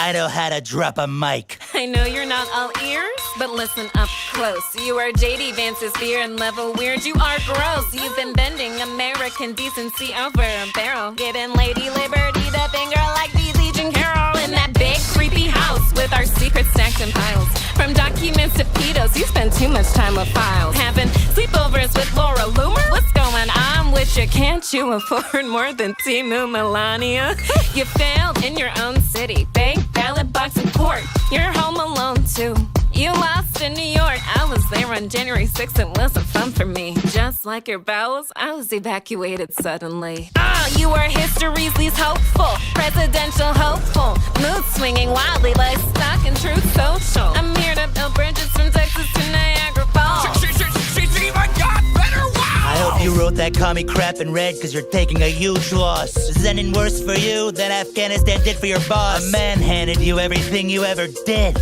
I know how to drop a mic. I know you're not all ears, but listen up close. You are JD Vance's beer and level weird. You are gross. You've been bending American decency over a barrel. Giving Lady Liberty the finger like the Legion Carol. In that big creepy house with our secrets stacked in piles. From documents to pedos, you spend too much time with files. Having sleepovers with Laura Loomer? What's going on with you? Can't you afford more than Timu Melania? You failed in your own city. Bank ballot box in court. You're home alone too. You lost in New York. I was there on January 6th. It wasn't fun for me. Just like your bowels, I was evacuated suddenly. You were history's least hopeful, presidential hopeful, mood swinging wildly like stock and truth social. I'm here to build bridges from Texas to Niagara Falls. She's even got better. Wow! I hope you wrote that commie crap in red, cause you're taking a huge loss. Is anything worse for you than Afghanistan did for your boss? A man handed you everything you ever did.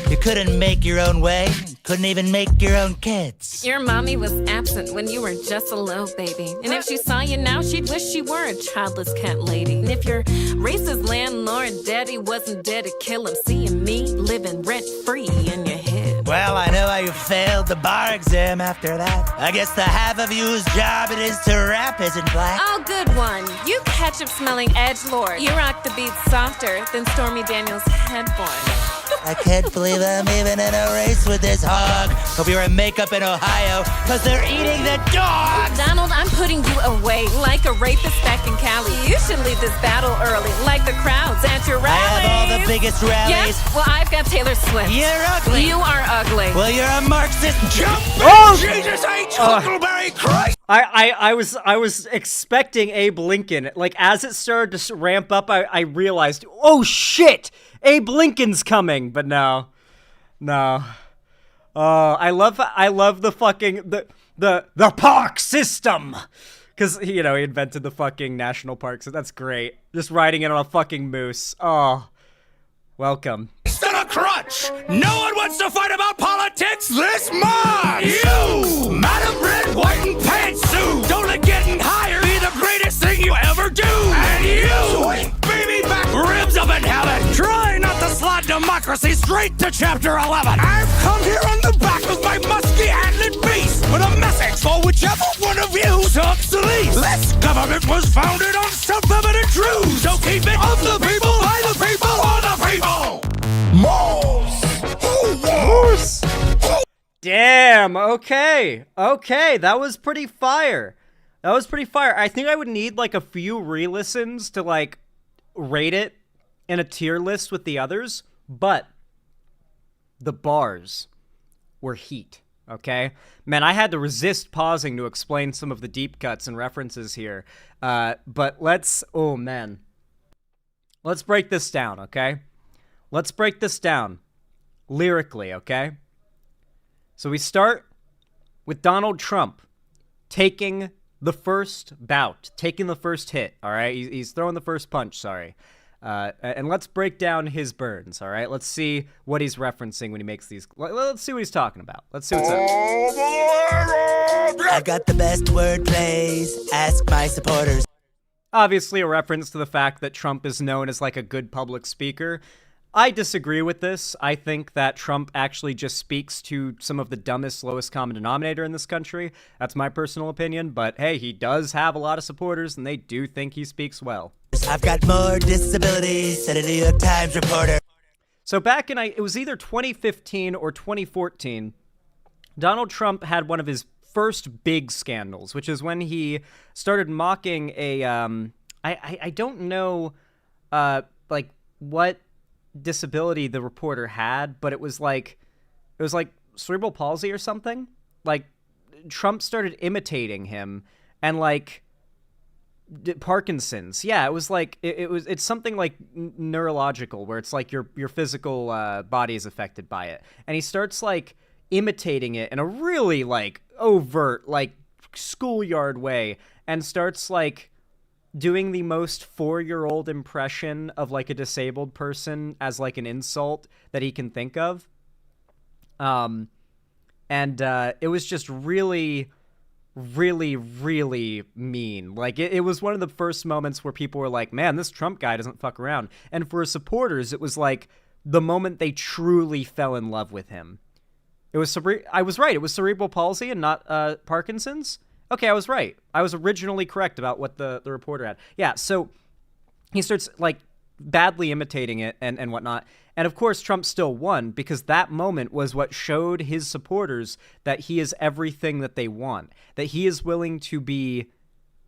You couldn't make your own way, couldn't even make your own kids. Your mommy was absent when you were just a little baby. And if she saw you now, she'd wish she were a childless cat lady. And if your racist landlord daddy wasn't dead to kill him, seeing me living rent-free in your head. Well, I know how you failed the bar exam after that. I guess the half of you whose job it is to rap isn't black. Oh, good one. You ketchup-smelling edgelord. You rock the beat softer than Stormy Daniels' headboard. I can't believe I'm even in a race with this hog. Hope you're in makeup in Ohio, cause they're eating the dogs! Donald, I'm putting you away like a rapist back in Cali. You should leave this battle early, like the crowds at your rallies. I have all the biggest rallies. Yes, well, I've got Taylor Swift. You're ugly. You are ugly. Well, you're a Marxist. Jump! Jesus H. Huckleberry Christ! I was expecting Abe Lincoln. Like, as it started to ramp up, I realized, oh shit! Abe Lincoln's coming, but no. I love the fucking the park system, because you know he invented the fucking national park, so that's great. Just riding it on a fucking moose. Oh, welcome. Instead of crutch. No one wants to fight about politics this much. You, Madam Red, White, and Pantsuit, don't let getting higher be the greatest thing you ever do. And you, baby back ribs up in heaven, try not to slide democracy straight to chapter 11. I've come here on the back of my musky antlered beast with a message for whichever one of you sucks the least. This government was founded on self-evident truths, so keep it of the people, by the people, for the people. Moose! Damn, okay. Okay, that was pretty fire. That was pretty fire. I think I would need like a few re-listens to like rate it in a tier list with the others, but the bars were heat, okay? Man, I had to resist pausing to explain some of the deep cuts and references here, but let's break this down, okay? Let's break this down lyrically, okay? So we start with Donald Trump taking the first bout, taking the first hit, all right? He's throwing the first punch, sorry. And let's break down his burns, all right? Let's see what he's referencing when he makes these. Let's see what he's talking about. Let's see what's up. I've got the best word plays. Ask my supporters. Obviously a reference to the fact that Trump is known as like a good public speaker. I disagree with this. I think that Trump actually just speaks to some of the dumbest, lowest common denominator in this country. That's my personal opinion, but hey, he does have a lot of supporters, and they do think he speaks well. I've got more disabilities than a New York Times reporter. So back in, it was either 2015 or 2014, Donald Trump had one of his first big scandals, which is when he started mocking a, I don't know, like, what disability the reporter had, but it was like cerebral palsy or something. Like, Trump started imitating him, and like Parkinson's. Yeah, it was like it's something like neurological, where it's like your physical body is affected by it, and he starts like imitating it in a really like overt, like schoolyard way, and starts like doing the most 4-year-old impression of like a disabled person as like an insult that he can think of. And it was just really, really, really mean. Like it was one of the first moments where people were like, man, this Trump guy doesn't fuck around. And for his supporters, it was like the moment they truly fell in love with him. It was I was right. It was cerebral palsy and not Parkinson's. Okay, I was right. I was originally correct about what the reporter had. Yeah, so he starts, like, badly imitating it and whatnot. And, of course, Trump still won because that moment was what showed his supporters that he is everything that they want, that he is willing to be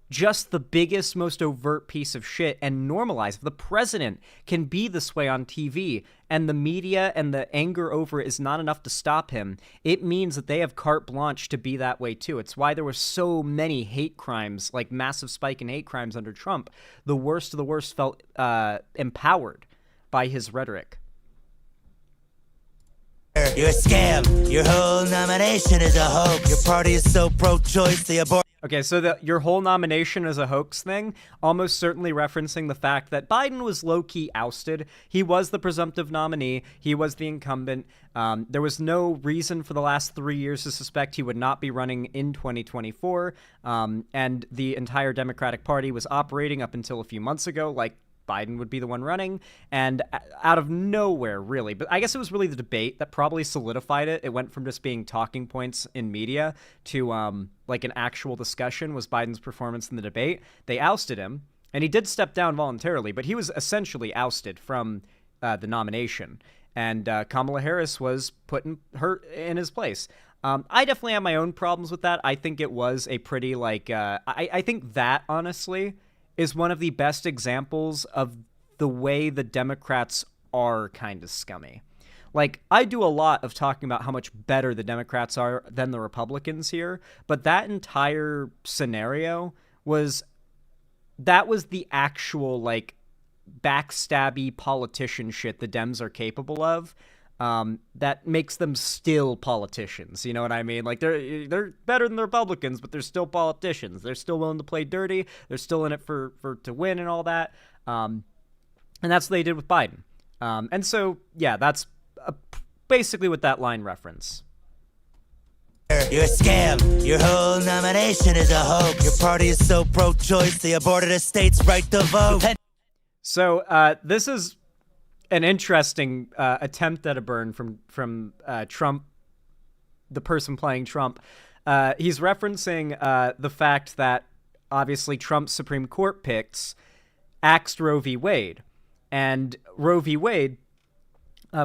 just the biggest, most overt piece of shit and normalize. If the president can be this way on TV and the media and the anger over it is not enough to stop him, it means that they have carte blanche to be that way too. It's why there were so many hate crimes, like massive spike in hate crimes under Trump. The worst of the worst felt empowered by his rhetoric. You're a scam. Your whole nomination is a hoax. Your party is so pro-choice they abort. Okay, so your whole nomination is a hoax thing, almost certainly referencing the fact that Biden was low-key ousted. He was the presumptive nominee. He was the incumbent. There was no reason for the last 3 years to suspect he would not be running in 2024. And the entire Democratic Party was operating up until a few months ago like Biden would be the one running, and out of nowhere, really. But I guess it was really the debate that probably solidified it. It went from just being talking points in media to like an actual discussion was Biden's performance in the debate. They ousted him, and he did step down voluntarily, but he was essentially ousted from the nomination. And Kamala Harris was put in his place. I definitely have my own problems with that. I think it was a pretty like I think that honestly is one of the best examples of the way the Democrats are kind of scummy. Like, I do a lot of talking about how much better the Democrats are than the Republicans here, but that entire scenario was the actual, like, backstabby politician shit the Dems are capable of. That makes them still politicians. You know what I mean? Like, they're better than the Republicans, but they're still politicians. They're still willing to play dirty. They're still in it for to win and all that. And that's what they did with Biden. And so, yeah, that's basically what that line reference. You're a scam. Your whole nomination is a hoax. Your party is so pro-choice, they aborted a state's right to vote. So this is an interesting attempt at a burn from Trump, the person playing Trump. He's referencing the fact that obviously Trump's Supreme Court picks axed Roe v. Wade, and Roe v. Wade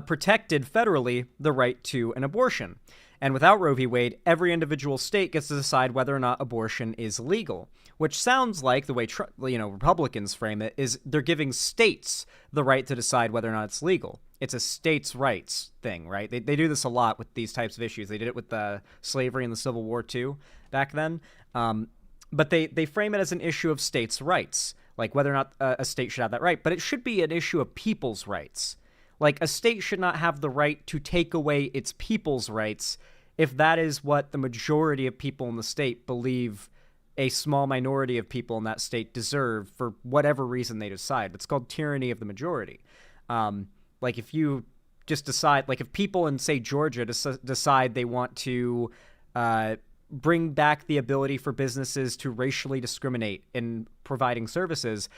protected federally the right to an abortion. And without Roe v. Wade, every individual state gets to decide whether or not abortion is legal, which sounds like the way Republicans frame it is they're giving states the right to decide whether or not it's legal. It's a states' rights thing, right? They do this a lot with these types of issues. They did it with slavery and the Civil War too back then. But they frame it as an issue of states' rights, like whether or not a state should have that right. But it should be an issue of people's rights. Like, a state should not have the right to take away its people's rights if that is what the majority of people in the state believe a small minority of people in that state deserve for whatever reason they decide. It's called tyranny of the majority. Like, if you just decide, like, if people in, say, Georgia decide they want to bring back the ability for businesses to racially discriminate in providing services,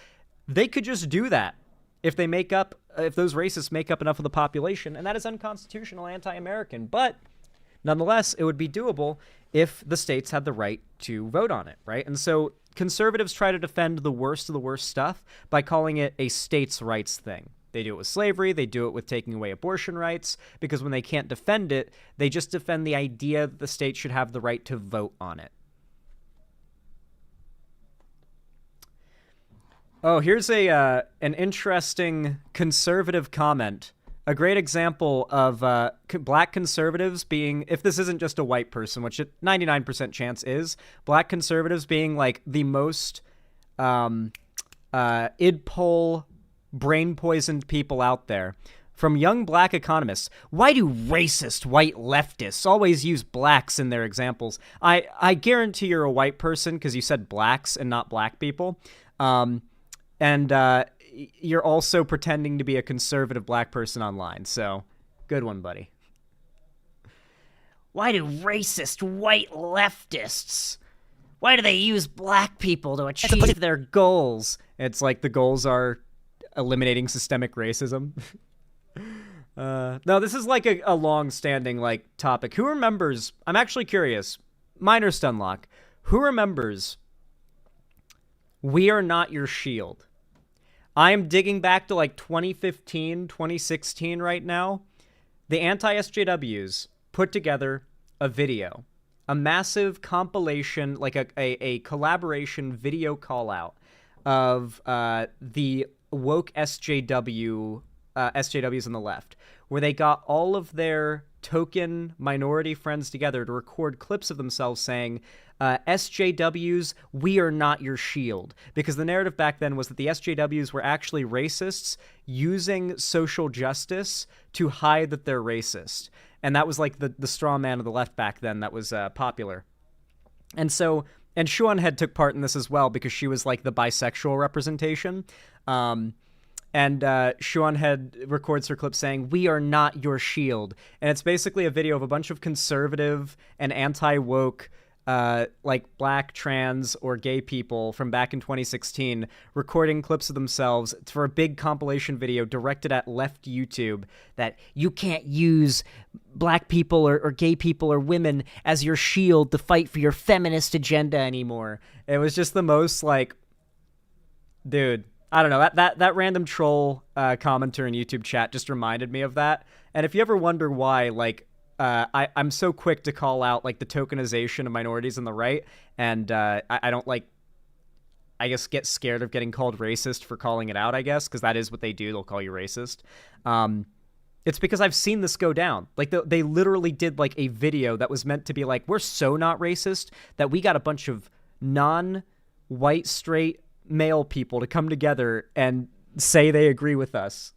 they could just do that. If those racists make up enough of the population, and that is unconstitutional, anti-American, but nonetheless, it would be doable if the states had the right to vote on it, right? And so conservatives try to defend the worst of the worst stuff by calling it a states' rights thing. They do it with slavery, they do it with taking away abortion rights, because when they can't defend it, they just defend the idea that the state should have the right to vote on it. Oh, here's an interesting conservative comment. A great example of black conservatives being, if this isn't just a white person, which 99% chance is, black conservatives being like the most id-pol brain-poisoned people out there. From young black economists, why do racist white leftists always use blacks in their examples? I guarantee you're a white person because you said blacks and not black people. And you're also pretending to be a conservative black person online. So, good one, buddy. Why do racist white leftists, why do they use black people to achieve their goals? It's like the goals are eliminating systemic racism. No, this is like a long-standing like topic. Who remembers, I'm actually curious, Minor Stunlock, who remembers We Are Not Your Shield? I am digging back to like 2015, 2016 right now. The anti-SJWs put together a video, a massive compilation, like a collaboration video call out of the woke SJWs on the left, where they got all of their token minority friends together to record clips of themselves saying, SJWs, we are not your shield. Because the narrative back then was that the SJWs were actually racists using social justice to hide that they're racist. And that was like the straw man of the left back then that was popular. And so, and Sean Head took part in this as well because she was like the bisexual representation. And Sean Head records her clip saying, we are not your shield. And it's basically a video of a bunch of conservative and anti-woke like black, trans, or gay people from back in 2016 recording clips of themselves for a big compilation video directed at left YouTube that you can't use black people or gay people or women as your shield to fight for your feminist agenda anymore. It was just the most like, dude, I don't know, that random troll commenter in YouTube chat just reminded me of that. And if you ever wonder why, like, I'm so quick to call out like the tokenization of minorities on the right, and I don't like, I guess, get scared of getting called racist for calling it out, I guess, because that is what they do. They'll call you racist. It's because I've seen this go down. Like they literally did like a video that was meant to be like, we're so not racist that we got a bunch of non-white straight male people to come together and say they agree with us,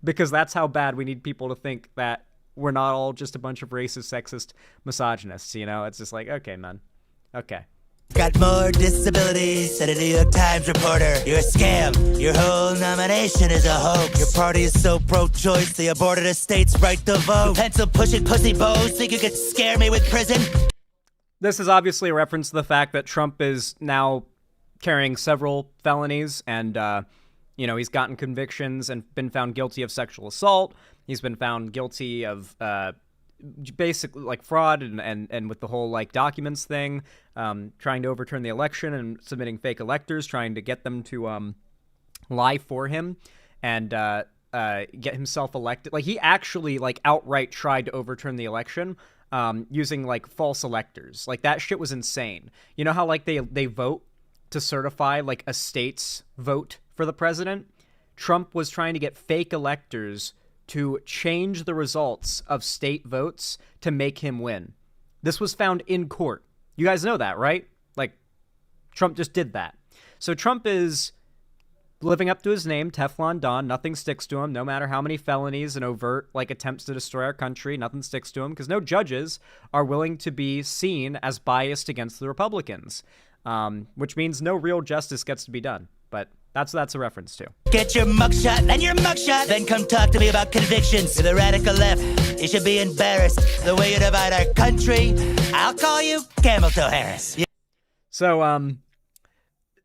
because that's how bad we need people to think that we're not all just a bunch of racist, sexist misogynists, you know? It's just like, okay, man. Okay. Got more disabilities than a New York Times reporter. You're a scam. Your whole nomination is a hoax. Your party is so pro-choice, they aborted a state's right to vote. Pencil-pushing pussy bows think you could scare me with prison? This is obviously a reference to the fact that Trump is now carrying several felonies and, he's gotten convictions and been found guilty of sexual assault. He's been found guilty of basically like fraud and with the whole like documents thing, trying to overturn the election and submitting fake electors, trying to get them to lie for him and get himself elected. Like he actually like outright tried to overturn the election using like false electors. Like that shit was insane. You know how like they vote to certify like a state's vote for the president? Trump was trying to get fake electors to change the results of state votes to make him win. This was found in court. You guys know that, right? Like, Trump just did that. So Trump is living up to his name, Teflon Don. Nothing sticks to him, no matter how many felonies and overt, like, attempts to destroy our country. Nothing sticks to him, because no judges are willing to be seen as biased against the Republicans, which means no real justice gets to be done. But that's a reference to. Get your mugshot and your mugshot, then come talk to me about convictions. You're the radical left. You should be embarrassed. The way you divide our country, I'll call you Camel Toe Harris. Yeah. So,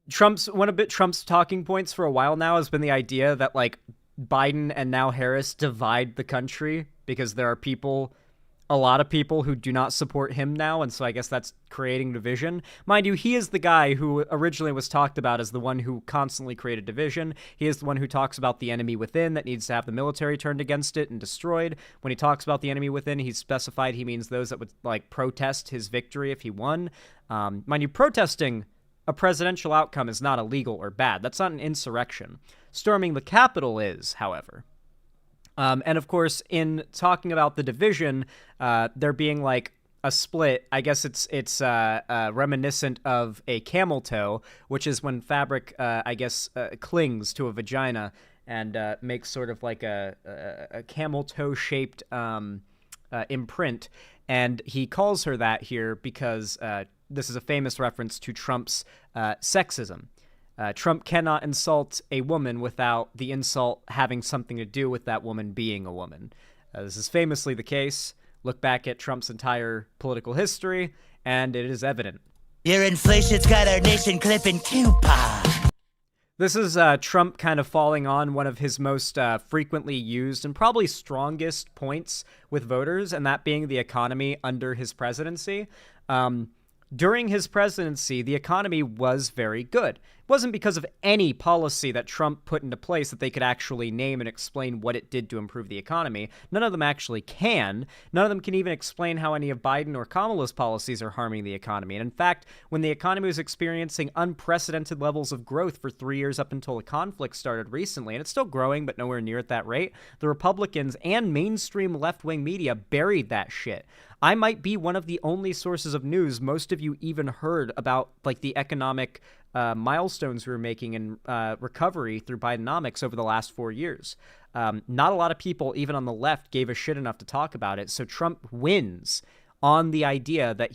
Trump's talking points for a while now has been the idea that like Biden and now Harris divide the country because there are a lot of people who do not support him now, and so I guess that's creating division. Mind you, he is the guy who originally was talked about as the one who constantly created division. He is the one who talks about the enemy within that needs to have the military turned against it and destroyed. When he talks about the enemy within, he's specified he means those that would like protest his victory if he won. Mind you, protesting a presidential outcome is not illegal or bad. That's not an insurrection. Storming the Capitol is, however. And of course, in talking about the division, there being like a split, I guess it's reminiscent of a camel toe, which is when fabric, clings to a vagina and makes sort of like a camel toe shaped imprint. And he calls her that here because this is a famous reference to Trump's sexism. Trump cannot insult a woman without the insult having something to do with that woman being a woman. This is famously the case. Look back at Trump's entire political history, and it is evident. Your inflation's got our nation clipping coupon. This is Trump kind of falling on one of his most frequently used and probably strongest points with voters, and that being the economy under his presidency. During his presidency, the economy was very good. It wasn't because of any policy that Trump put into place that they could actually name and explain what it did to improve the economy. None of them actually can. None of them can even explain how any of Biden or Kamala's policies are harming the economy. And in fact, when the economy was experiencing unprecedented levels of growth for 3 years up until the conflict started recently, and it's still growing, but nowhere near at that rate, the Republicans and mainstream left-wing media buried that shit. I might be one of the only sources of news most of you even heard about, like the economic milestones we were making in recovery through Bidenomics over the last 4 years. Not a lot of people, even on the left, gave a shit enough to talk about it. So Trump wins on the idea that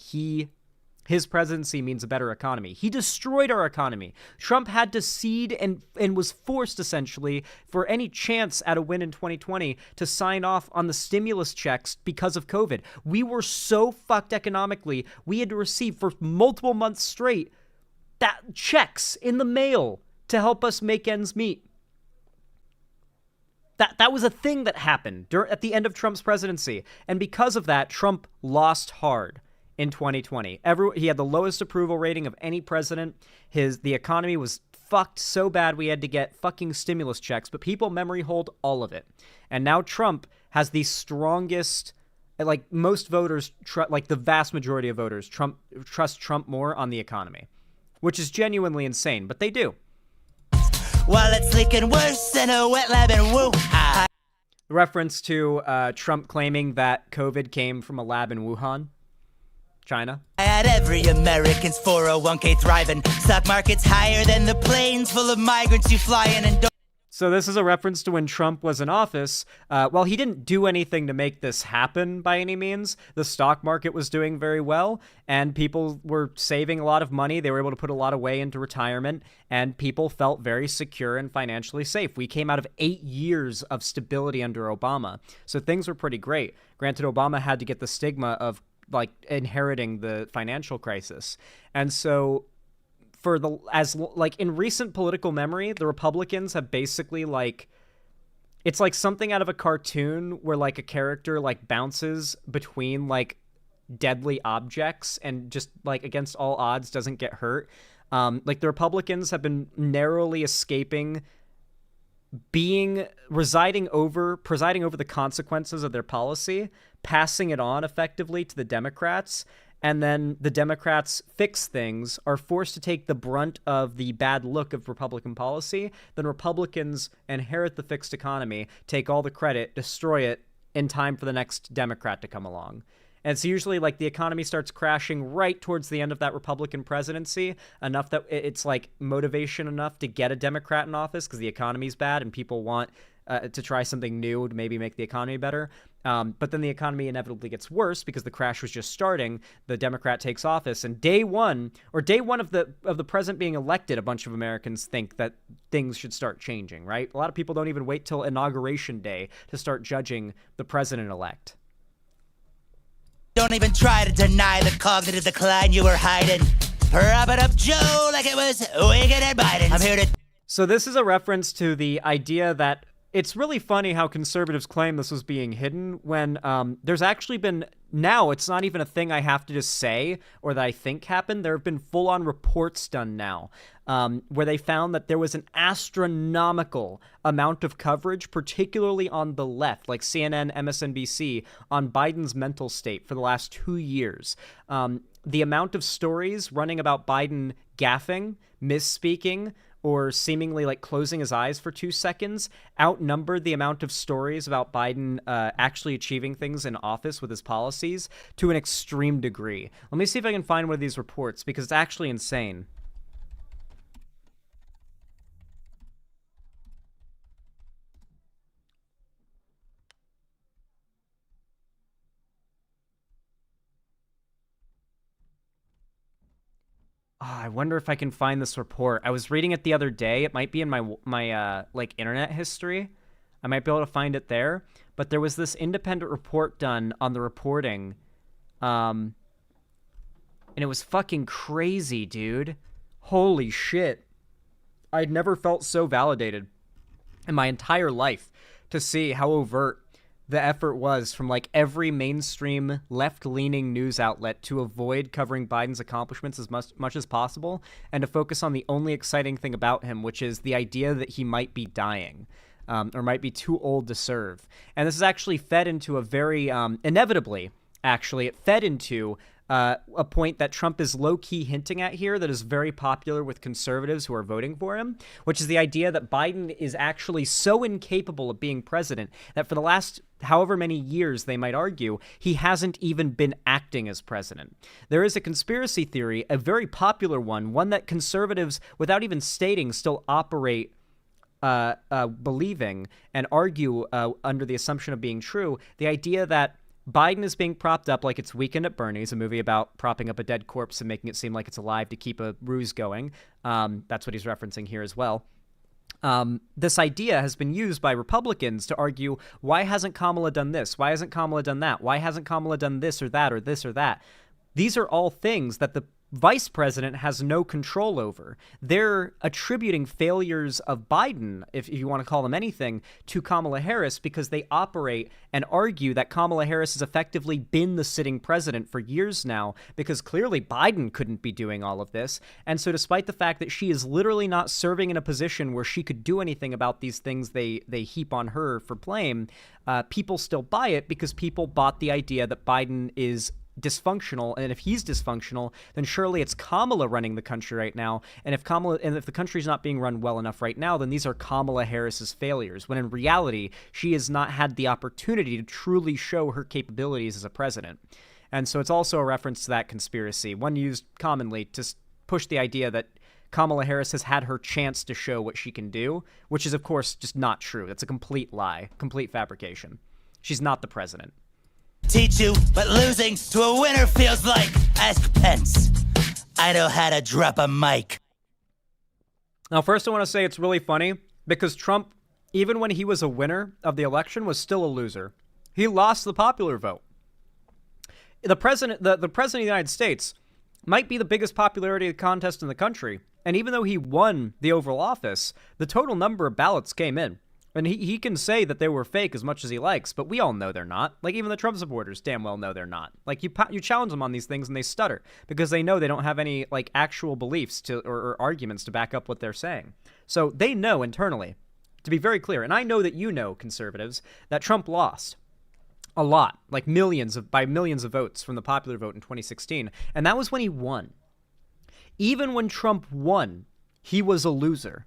his presidency means a better economy. He destroyed our economy. Trump had to cede and was forced, essentially, for any chance at a win in 2020 to sign off on the stimulus checks because of COVID. We were so fucked economically, we had to receive for multiple months straight that checks in the mail to help us make ends meet. That was a thing that happened at the end of Trump's presidency. And because of that, Trump lost hard in 2020. He had the lowest approval rating of any president. The economy was fucked so bad we had to get fucking stimulus checks, but people memory hold all of it. And now Trump has the strongest, like most voters, like the vast majority of voters, trust Trump more on the economy, which is genuinely insane, but they do. While it's leaking worse than a wet lab in Wuhan. Reference to Trump claiming that COVID came from a lab in Wuhan, China. I had every American's 401k thriving. Stock market's higher than the planes full of migrants you fly in and don't. So this is a reference to when Trump was in office. While he didn't do anything to make this happen by any means, the stock market was doing very well, and people were saving a lot of money. They were able to put a lot away into retirement, and people felt very secure and financially safe. We came out of 8 years of stability under Obama, so things were pretty great. Granted, Obama had to get the stigma of like inheriting the financial crisis, and so in recent political memory, the Republicans have basically it's like something out of a cartoon where like a character like bounces between like deadly objects and just like against all odds doesn't get hurt. Like the Republicans have been narrowly escaping presiding over the consequences of their policy, passing it on effectively to the Democrats. And then the Democrats fix things, are forced to take the brunt of the bad look of Republican policy. Then Republicans inherit the fixed economy, take all the credit, destroy it in time for the next Democrat to come along. And it's usually like the economy starts crashing right towards the end of that Republican presidency, enough that it's like motivation enough to get a Democrat in office because the economy's bad and people want to try something new to maybe make the economy better. But then the economy inevitably gets worse because the crash was just starting. The Democrat takes office, and day one of the president being elected, a bunch of Americans think that things should start changing, right? A lot of people don't even wait till Inauguration Day to start judging the president-elect. Don't even try to deny the cognitive decline you were hiding. Prop it up, Joe, like it was Wicked and Biden. I'm here to... So this is a reference to the idea that it's really funny how conservatives claim this was being hidden when there's actually been, now it's not even a thing I have to just say or that I think happened. There have been full-on reports done now where they found that there was an astronomical amount of coverage, particularly on the left, like CNN, MSNBC, on Biden's mental state for the last 2 years. The amount of stories running about Biden gaffing, misspeaking, or seemingly like closing his eyes for 2 seconds outnumbered the amount of stories about Biden actually achieving things in office with his policies to an extreme degree. Let me see if I can find one of these reports because it's actually insane. Oh, I wonder if I can find this report. I was reading it the other day. It might be in my like internet history. I might be able to find it there. But there was this independent report done on the reporting, and it was fucking crazy, dude. Holy shit! I'd never felt so validated in my entire life to see how overt the effort was from like every mainstream left-leaning news outlet to avoid covering Biden's accomplishments as much as possible and to focus on the only exciting thing about him, which is the idea that he might be dying or might be too old to serve. And this is actually fed into a very inevitably, actually, it fed into a point that Trump is low-key hinting at here that is very popular with conservatives who are voting for him, which is the idea that Biden is actually so incapable of being president that for the last however many years they might argue, he hasn't even been acting as president. There is a conspiracy theory, a very popular one that conservatives, without even stating, still operate believing and argue under the assumption of being true, the idea that Biden is being propped up like it's Weekend at Bernie's, a movie about propping up a dead corpse and making it seem like it's alive to keep a ruse going. That's what he's referencing here as well. This idea has been used by Republicans to argue, why hasn't Kamala done this? Why hasn't Kamala done that? Why hasn't Kamala done this or that or this or that? These are all things that the vice president has no control over. They're attributing failures of Biden, if you want to call them anything, to Kamala Harris because they operate and argue that Kamala Harris has effectively been the sitting president for years now because clearly Biden couldn't be doing all of this. And so despite the fact that she is literally not serving in a position where she could do anything about these things they heap on her for blame, people still buy it because people bought the idea that Biden is dysfunctional, and if he's dysfunctional, then surely it's Kamala running the country right now, and if the country's not being run well enough right now, then these are Kamala Harris's failures, when in reality, she has not had the opportunity to truly show her capabilities as a president. And so it's also a reference to that conspiracy, one used commonly to push the idea that Kamala Harris has had her chance to show what she can do, which is, of course, just not true. That's a complete lie, complete fabrication. She's not the president. Teach you what losing to a winner feels like. Ask Pence. I know how to drop a mic. Now, first I want to say it's really funny because Trump, even when he was a winner of the election, was still a loser. He lost the popular vote. The president of the United States might be the biggest popularity contest in the country, and even though he won the Oval Office, the total number of ballots came in. And he can say that they were fake as much as he likes, but we all know they're not. Like, even the Trump supporters damn well know they're not. Like, you challenge them on these things and they stutter because they know they don't have any, like, actual beliefs or arguments to back up what they're saying. So they know internally, to be very clear, and I know that you know, conservatives, that Trump lost a lot, like by millions of votes from the popular vote in 2016, and that was when he won. Even when Trump won, he was a loser.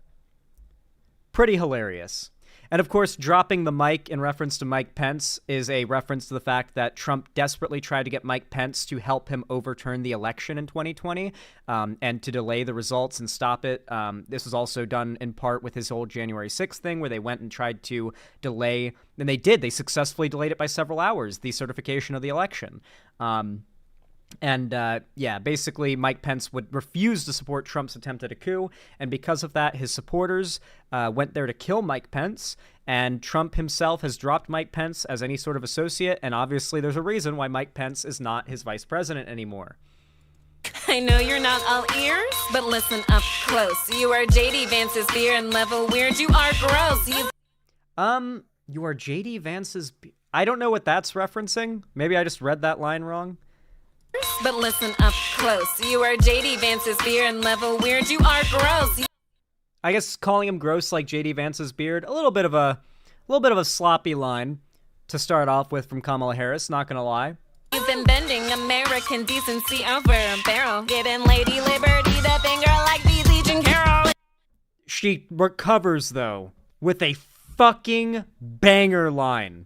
Pretty hilarious. And of course, dropping the mic in reference to Mike Pence is a reference to the fact that Trump desperately tried to get Mike Pence to help him overturn the election in 2020 and to delay the results and stop it. This was also done in part with his whole January 6th thing where they went and tried to delay, and they did. They successfully delayed it by several hours, the certification of the election. Basically Mike Pence would refuse to support Trump's attempt at a coup, and because of that, his supporters went there to kill Mike Pence, and Trump himself has dropped Mike Pence as any sort of associate, and obviously there's a reason why Mike Pence is not his vice president anymore. I know you're not all ears, but listen up close. You are JD Vance's beer and level weird. You are gross. You are JD Vance's I don't know what that's referencing. Maybe I just read that line wrong. But listen up close. You are JD Vance's beer and level weird. You are gross. I guess calling him gross like JD Vance's beard, a little bit of a sloppy line to start off with from Kamala Harris, not gonna lie. You've been bending American decency over a barrel, giving Lady Liberty the finger like Beasley Carroll. She recovers though with a fucking banger line.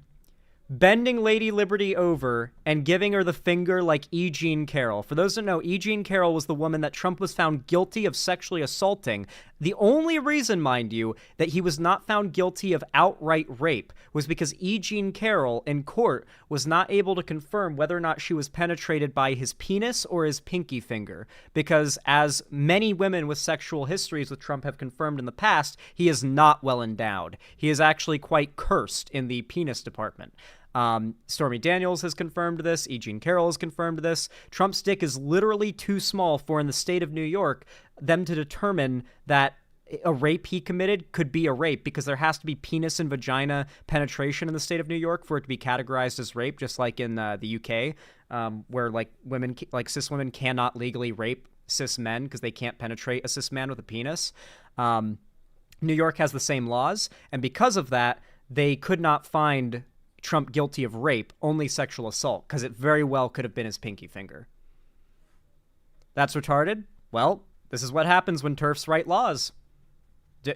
Bending Lady Liberty over and giving her the finger like E. Jean Carroll. For those who know, E. Jean Carroll was the woman that Trump was found guilty of sexually assaulting. The only reason, mind you, that he was not found guilty of outright rape was because E. Jean Carroll in court was not able to confirm whether or not she was penetrated by his penis or his pinky finger. Because as many women with sexual histories with Trump have confirmed in the past, he is not well endowed. He is actually quite cursed in the penis department. Stormy Daniels has confirmed this. E. Jean Carroll has confirmed this. Trump's dick is literally too small for, in the state of New York, them to determine that a rape he committed could be a rape because there has to be penis and vagina penetration in the state of New York for it to be categorized as rape, just like in the UK, where cis women cannot legally rape cis men because they can't penetrate a cis man with a penis. New York has the same laws, and because of that, they could not find Trump guilty of rape, only sexual assault, because it very well could have been his pinky finger. That's retarded? Well, this is what happens when TERFs write laws.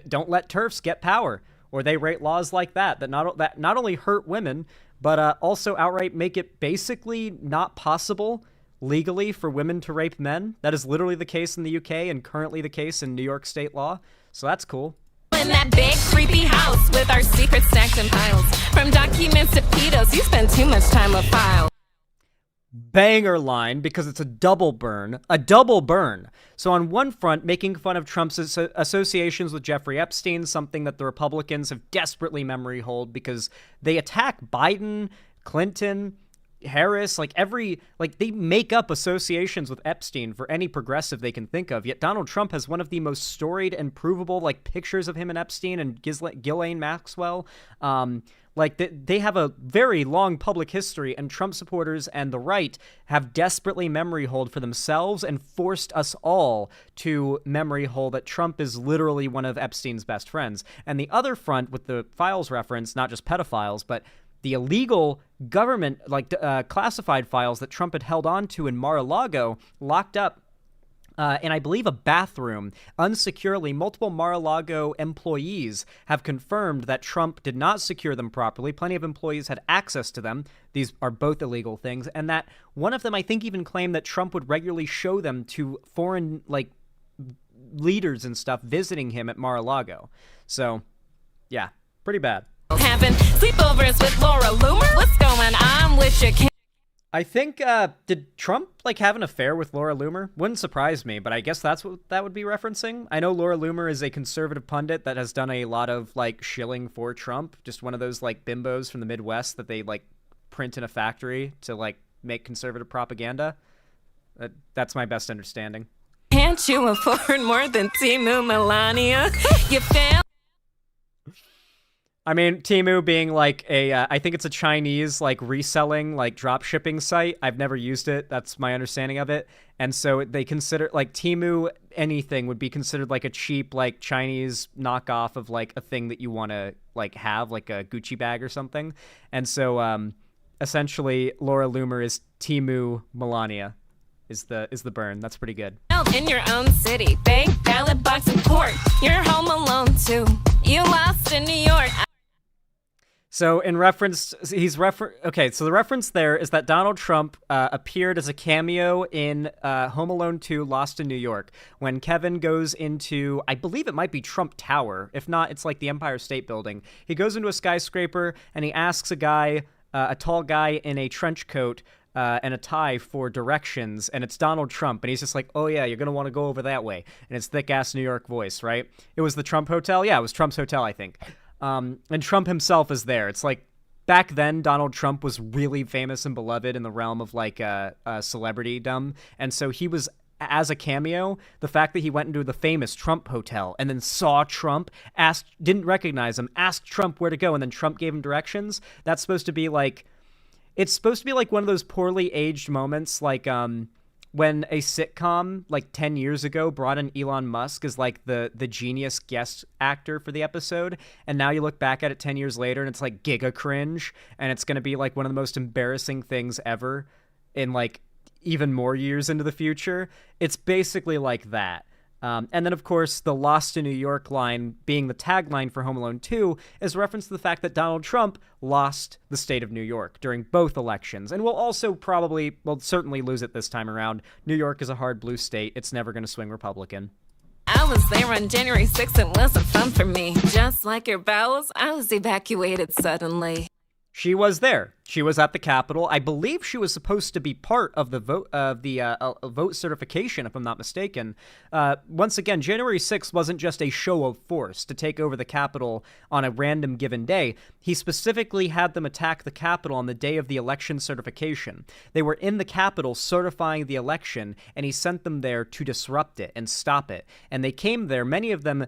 Don't let TERFs get power, or they write laws like that not only hurt women, but also outright make it basically not possible legally for women to rape men. That is literally the case in the UK and currently the case in New York state law, so that's cool. In that big creepy house with our secrets stacked in piles. From documents to pedos, you spend too much time with files. Banger line because it's a double burn. A double burn. So on one front, making fun of Trump's associations with Jeffrey Epstein, something that the Republicans have desperately memory hold because they attack Biden, Clinton, Harris, they make up associations with Epstein for any progressive they can think of. Yet Donald Trump has one of the most storied and provable pictures of him and Epstein and Ghislaine Maxwell. They have a very long public history, and Trump supporters and the right have desperately memory hold for themselves and forced us all to memory hold that Trump is literally one of Epstein's best friends. And the other front with the files reference, not just pedophiles, but the illegal government, classified files that Trump had held on to in Mar-a-Lago, locked up in, I believe, a bathroom, unsecurely. Multiple Mar-a-Lago employees have confirmed that Trump did not secure them properly. Plenty of employees had access to them. These are both illegal things. And that one of them, I think, even claimed that Trump would regularly show them to foreign, leaders and stuff visiting him at Mar-a-Lago. So, yeah, pretty bad. Having sleepovers with Laura Loomer? What's going on with your I think, did Trump, like, have an affair with Laura Loomer? Wouldn't surprise me, but I guess that's what that would be referencing. I know Laura Loomer is a conservative pundit that has done a lot of, like, shilling for Trump. Just one of those, like, bimbos from the Midwest that they, like, print in a factory to, like, make conservative propaganda. That's my best understanding. Can't you afford more than Timu Melania? You fail. I mean, Temu being like I think it's a Chinese like reselling, like drop shipping site. I've never used it. That's my understanding of it. And so they consider like Temu anything would be considered like a cheap like Chinese knockoff of like a thing that you want to like have, like a Gucci bag or something. And so essentially Laura Loomer is Temu Melania is the burn. That's pretty good. In your own city, bank, ballot box, in court. You're home alone too. You lost in New York. So in reference, okay, so the reference there is that Donald Trump appeared as a cameo in Home Alone 2, Lost in New York, when Kevin goes into, I believe it might be Trump Tower. If not, it's like the Empire State Building. He goes into a skyscraper and he asks a guy, a tall guy in a trench coat and a tie for directions, and it's Donald Trump, and he's just like, oh yeah, you're going to want to go over that way. And it's thick-ass New York voice, right? It was the Trump Hotel? Yeah, it was Trump's hotel, I think. And Trump himself is there. It's like back then Donald Trump was really famous and beloved in the realm of like celebritydom, and so he was as a cameo. The fact that he went into the famous Trump Hotel and then saw Trump, didn't recognize him, asked Trump where to go, and then Trump gave him directions. That's supposed to be like, it's supposed to be like one of those poorly aged moments, like when a sitcom like 10 years ago brought in Elon Musk as like the genius guest actor for the episode, and now you look back at it 10 years later and it's like giga cringe, and it's going to be like one of the most embarrassing things ever in like even more years into the future. It's basically like that. And then, of course, the Lost in New York line being the tagline for Home Alone 2 is a reference to the fact that Donald Trump lost the state of New York during both elections, and will also certainly lose it this time around. New York is a hard blue state. It's never going to swing Republican. I was there on January 6th. It wasn't fun for me. Just like your bowels, I was evacuated suddenly. She was there. She was at the Capitol. I believe she was supposed to be part of the vote vote certification, if I'm not mistaken. Once again, January 6th wasn't just a show of force to take over the Capitol on a random given day. He specifically had them attack the Capitol on the day of the election certification. They were in the Capitol certifying the election, and he sent them there to disrupt it and stop it. And they came there, many of them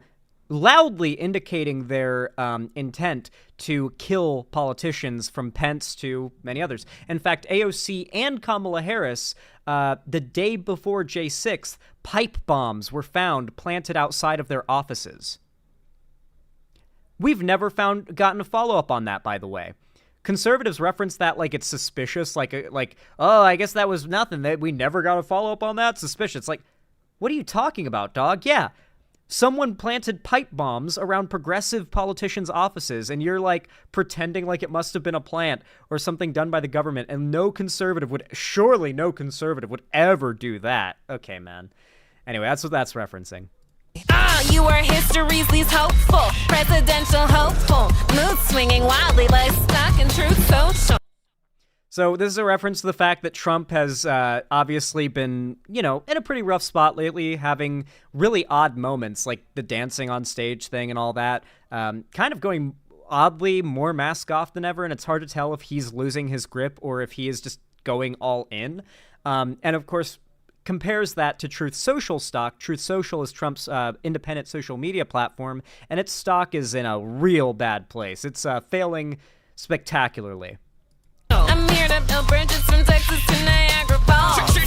loudly indicating their intent to kill politicians, from Pence to many others. In fact, AOC and Kamala Harris, the day before J6, pipe bombs were found planted outside of their offices. We've never gotten a follow-up on that, by the way. Conservatives reference that like it's suspicious, like oh, I guess that was nothing. We never got a follow-up on that. Suspicious. Like, what are you talking about, dog? Yeah. Someone planted pipe bombs around progressive politicians' offices, and you're like pretending like it must have been a plant or something done by the government, and surely no conservative would ever do that. Okay, man. Anyway, that's what that's referencing. You are history's least hopeful, presidential hopeful, mood swinging wildly like stock and truth social. So this is a reference to the fact that Trump has obviously been, in a pretty rough spot lately, having really odd moments, like the dancing on stage thing and all that, kind of going oddly more mask off than ever, and it's hard to tell if he's losing his grip or if he is just going all in. And of course, compares that to Truth Social stock. Truth Social is Trump's independent social media platform, and its stock is in a real bad place. It's failing spectacularly. I'm here to build bridges from Texas to Niagara Falls.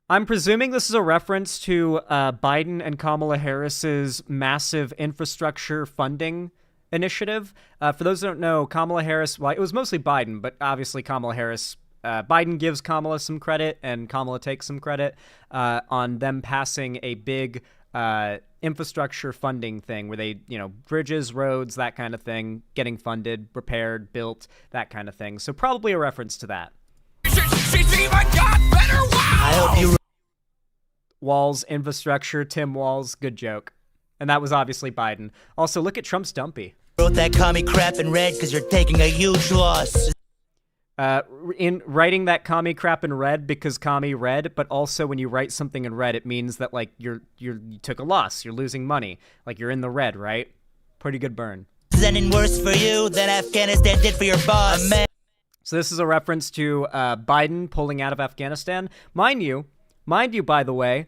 I'm presuming this is a reference to Biden and Kamala Harris's massive infrastructure funding initiative. For those who don't know, Kamala Harris, well, it was mostly Biden, but obviously Kamala Harris, Biden gives Kamala some credit and Kamala takes some credit on them passing a big infrastructure funding thing where they, bridges, roads, that kind of thing, getting funded, repaired, built, that kind of thing. So probably a reference to that. She's even got better. Wow! I hope you. Walz infrastructure, Tim Walz, good joke. And that was obviously Biden. Also, look at Trump's dumpy. Wrote that commie crap in red because you're taking a huge loss. In writing that commie crap in red because commie red, but also when you write something in red, it means that like you took a loss, you're losing money, like you're in the red, right? Pretty good burn. Ending worse for you than Afghanistan did for your boss. So this is a reference to Biden pulling out of Afghanistan. Mind you, by the way,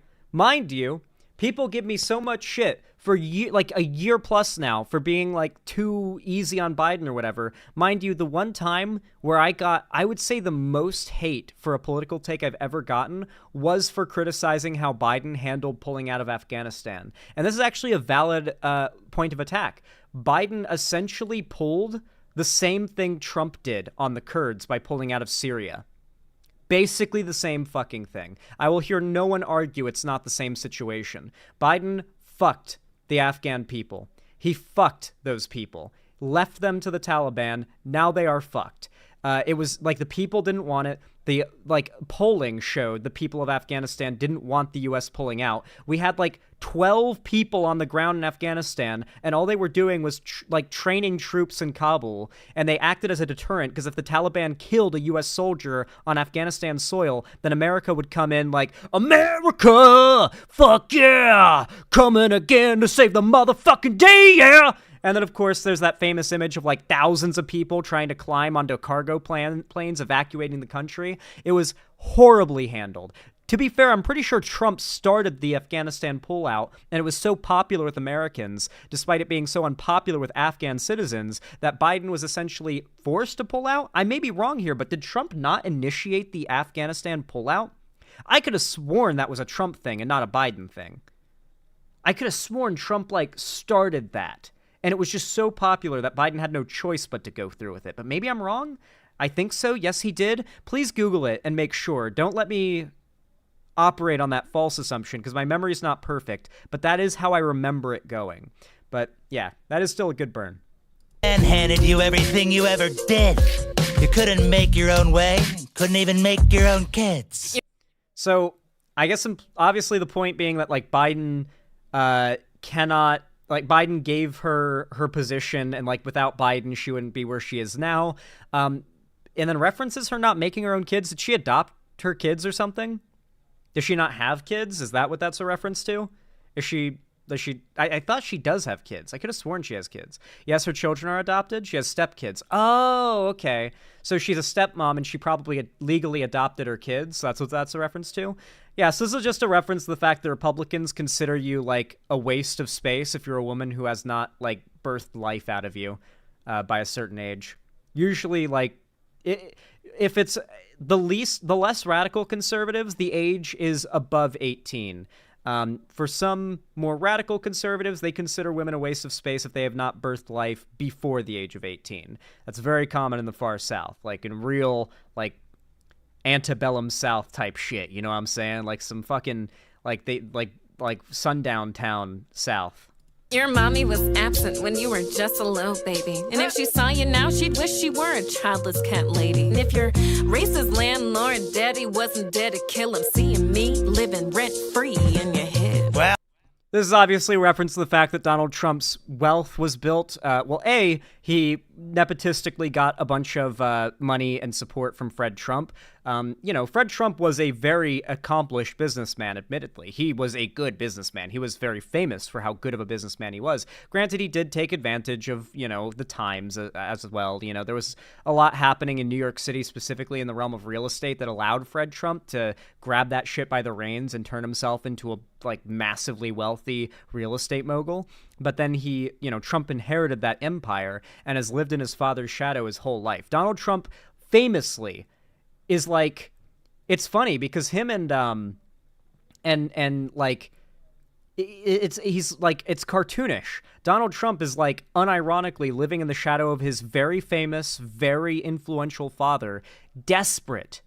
people give me so much shit for like a year plus now for being like too easy on Biden or whatever. Mind you, the one time where I would say the most hate for a political take I've ever gotten was for criticizing how Biden handled pulling out of Afghanistan. And this is actually a valid point of attack. Biden essentially pulled the same thing Trump did on the Kurds by pulling out of Syria. Basically the same fucking thing. I will hear no one argue it's not the same situation. Biden fucked the Afghan people. He fucked those people. Left them to the Taliban. Now they are fucked. It was like the people didn't want it. The polling showed the people of Afghanistan didn't want the U.S. pulling out. We had 12 people on the ground in Afghanistan, and all they were doing was training troops in Kabul, and they acted as a deterrent because if the Taliban killed a U.S. soldier on Afghanistan soil, then America would come in like, America, fuck yeah, coming again to save the motherfucking day, yeah. And then, of course, there's that famous image of thousands of people trying to climb onto cargo planes evacuating the country. It was horribly handled. To be fair, I'm pretty sure Trump started the Afghanistan pullout, and it was so popular with Americans, despite it being so unpopular with Afghan citizens, that Biden was essentially forced to pull out. I may be wrong here, but did Trump not initiate the Afghanistan pullout? I could have sworn that was a Trump thing and not a Biden thing. I could have sworn Trump, started that. And it was just so popular that Biden had no choice but to go through with it. But maybe I'm wrong? I think so. Yes, he did. Please Google it and make sure. Don't let me operate on that false assumption because my memory is not perfect. But that is how I remember it going. But yeah, that is still a good burn. And handed you everything you ever did. You couldn't make your own way. Couldn't even make your own kids. So I guess obviously the point being that Biden cannot... Biden gave her position, and without Biden, she wouldn't be where she is now. And then references her not making her own kids. Did she adopt her kids or something? Does she not have kids? Is that what that's a reference to? I thought she does have kids. I could have sworn she has kids. Yes, her children are adopted. She has stepkids. Oh, okay. So she's a stepmom, and she probably legally adopted her kids. So that's what that's a reference to. Yeah, so this is just a reference to the fact that Republicans consider you a waste of space if you're a woman who has not birthed life out of you by a certain age. Usually, if it's the less radical conservatives, the age is above 18. For some more radical conservatives, they consider women a waste of space if they have not birthed life before the age of 18. That's very common in the far South, in real antebellum South type shit. You know what I'm saying? Some fucking sundown town South. Your mommy was absent when you were just a little baby. And if she saw you now, she'd wish she were a childless cat lady. And if your racist landlord daddy wasn't dead to kill him, seeing me living rent-free in your head. Well, this is obviously a reference to the fact that Donald Trump's wealth was built. He nepotistically got a bunch of money and support from Fred Trump. Fred Trump was a very accomplished businessman, admittedly. He was a good businessman. He was very famous for how good of a businessman he was. Granted, he did take advantage of, the times as well. There was a lot happening in New York City, specifically in the realm of real estate, that allowed Fred Trump to grab that shit by the reins and turn himself into a massively wealthy real estate mogul. But then Trump inherited that empire and has lived in his father's shadow his whole life. Donald Trump famously is it's funny because him it's cartoonish. Donald Trump is unironically living in the shadow of his very famous, very influential father, desperate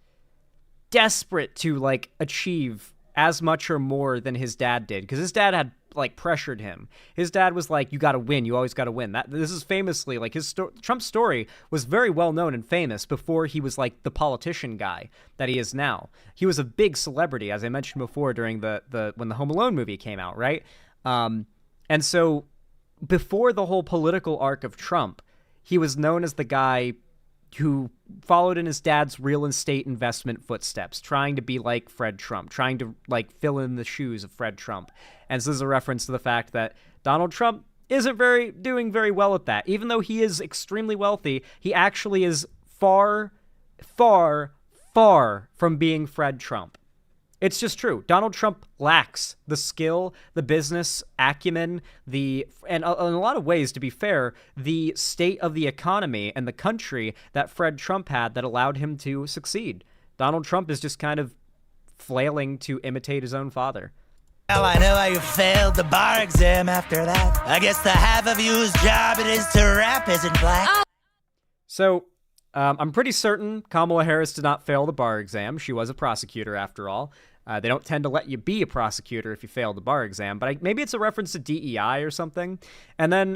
to achieve as much or more than his dad did, because his dad had like pressured him. His dad was like, you got to win. You always got to win. This is famously like Trump's story was very well known and famous before he was like the politician guy that he is now. He was a big celebrity, as I mentioned before, during when the Home Alone movie came out, right? And so before the whole political arc of Trump, he was known as the guy who followed in his dad's real estate investment footsteps, trying to be like Fred Trump, trying to like fill in the shoes of Fred Trump. And so this is a reference to the fact that Donald Trump isn't doing very well at that. Even though he is extremely wealthy, he actually is far, far, far from being Fred Trump. It's just true. Donald Trump lacks the skill, the business acumen, and in a lot of ways, to be fair, the state of the economy and the country that Fred Trump had that allowed him to succeed. Donald Trump is just kind of flailing to imitate his own father. Well, I know how you failed the bar exam after that. I guess the half of you whose job it is to rap isn't black. So, I'm pretty certain Kamala Harris did not fail the bar exam. She was a prosecutor, after all. They don't tend to let you be a prosecutor if you fail the bar exam, but maybe it's a reference to DEI or something. And then,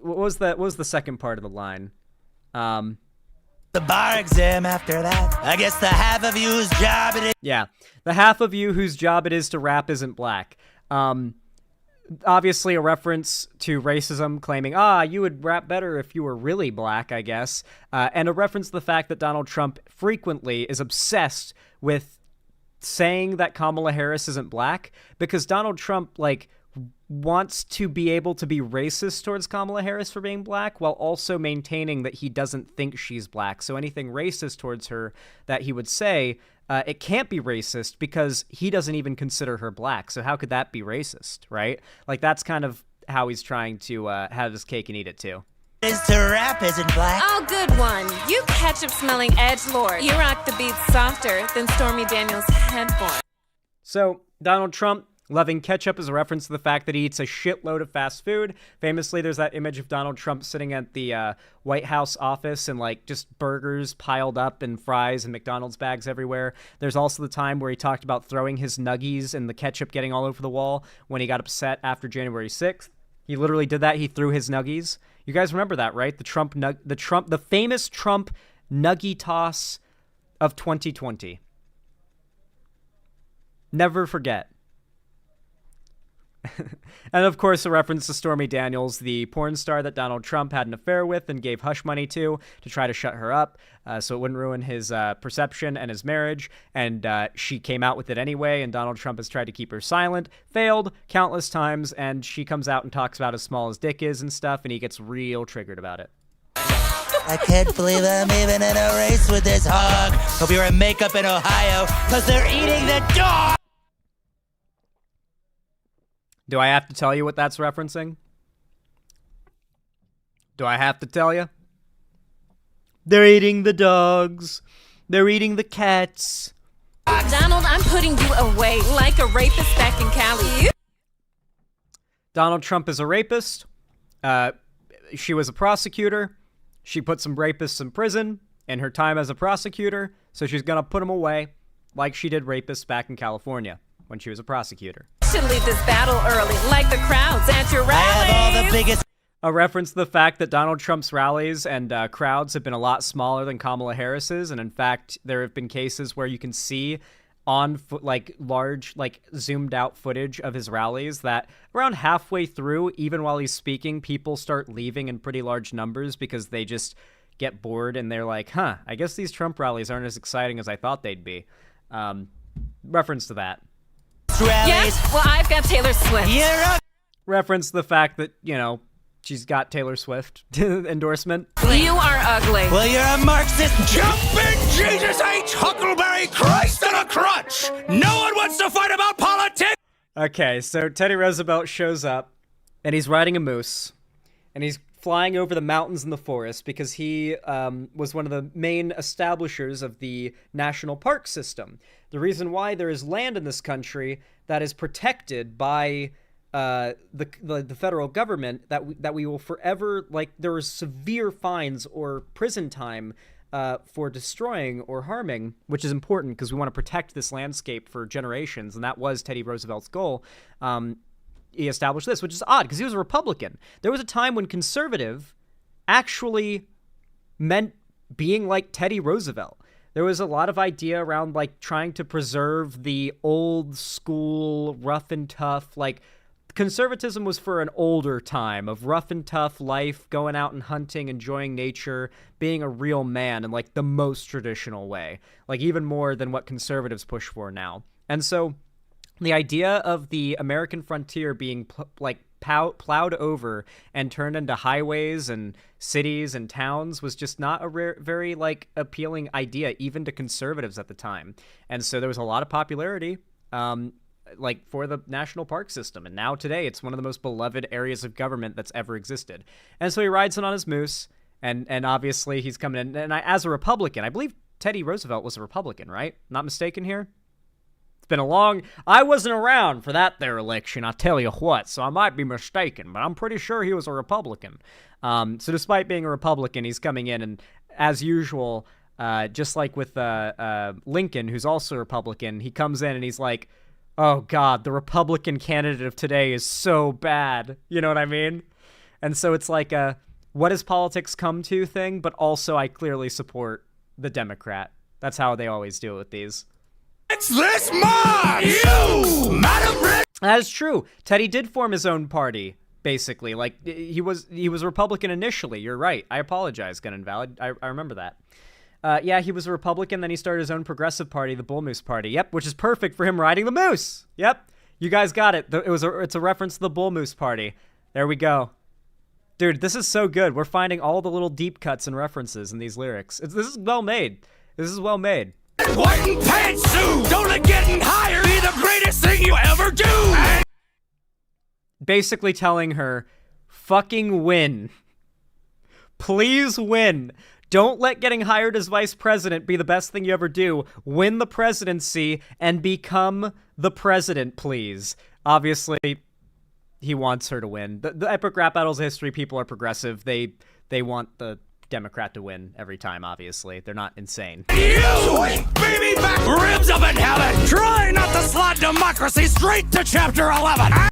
what was the second part of the line? The bar exam after that. I guess the half of you whose job it is. Yeah, the half of you whose job it is to rap isn't black. Obviously a reference to racism, claiming, you would rap better if you were really black, I guess. And a reference to the fact that Donald Trump frequently is obsessed with saying that Kamala Harris isn't black, because Donald Trump, like, wants to be able to be racist towards Kamala Harris for being black while also maintaining that he doesn't think she's black. So anything racist towards her that he would say, it can't be racist because he doesn't even consider her black. So how could that be racist, right? Like, that's kind of how he's trying to have his cake and eat it too. Is to rap isn't black. Oh, good one. You ketchup-smelling edgelord. You rock the beats softer than Stormy Daniels' headboard. So, Donald Trump loving ketchup is a reference to the fact that he eats a shitload of fast food. Famously, there's that image of Donald Trump sitting at the White House office and, like, just burgers piled up and fries and McDonald's bags everywhere. There's also the time where he talked about throwing his nuggies and the ketchup getting all over the wall when he got upset after January 6th. He literally did that. He threw his nuggies. You guys remember that, right? The famous Trump nuggie toss of 2020. Never forget. And of course, a reference to Stormy Daniels, the porn star that Donald Trump had an affair with and gave hush money to try to shut her up so it wouldn't ruin his perception and his marriage. And she came out with it anyway, and Donald Trump has tried to keep her silent, failed countless times, and she comes out and talks about how small his dick is and stuff, and he gets real triggered about it. I can't believe I'm even in a race with this hog. Hope you're in makeup in Ohio, because they're eating the dog! Do I have to tell you what that's referencing? Do I have to tell you? They're eating the dogs. They're eating the cats. Donald, I'm putting you away like a rapist back in Cali. Donald Trump is a rapist. She was a prosecutor. She put some rapists in prison in her time as a prosecutor, so she's gonna put them away like she did rapists back in California when she was a prosecutor. Should leave this battle early, like the crowds at your rallies. I have all the biggest... A reference to the fact that Donald Trump's rallies and crowds have been a lot smaller than Kamala Harris's, and in fact, there have been cases where you can see on large, zoomed out footage of his rallies that around halfway through, even while he's speaking, people start leaving in pretty large numbers because they just get bored and they're like, I guess these Trump rallies aren't as exciting as I thought they'd be. Reference to that. Yes, well, I've got Taylor Swift. Reference to the fact that, she's got Taylor Swift endorsement. You are ugly. Well, you're a Marxist. Jumpin' Jesus H. Huckleberry Christ on a crutch. No one wants to fight about politics. Okay, so Teddy Roosevelt shows up, and he's riding a moose, and he's flying over the mountains and the forest because he was one of the main establishers of the national park system. The reason why there is land in this country that is protected by the federal government that we will forever, there is severe fines or prison time for destroying or harming, which is important because we want to protect this landscape for generations, and that was Teddy Roosevelt's goal. he established this, which is odd because he was a Republican. There was a time when conservative actually meant being like Teddy Roosevelt. There was a lot of idea around like trying to preserve the old school rough and tough, like conservatism was for an older time of rough and tough life, going out and hunting, enjoying nature, being a real man in like the most traditional way, like even more than what conservatives push for now. And so the idea of the American frontier being plowed over and turned into highways and cities and towns was just not a very like appealing idea even to conservatives at the time. And so there was a lot of popularity like for the national park system, and now today it's one of the most beloved areas of government that's ever existed. And so he rides in on his moose, and obviously he's coming in, and as a Republican, I believe Teddy Roosevelt was a Republican, right? Not mistaken here? Been a long... I wasn't around for that there election, I tell you what, so I might be mistaken, but I'm pretty sure he was a Republican. So despite being a Republican, he's coming in, and as usual, just like with Lincoln, who's also a Republican, he comes in and he's like, oh God, the Republican candidate of today is so bad. You know what I mean? And so it's like a what has politics come to thing, but also I clearly support the Democrat. That's how they always deal with these. It's this mod! You! Madam Red! That is true. Teddy did form his own party, basically. Like, he was a Republican initially. You're right. I apologize, Gun Invalid. I remember that. Yeah, he was a Republican, then he started his own progressive party, the Bull Moose Party. Yep, which is perfect for him riding the moose. Yep, you guys got it. It's a reference to the Bull Moose Party. There we go. Dude, this is so good. We're finding all the little deep cuts and references in these lyrics. This is well made. This is well made. White and pantsuit! Don't let getting higher be the greatest thing you ever do! And basically telling her, fucking win. Please win. Don't let getting hired as vice president be the best thing you ever do. Win the presidency and become the president, please. Obviously, he wants her to win. The epic rap battles of history, people are progressive. They want the Democrat to win every time, obviously. They're not insane. you! Baby back ribs up in heaven! Try not to slide democracy straight to Chapter 11!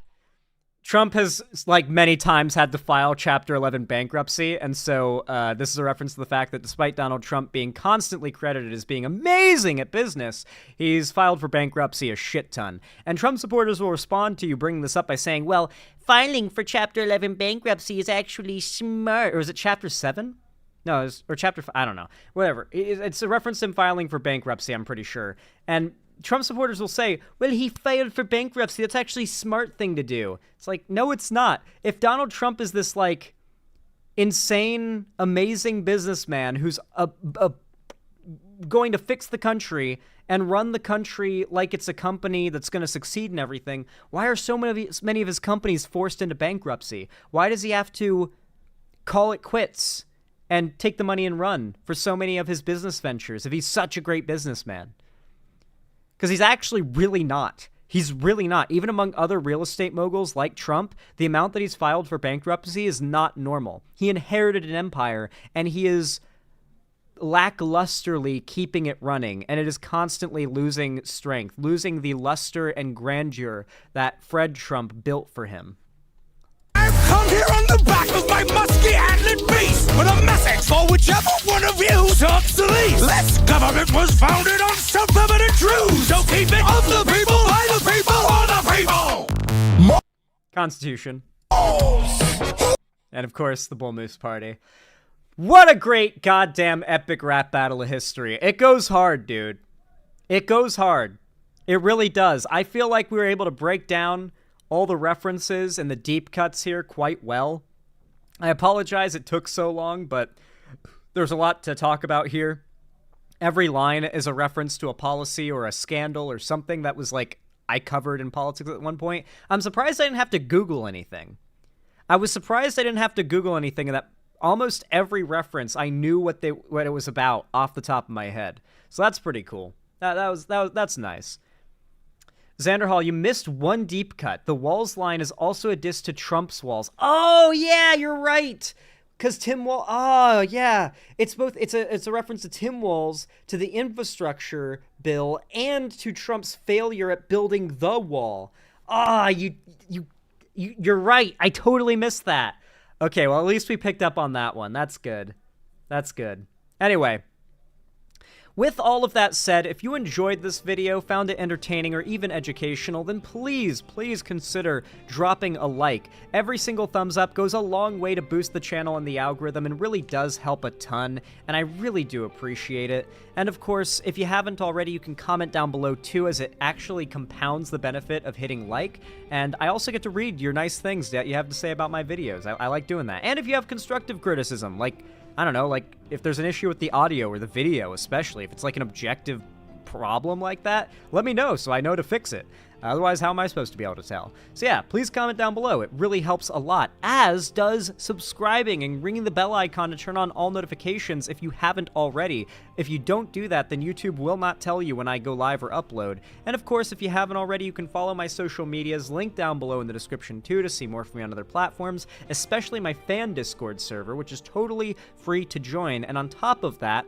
Trump has, like, many times had to file Chapter 11 bankruptcy, and so this is a reference to the fact that despite Donald Trump being constantly credited as being amazing at business, he's filed for bankruptcy a shit ton. And Trump supporters will respond to you bringing this up by saying, well, filing for Chapter 11 bankruptcy is actually smart. Or is it Chapter 7? No, or Chapter 5, I don't know. Whatever. It's a reference to him filing for bankruptcy, I'm pretty sure. And Trump supporters will say, well, he filed for bankruptcy. That's actually a smart thing to do. It's like, no, it's not. If Donald Trump is this, like, insane, amazing businessman who's going to fix the country and run the country like it's a company that's going to succeed in everything, why are so many of his companies forced into bankruptcy? Why does he have to call it quits and take the money and run for so many of his business ventures if he's such a great businessman? Because he's actually really not. He's really not. Even among other real estate moguls like Trump, the amount that he's filed for bankruptcy is not normal. He inherited an empire, and he is lacklusterly keeping it running, and it is constantly losing strength, losing the luster and grandeur that Fred Trump built for him. I've come here on the back of my musky antlered beast with a message for whichever one of you talks the least. This government was founded on self-evident truths, so keep it of the people, by the people, for the people. Constitution. And of course, the Bull Moose Party. What a great goddamn epic rap battle of history. It goes hard, dude. It goes hard. It really does. I feel like we were able to break down all the references and the deep cuts here quite well. I apologize it took so long, but there's a lot to talk about here. Every line is a reference to a policy or a scandal or something that was, like, I covered in politics at one point. I'm surprised I didn't have to Google anything. I was surprised I didn't have to Google anything, and that almost every reference I knew what it was about off the top of my head. So that's pretty cool. That's nice. Xander Hall, you missed one deep cut. The Walls line is also a diss to Trump's walls. Oh, yeah, you're right. Because Tim Walz... Oh, yeah. It's both... It's a reference to Tim Walz, to the infrastructure bill, and to Trump's failure at building the wall. Ah, you You're right. I totally missed that. Okay, well, at least we picked up on that one. That's good. That's good. Anyway, with all of that said, if you enjoyed this video, found it entertaining, or even educational, then please consider dropping a like. Every single thumbs up goes a long way to boost the channel and the algorithm and really does help a ton, and I really do appreciate it. And of course, if you haven't already, you can comment down below too, as it actually compounds the benefit of hitting like, and I also get to read your nice things that you have to say about my videos. I like doing that. And if you have constructive criticism, like, I don't know, like, if there's an issue with the audio or the video, especially, if it's like an objective problem like that, let me know so I know to fix it. Otherwise, how am I supposed to be able to tell? So yeah, please comment down below. It really helps a lot, as does subscribing and ringing the bell icon to turn on all notifications if you haven't already. If you don't do that, then YouTube will not tell you when I go live or upload. And of course, if you haven't already, you can follow my social medias, linked down below in the description too, to see more from me on other platforms, especially my fan Discord server, which is totally free to join. And on top of that,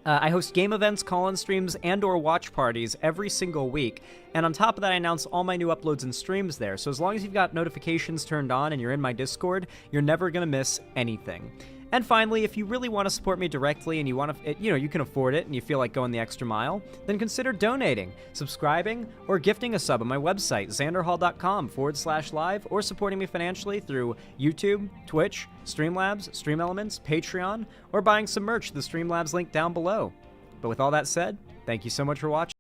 I host game events, call-in streams, and/or watch parties every single week, and on top of that, I announce all my new uploads and streams there, so as long as you've got notifications turned on and you're in my Discord, you're never gonna miss anything. And finally, if you really want to support me directly and you want to, you can afford it and you feel like going the extra mile, then consider donating, subscribing, or gifting a sub on my website, xanderhall.com/live, or supporting me financially through YouTube, Twitch, Streamlabs, StreamElements, Patreon, or buying some merch to the Streamlabs link down below. But with all that said, thank you so much for watching.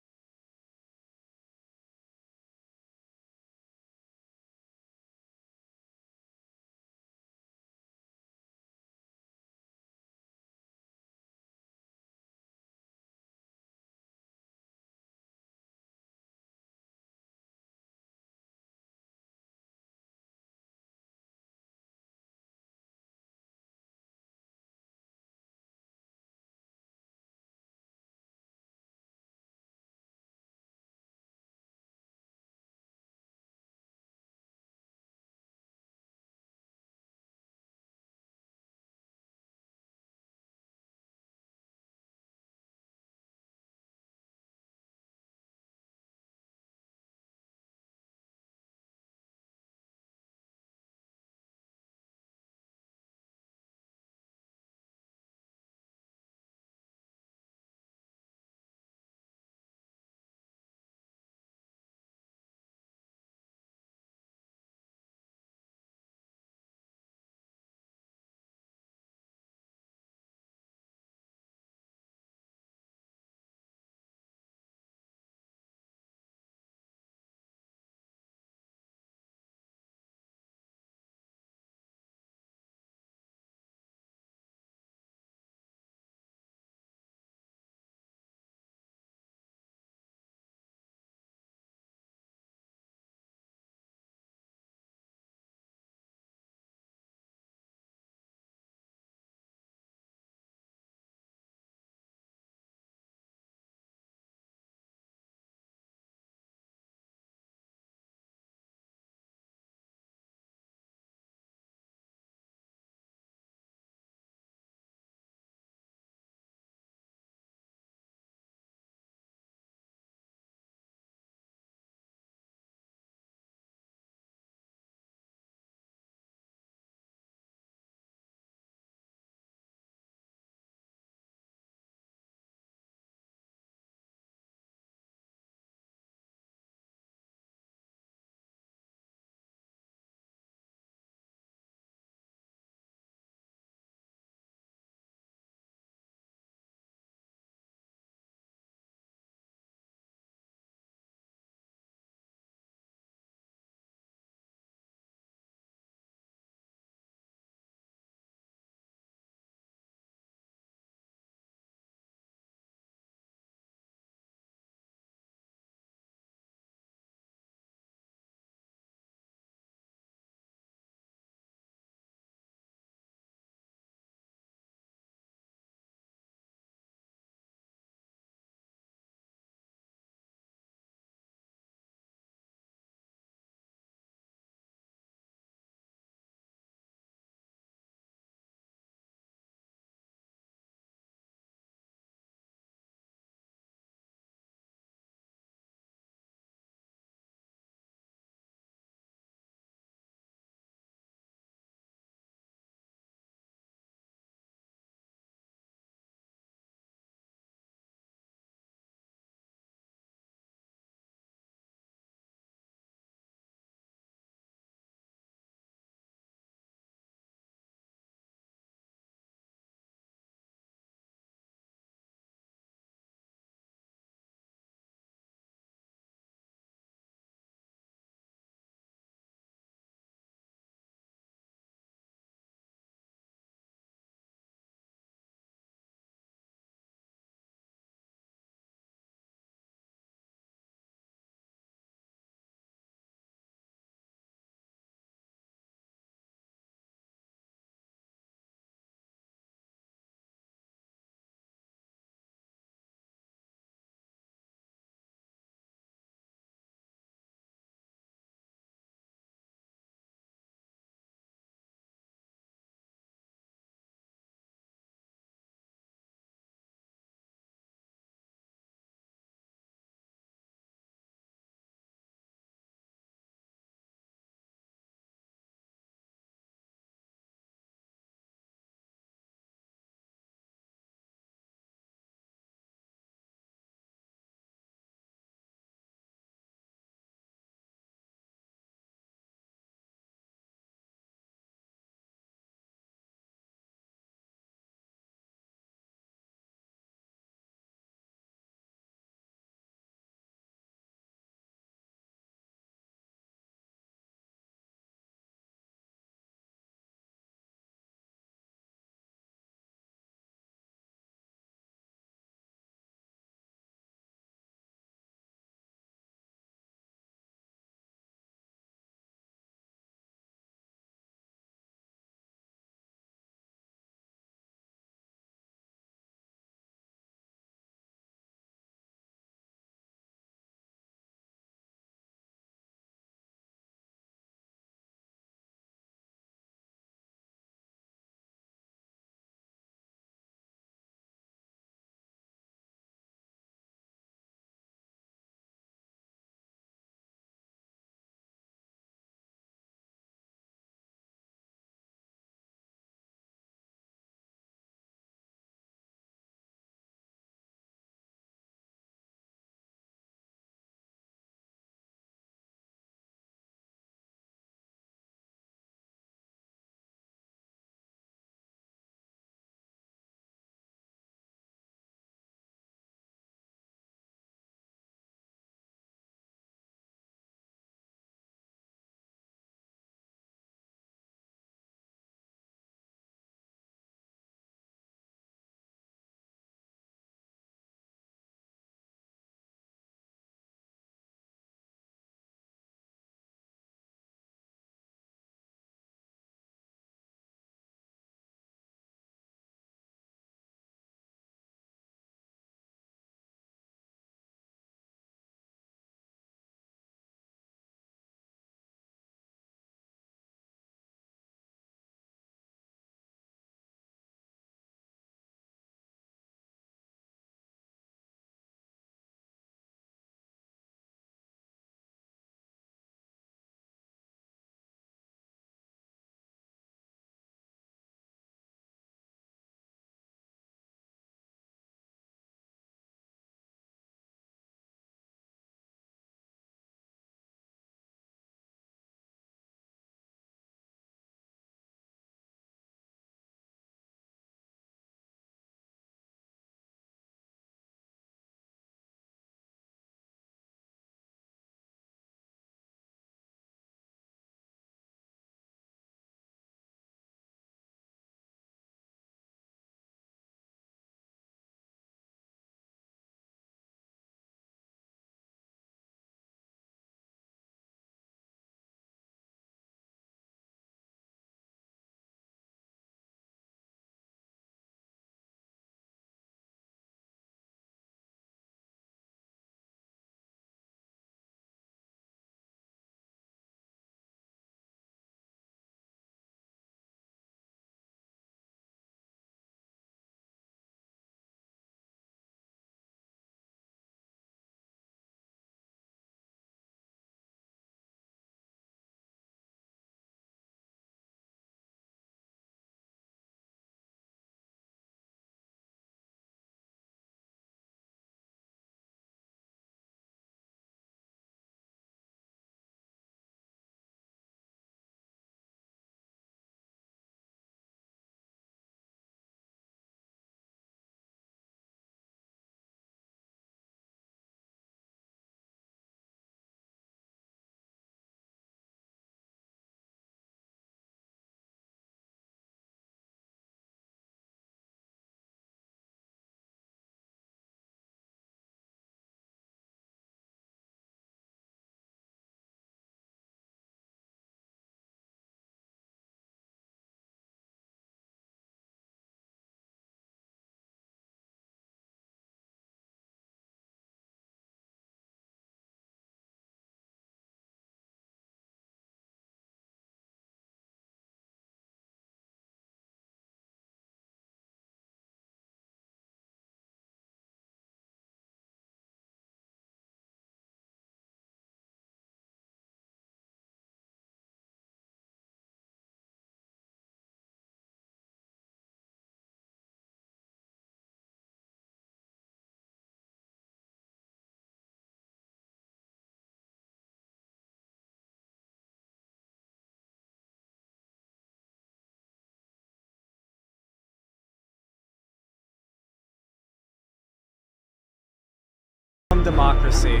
on democracy.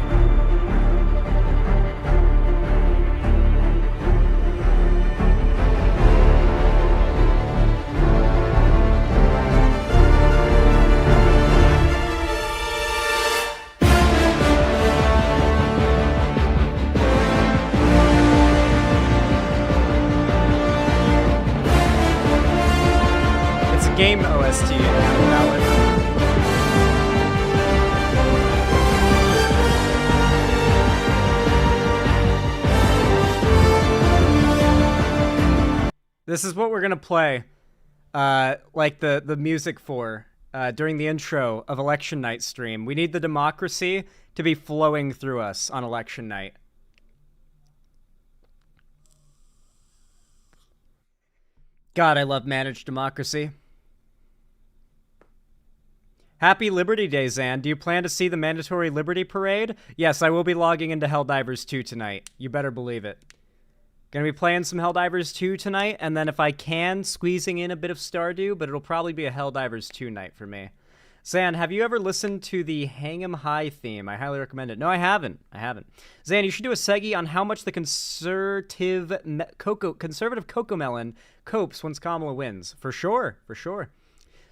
Game OST. This is what we're gonna play, like the music for during the intro of election night stream. We need the democracy to be flowing through us on election night. God, I love managed democracy. Happy Liberty Day, Zan. Do you plan to see the mandatory Liberty Parade? Yes, I will be logging into Helldivers 2 tonight. You better believe it. Gonna be playing some Helldivers 2 tonight, and then if I can, squeezing in a bit of Stardew, but it'll probably be a Helldivers 2 night for me. Zan, have you ever listened to the Hang 'em High theme? I highly recommend it. No, I haven't. Zan, you should do a segi on how much the conservative Cocomelon copes once Kamala wins. For sure.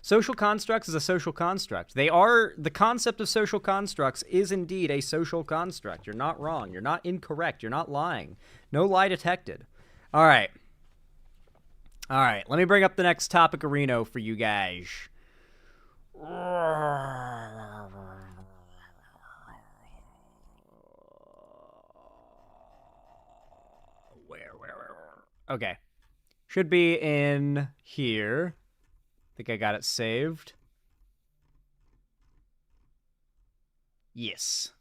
Social constructs is a social construct. The concept of social constructs is indeed a social construct. You're not wrong. You're not incorrect. You're not lying. No lie detected. All right. Let me bring up the next topic arena for you guys. Okay. Should be in here. I think I got it saved. Yes.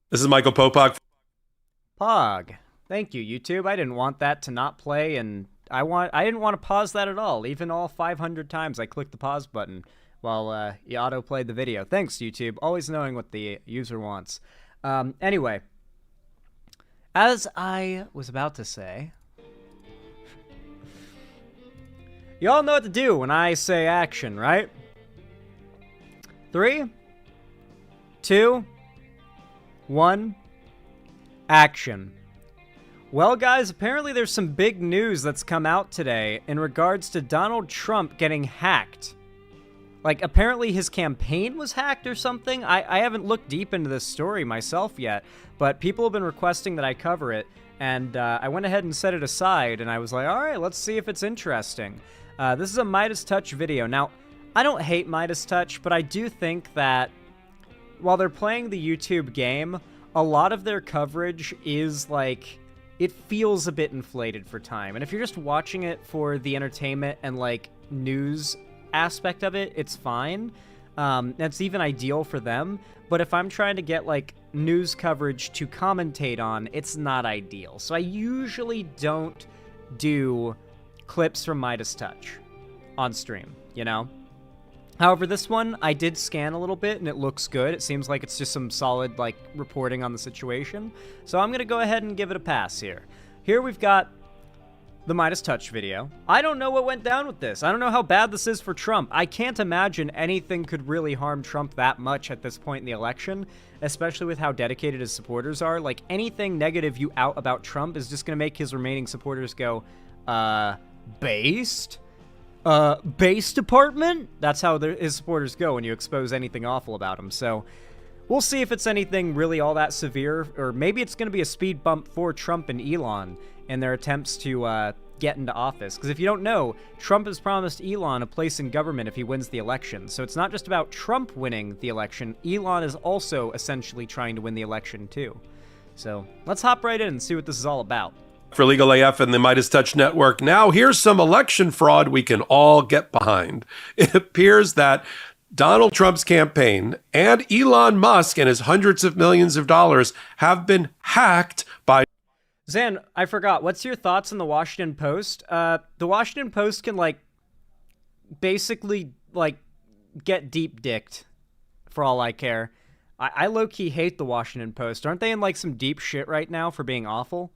This is Michael Popok. Pog. Thank you, YouTube. I didn't want that to not play, and I didn't want to pause that at all. Even all 500 times I clicked the pause button while you auto-played the video. Thanks, YouTube. Always knowing what the user wants. Anyway. As I was about to say... You all know what to do when I say action, right? 3, 2, 1, action. Well, guys, apparently there's some big news that's come out today in regards to Donald Trump getting hacked. Like, apparently his campaign was hacked or something? I haven't looked deep into this story myself yet, but people have been requesting that I cover it, and I went ahead and set it aside, and I was like, alright, let's see if it's interesting. This is a Midas Touch video. Now, I don't hate Midas Touch, but I do think that while they're playing the YouTube game, a lot of their coverage is, like, it feels a bit inflated for time. And if you're just watching it for the entertainment and, like, news aspect of it, it's fine. That's even ideal for them. But if I'm trying to get, like, news coverage to commentate on, it's not ideal. So I usually don't do clips from Midas Touch on stream, you know? However, this one, I did scan a little bit, and it looks good. It seems like it's just some solid, like, reporting on the situation. So I'm going to go ahead and give it a pass here. Here we've got the Midas Touch video. I don't know what went down with this. I don't know how bad this is for Trump. I can't imagine anything could really harm Trump that much at this point in the election, especially with how dedicated his supporters are. Like, anything negative you out about Trump is just going to make his remaining supporters go, based? Base department? That's how his supporters go when you expose anything awful about him. So we'll see if it's anything really all that severe, or maybe it's going to be a speed bump for Trump and Elon in their attempts to get into office. Because if you don't know, Trump has promised Elon a place in government if he wins the election. So it's not just about Trump winning the election. Elon is also essentially trying to win the election too. So let's hop right in and see what this is all about. For Legal AF and the Midas Touch Network. Now, here's some election fraud we can all get behind. It appears that Donald Trump's campaign and Elon Musk and his hundreds of millions of dollars have been hacked by... Zan, I forgot. What's your thoughts on the Washington Post? The Washington Post can, like, basically, like, get deep-dicked for all I care. I low-key hate the Washington Post. Aren't they in, like, some deep shit right now for being awful?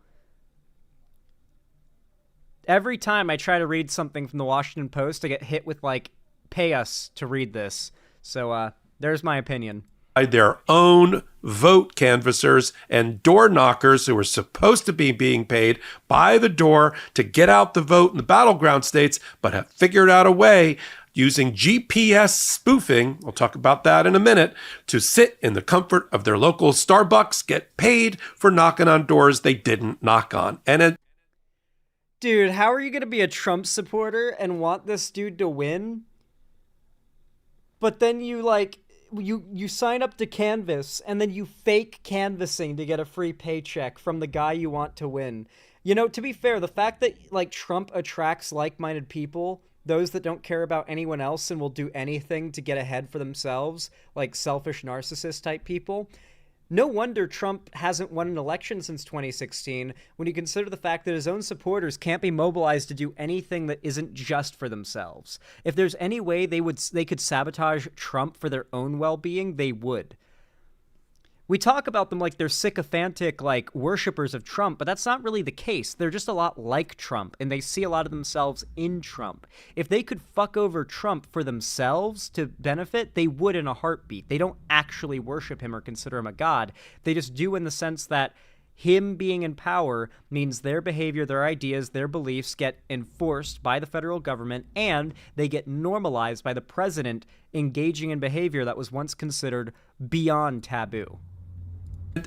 Every time I try to read something from the Washington Post, I get hit with, like, pay us to read this. So, There's my opinion. Their own vote canvassers and door knockers who are supposed to be being paid by the door to get out the vote in the battleground states, but have figured out a way using GPS spoofing, we'll talk about that in a minute, to sit in the comfort of their local Starbucks, get paid for knocking on doors they didn't knock on. And dude, how are you going to be a Trump supporter and want this dude to win? But then you you sign up to canvass and then you fake canvassing to get a free paycheck from the guy you want to win. You know, to be fair, the fact that Trump attracts like-minded people, those that don't care about anyone else and will do anything to get ahead for themselves, like selfish narcissist type people, no wonder Trump hasn't won an election since 2016 when you consider the fact that his own supporters can't be mobilized to do anything that isn't just for themselves. If there's any way they could sabotage Trump for their own well-being, they would. We talk about them like they're sycophantic, worshippers of Trump, but that's not really the case. They're just a lot like Trump, and they see a lot of themselves in Trump. If they could fuck over Trump for themselves to benefit, they would in a heartbeat. They don't actually worship him or consider him a god. They just do in the sense that him being in power means their behavior, their ideas, their beliefs get enforced by the federal government, and they get normalized by the president engaging in behavior that was once considered beyond taboo.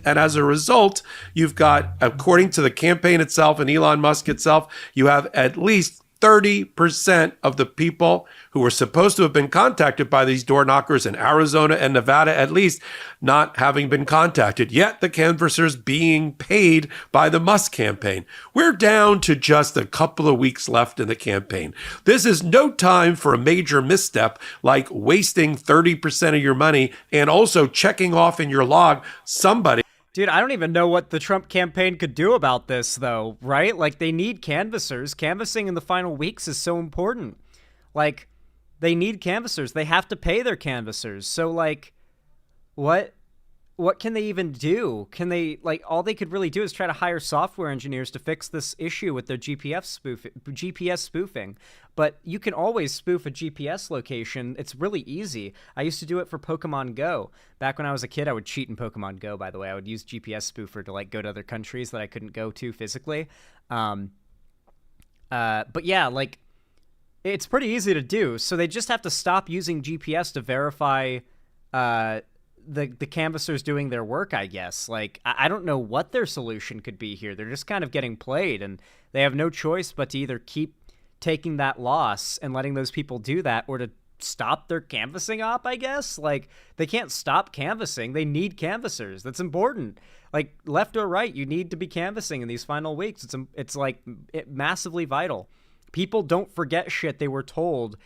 And as a result, you've got, according to the campaign itself and Elon Musk itself, you have at least 30% of the people who were supposed to have been contacted by these door knockers in Arizona and Nevada, at least, not having been contacted. Yet the canvassers being paid by the Musk campaign. We're down to just a couple of weeks left in the campaign. This is no time for a major misstep like wasting 30% of your money and also checking off in your log somebody. Dude, I don't even know what the Trump campaign could do about this, though, right? They need canvassers. Canvassing in the final weeks is so important. They need canvassers. They have to pay their canvassers. So, what can they even do? Can they, all they could really do is try to hire software engineers to fix this issue with their GPS spoofing. But you can always spoof a GPS location. It's really easy. I used to do it for Pokemon Go. Back when I was a kid, I would cheat in Pokemon Go, by the way. I would use GPS spoofer to, go to other countries that I couldn't go to physically. But yeah, it's pretty easy to do. So they just have to stop using GPS to verify the canvassers doing their work, I guess. I don't know what their solution could be here. They're just kind of getting played, and they have no choice but to either keep taking that loss and letting those people do that, or to stop their canvassing op, I guess. They can't stop canvassing. They need canvassers. That's important. Left or right, you need to be canvassing in these final weeks. It's massively vital. People don't forget shit they were told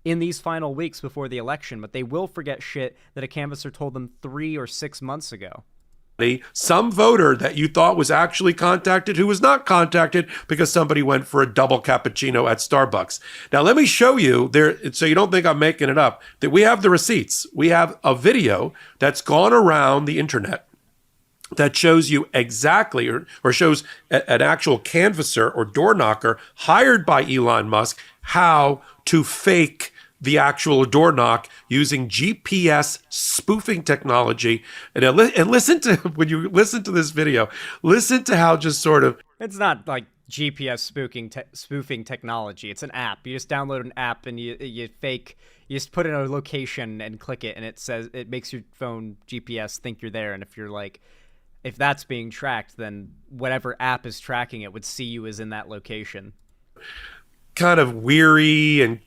in these final weeks before the election, but they will forget shit that a canvasser told them 3 or 6 months ago. Some voter that you thought was actually contacted who was not contacted because somebody went for a double cappuccino at Starbucks. Now, let me show you there, so you don't think I'm making it up, that we have the receipts. We have a video that's gone around the internet that shows you exactly, or shows an actual canvasser or door knocker hired by Elon Musk how to fake the actual door knock using GPS spoofing technology. And listen to, when you listen to this video, listen to how just sort of... It's not GPS spoofing technology. It's an app. You just download an app and you just put in a location and click it, and it makes your phone GPS think you're there. And if that's being tracked, then whatever app is tracking it would see you as in that location. Kind of weary and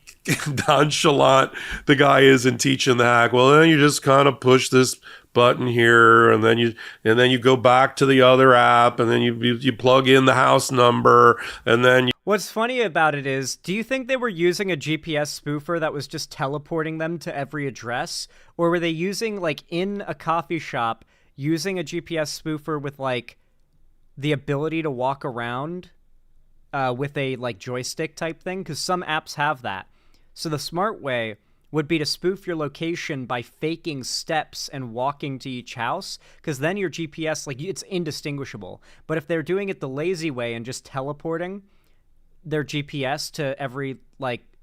nonchalant the guy is in teaching the hack. Well, then you just kind of push this button here, and then you go back to the other app, and then you plug in the house number, and then What's funny about it is, do you think they were using a GPS spoofer that was just teleporting them to every address, or were they using in a coffee shop using a GPS spoofer with the ability to walk around with a joystick type thing? Because some apps have that. So the smart way would be to spoof your location by faking steps and walking to each house, because then your GPS, it's indistinguishable. But if they're doing it the lazy way and just teleporting their GPS to every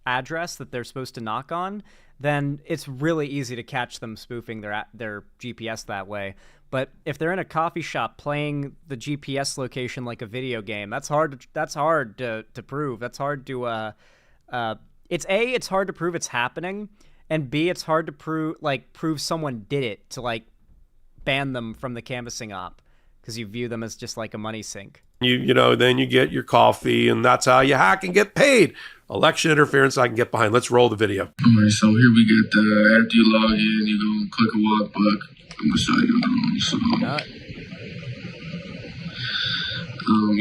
address that they're supposed to knock on, then it's really easy to catch them spoofing their GPS that way. But if they're in a coffee shop playing the GPS location like a video game, that's hard to prove. That's hard to it's hard to prove it's happening, and B, it's hard to prove someone did it to like ban them from the canvassing op because you view them as just like a money sink. Then you get your coffee, and that's how you hack and get paid. Election interference, I can get behind. Let's roll the video. All right, so here we get after you log in, you're going to click a walk book. I'm going to show you. So, you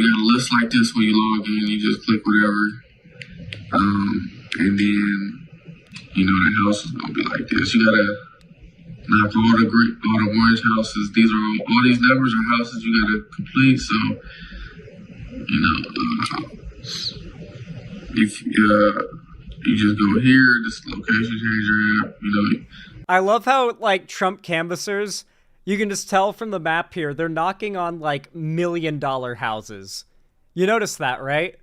got a list like this when you log in. You just click whatever. And then, the house is going to be like this. You got to knock all the orange houses. These are all these numbers are houses you got to complete. So, if you just go here, this location changer, I love how like Trump canvassers, you can just tell from the map here, they're knocking on like $1 million houses. You notice that, right?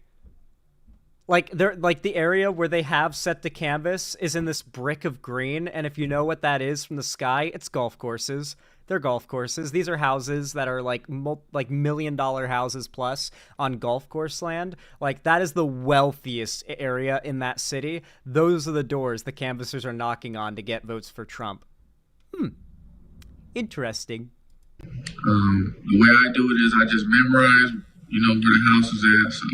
Like they're like the area where they have set to canvas is in this brick of green, and if you know what that is from the sky, it's golf courses. They're golf courses. These are houses that are like $1 million houses plus on golf course land. Like that is the wealthiest area in that city. Those are the doors the canvassers are knocking on to get votes for Trump. Interesting. The way I do it is I just memorize, where the house is at. So.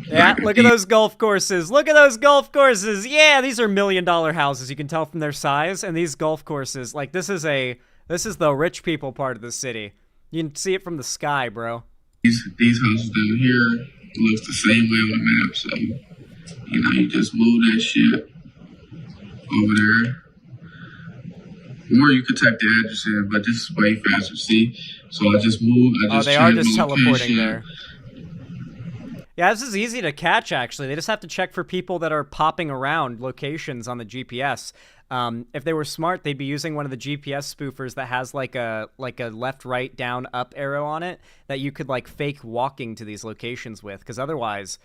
Yeah, look at those golf courses. Look at those golf courses. Yeah, these are $1 million houses. You can tell from their size. And these golf courses, like this is the rich people part of the city. You can see it from the sky, bro. These houses down here looks the same way on the map. So, you just move that shit over there. Or you could type the address in, but this is way faster. See? So I just move. They are just teleporting there. Yeah, this is easy to catch, actually. They just have to check for people that are popping around locations on the GPS. If they were smart, they'd be using one of the GPS spoofers that has like a left, right, down, up arrow on it that you could like fake walking to these locations with, because otherwise,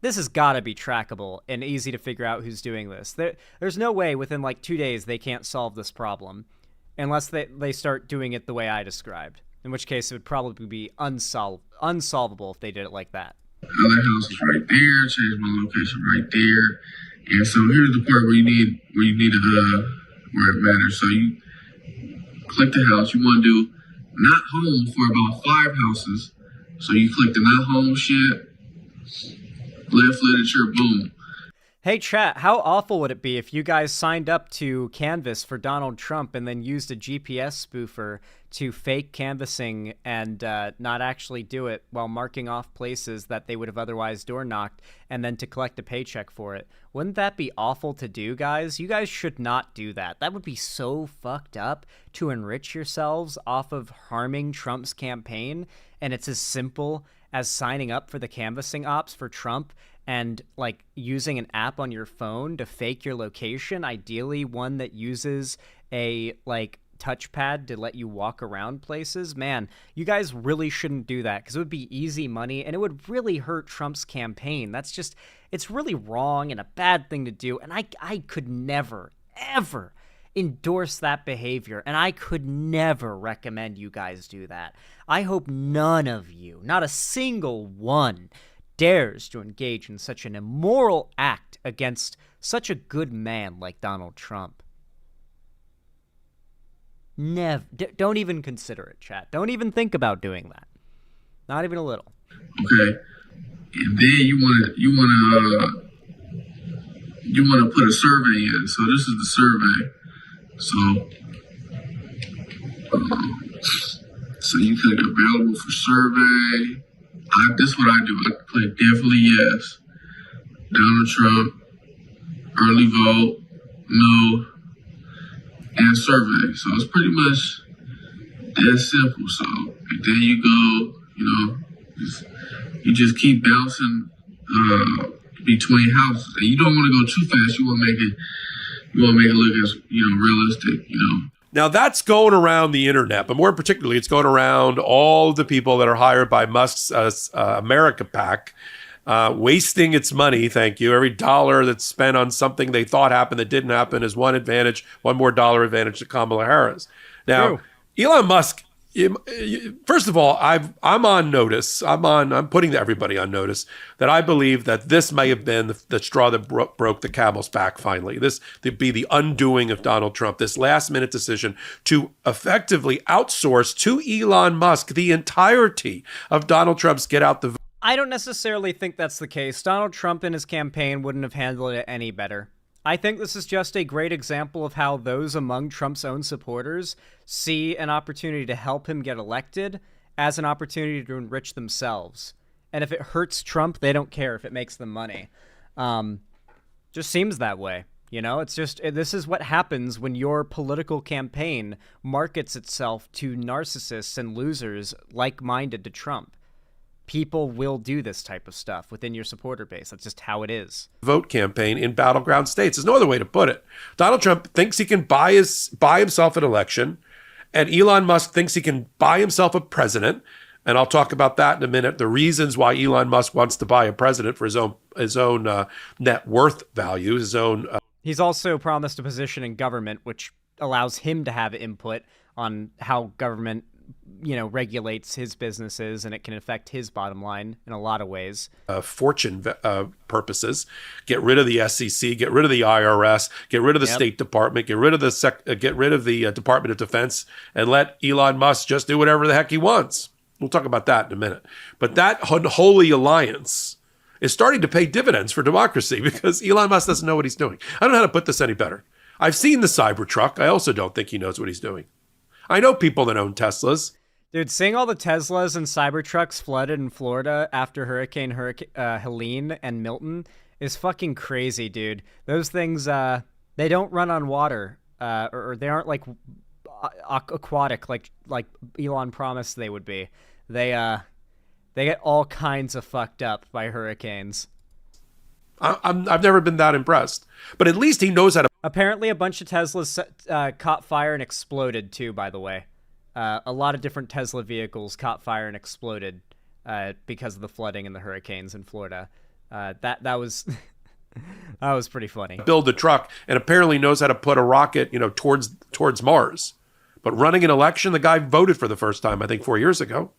this has got to be trackable and easy to figure out who's doing this. There's no way within like 2 days they can't solve this problem unless they start doing it the way I described, in which case it would probably be unsolvable if they did it like that. Other house is right there. Change my location right there. And so here's the part where you need where it matters. So you click the house. You want to do not home for about 5 houses. So you click the not home shit. Left literature. Boom. Hey chat, how awful would it be if you guys signed up to canvass for Donald Trump and then used a GPS spoofer to fake canvassing and not actually do it while marking off places that they would have otherwise door knocked and then to collect a paycheck for it? Wouldn't that be awful to do, guys? You guys should not do that. That would be so fucked up to enrich yourselves off of harming Trump's campaign, and it's as simple as signing up for the canvassing ops for Trump and like using an app on your phone to fake your location, ideally one that uses a like touchpad to let you walk around places. Man, you guys really shouldn't do that because it would be easy money and it would really hurt Trump's campaign. It's really wrong and a bad thing to do, and I could never, ever endorse that behavior, and I could never recommend you guys do that. I hope none of you, not a single one, dares to engage in such an immoral act against such a good man like Donald Trump. Never. Don't even consider it, chat. Don't even think about doing that. Not even a little. Okay. And then you want to put a survey in. So this is the survey. So you click available for survey. This is what I do. I click definitely yes. Donald Trump, early vote, no, and survey. So it's pretty much that simple. So and then you go, you just keep bouncing between houses, and you don't want to go too fast. You want to make it look as realistic. Now that's going around the internet, but more particularly, it's going around all the people that are hired by Musk's America PAC. wasting its money. Thank you. Every dollar that's spent on something they thought happened that didn't happen is one more dollar advantage to Kamala Harris. Now, Elon Musk, first of all, I'm on notice. I'm putting everybody on notice that I believe that this may have been the straw that broke the camel's back. Finally, this would be the undoing of Donald Trump. This last-minute decision to effectively outsource to Elon Musk the entirety of Donald Trump's get out the vote. I don't necessarily think that's the case. Donald Trump and his campaign wouldn't have handled it any better. I think this is just a great example of how those among Trump's own supporters see an opportunity to help him get elected as an opportunity to enrich themselves. And if it hurts Trump, they don't care if it makes them money. Just seems that way. You know, it's just, this is what happens when your political campaign markets itself to narcissists and losers like-minded to Trump. People will do this type of stuff within your supporter base. That's just how it is. Vote campaign in battleground states. There's no other way to put it. Donald Trump thinks he can buy himself an election, and Elon Musk thinks he can buy himself a president. And I'll talk about that in a minute. The reasons why Elon Musk wants to buy a president for his own net worth value, his own. He's also promised a position in government, which allows him to have input on how government, regulates his businesses, and it can affect his bottom line in a lot of ways. Fortune purposes. Get rid of the SEC, get rid of the IRS, get rid of the State Department, get rid of the Department of Defense, and let Elon Musk just do whatever the heck he wants. We'll talk about that in a minute. But that unholy alliance is starting to pay dividends for democracy because Elon Musk doesn't know what he's doing. I don't know how to put this any better. I've seen the Cybertruck. I also don't think he knows what he's doing. I know people that own Teslas. Dude, seeing all the Teslas and Cybertrucks flooded in Florida after Hurricane Helene and Milton is fucking crazy, dude. Those things, they don't run on water, or they aren't like aquatic like Elon promised they would be. They get all kinds of fucked up by hurricanes. I've never been that impressed, but at least he knows how to. Apparently, a bunch of Teslas caught fire and exploded too. By the way, a lot of different Tesla vehicles caught fire and exploded because of the flooding and the hurricanes in Florida. That was that was pretty funny. Build a truck and apparently knows how to put a rocket, towards Mars. But running an election, the guy voted for the first time, I think 4 years ago.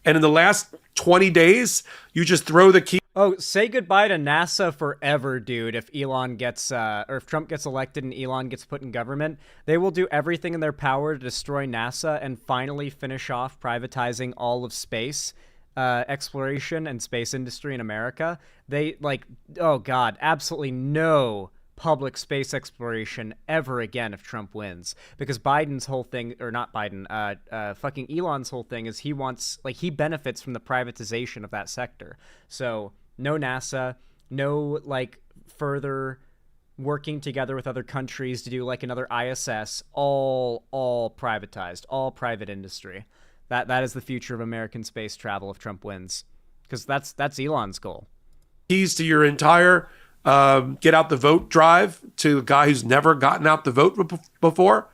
And in the last 20 days, you just throw the key. Oh, say goodbye to NASA forever, dude. If Elon gets, or if Trump gets elected and Elon gets put in government, they will do everything in their power to destroy NASA and finally finish off privatizing all of space exploration and space industry in America. They, oh God, absolutely no public space exploration ever again if Trump wins, because Biden's whole thing, or not Biden, fucking Elon's whole thing is he wants, he benefits from the privatization of that sector. So no NASA, no further working together with other countries to do another ISS, all privatized, all private industry. That is the future of American space travel if Trump wins, because that's Elon's goal. Keys to your entire get out the vote drive to a guy who's never gotten out the vote before.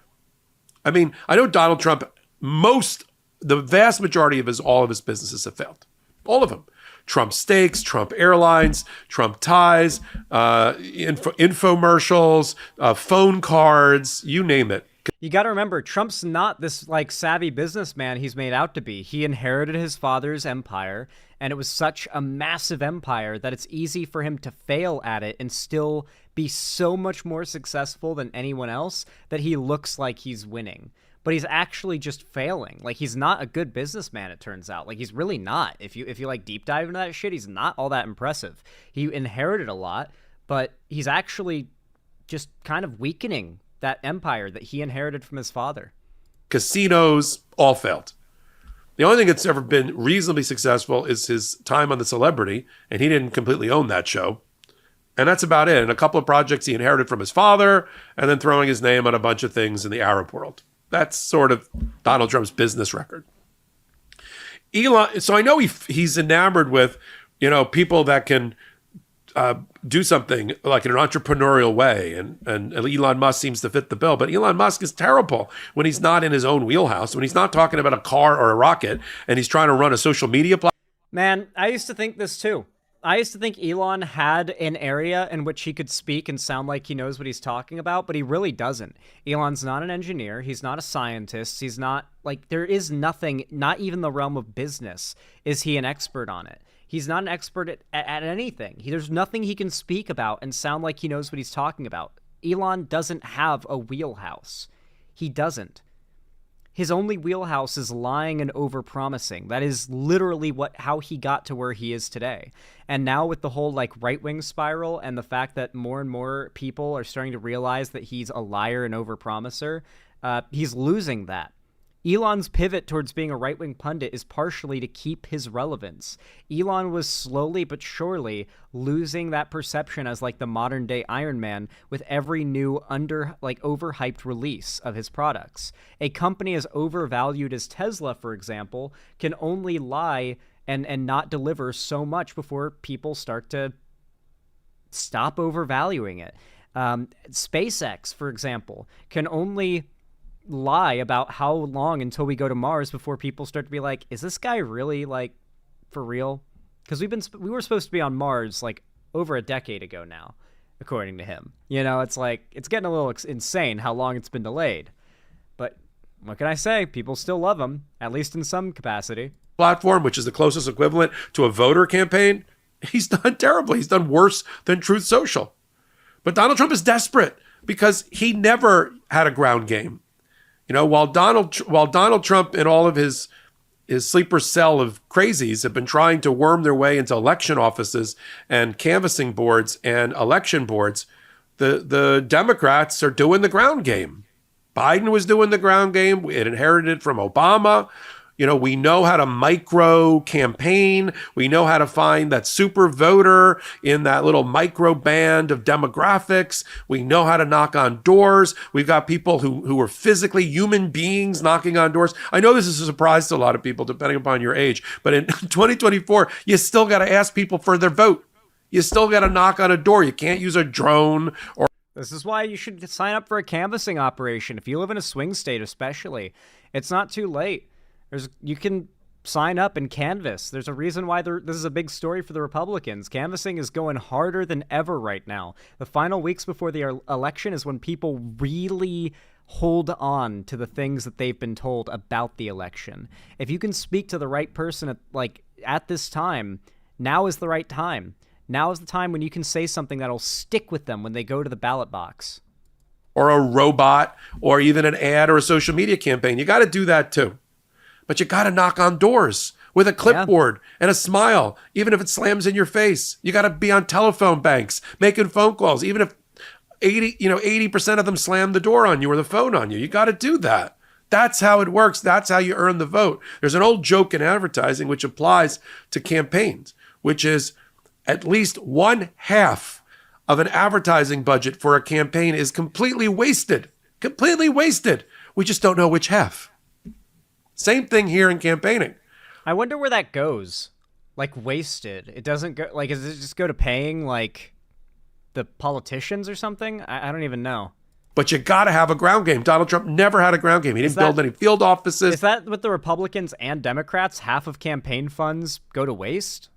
I mean, I know Donald Trump, the vast majority of all of his businesses have failed. All of them. Trump Steaks, Trump Airlines, Trump Ties, infomercials, phone cards, you name it. You got to remember, Trump's not this savvy businessman he's made out to be. He inherited his father's empire, and it was such a massive empire that it's easy for him to fail at it and still be so much more successful than anyone else that he looks like he's winning. But he's actually just failing. He's not a good businessman, it turns out. He's really not. If you deep dive into that shit, he's not all that impressive. He inherited a lot, but he's actually just kind of weakening that empire that he inherited from his father. Casinos all failed. The only thing that's ever been reasonably successful is his time on The Celebrity, and he didn't completely own that show. And that's about it. And a couple of projects he inherited from his father, and then throwing his name on a bunch of things in the Arab world. That's sort of Donald Trump's business record. Elon, so I know he's enamored with, people that can do something like in an entrepreneurial way, and Elon Musk seems to fit the bill. But Elon Musk is terrible when he's not in his own wheelhouse, when he's not talking about a car or a rocket, and he's trying to run a social media platform. Man, I used to think this too. I used to think Elon had an area in which he could speak and sound like he knows what he's talking about, but he really doesn't. Elon's not an engineer. He's not a scientist. He's not, like, there is nothing, not even the realm of business, is he an expert on it. He's not an expert at anything. There's nothing he can speak about and sound like he knows what he's talking about. Elon doesn't have a wheelhouse. He doesn't. His only wheelhouse is lying and overpromising. That is literally how he got to where he is today. And now with the whole like right-wing spiral and the fact that more and more people are starting to realize that he's a liar and overpromiser, he's losing that. Elon's pivot towards being a right-wing pundit is partially to keep his relevance. Elon was slowly but surely losing that perception as like the modern-day Iron Man with every new overhyped release of his products. A company as overvalued as Tesla, for example, can only lie and not deliver so much before people start to stop overvaluing it. SpaceX, for example, can only lie about how long until we go to Mars before people start to be like, is this guy really like for real? Because we were supposed to be on Mars like over a decade ago now, according to him. You know, it's like, it's getting a little insane how long it's been delayed. But what can I say? People still love him, at least in some capacity. Platform, which is the closest equivalent to a voter campaign, he's done terribly. He's done worse than Truth Social. But Donald Trump is desperate because he never had a ground game. You know, while Donald Trump and all of his sleeper cell of crazies have been trying to worm their way into election offices and canvassing boards and election boards, the Democrats are doing the ground game. Biden was doing the ground game. It inherited from Obama. You know, we know how to micro campaign. We know how to find that super voter in that little micro band of demographics. We know how to knock on doors. We've got people who are physically human beings knocking on doors. I know this is a surprise to a lot of people, depending upon your age, but in 2024, you still got to ask people for their vote. You still got to knock on a door. You can't use a drone or... This is why you should sign up for a canvassing operation. If you live in a swing state especially, it's not too late. You can sign up and canvass. There's a reason why this is a big story for the Republicans. Canvassing is going harder than ever right now. The final weeks before the election is when people really hold on to the things that they've been told about the election. If you can speak to the right person at this time, now is the right time. Now is the time when you can say something that'll stick with them when they go to the ballot box. Or a robot, or even an ad or a social media campaign. You got to do that too. But you got to knock on doors with a clipboard and a smile, even if it slams in your face. You got to be on telephone banks, making phone calls, even if 80% of them slam the door on you or the phone on you. You got to do that. That's how it works. That's how you earn the vote. There's an old joke in advertising which applies to campaigns, which is at least 1/2 of an advertising budget for a campaign is completely wasted. Completely wasted. We just don't know which half. Same thing here in campaigning. I wonder where that goes. Like, wasted. It doesn't go... Like, does it just go to paying, like, the politicians or something? I don't even know. But you got to have a ground game. Donald Trump never had a ground game. He didn't build any field offices. Is that with the Republicans and Democrats? Half of campaign funds go to waste?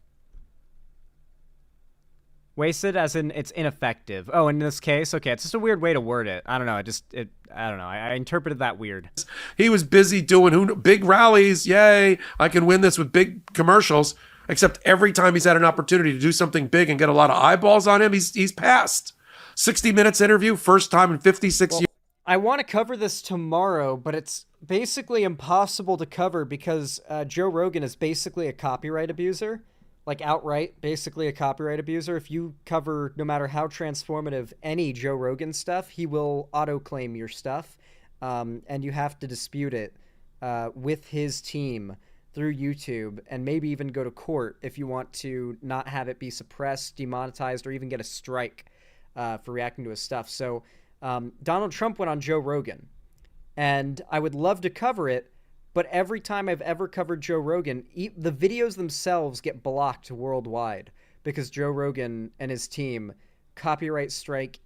Wasted as in it's ineffective. Oh, in this case? Okay, it's just a weird way to word it. I don't know. I don't know. I interpreted that weird. He was busy doing big rallies. Yay, I can win this with big commercials. Except every time he's had an opportunity to do something big and get a lot of eyeballs on him, he's passed. 60 Minutes interview, first time in 56 years. I want to cover this tomorrow, but it's basically impossible to cover because Joe Rogan is basically a copyright abuser. Like outright, basically a copyright abuser. If you cover, no matter how transformative, any Joe Rogan stuff, he will auto-claim your stuff, and you have to dispute it with his team through YouTube, and maybe even go to court if you want to not have it be suppressed, demonetized, or even get a strike for reacting to his stuff. So Donald Trump went on Joe Rogan, and I would love to cover it, but every time I've ever covered Joe Rogan, the videos themselves get blocked worldwide because Joe Rogan and his team copyright strike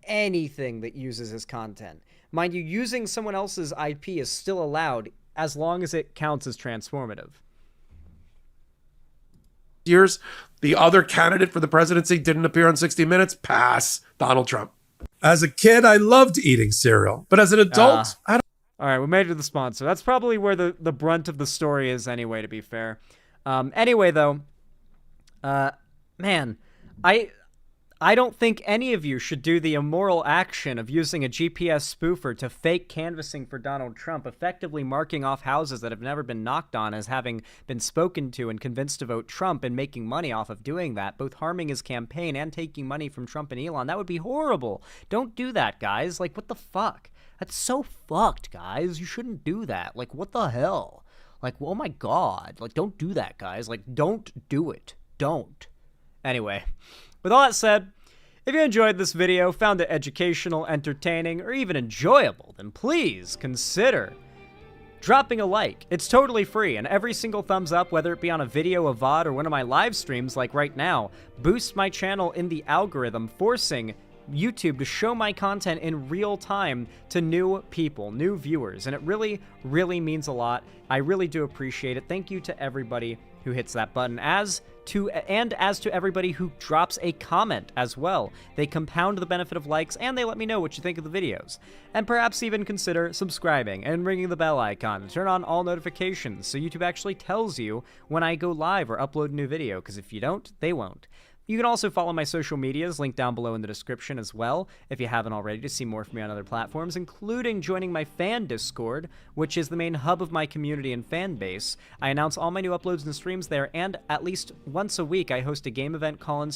anything that uses his content. Mind you, using someone else's IP is still allowed as long as it counts as transformative. years. The other candidate for the presidency didn't appear on 60 Minutes. Pass. Donald Trump. As a kid, I loved eating cereal, but as an adult, I don't. All right, we made it to the sponsor. That's probably where the brunt of the story is anyway, to be fair. Anyway, though, man, I don't think any of you should do the immoral action of using a GPS spoofer to fake canvassing for Donald Trump, effectively marking off houses that have never been knocked on as having been spoken to and convinced to vote Trump, and making money off of doing that, both harming his campaign and taking money from Trump and Elon. That would be horrible. Don't do that, guys. Like, what the fuck? That's so fucked, guys. You shouldn't do that. Like, what the hell? Like, oh my god. Like, don't do that, guys. Like, don't do it. Don't. Anyway, with all that said, if you enjoyed this video, found it educational, entertaining, or even enjoyable, then please consider dropping a like. It's totally free, and every single thumbs up, whether it be on a video, a VOD, or one of my live streams like right now, boosts my channel in the algorithm, forcing YouTube to show my content in real time to new people, new viewers, and it really, really means a lot. I really do appreciate it. Thank you to everybody who hits that button, as to everybody who drops a comment as well. They compound the benefit of likes, and they let me know what you think of the videos. And perhaps even consider subscribing and ringing the bell icon to turn on all notifications so YouTube actually tells you when I go live or upload a new video, because if you don't, they won't. You can also follow my social medias, linked down below in the description as well, if you haven't already, to see more from me on other platforms, including joining my fan Discord, which is the main hub of my community and fan base. I announce all my new uploads and streams there, and at least once a week I host a game event call-in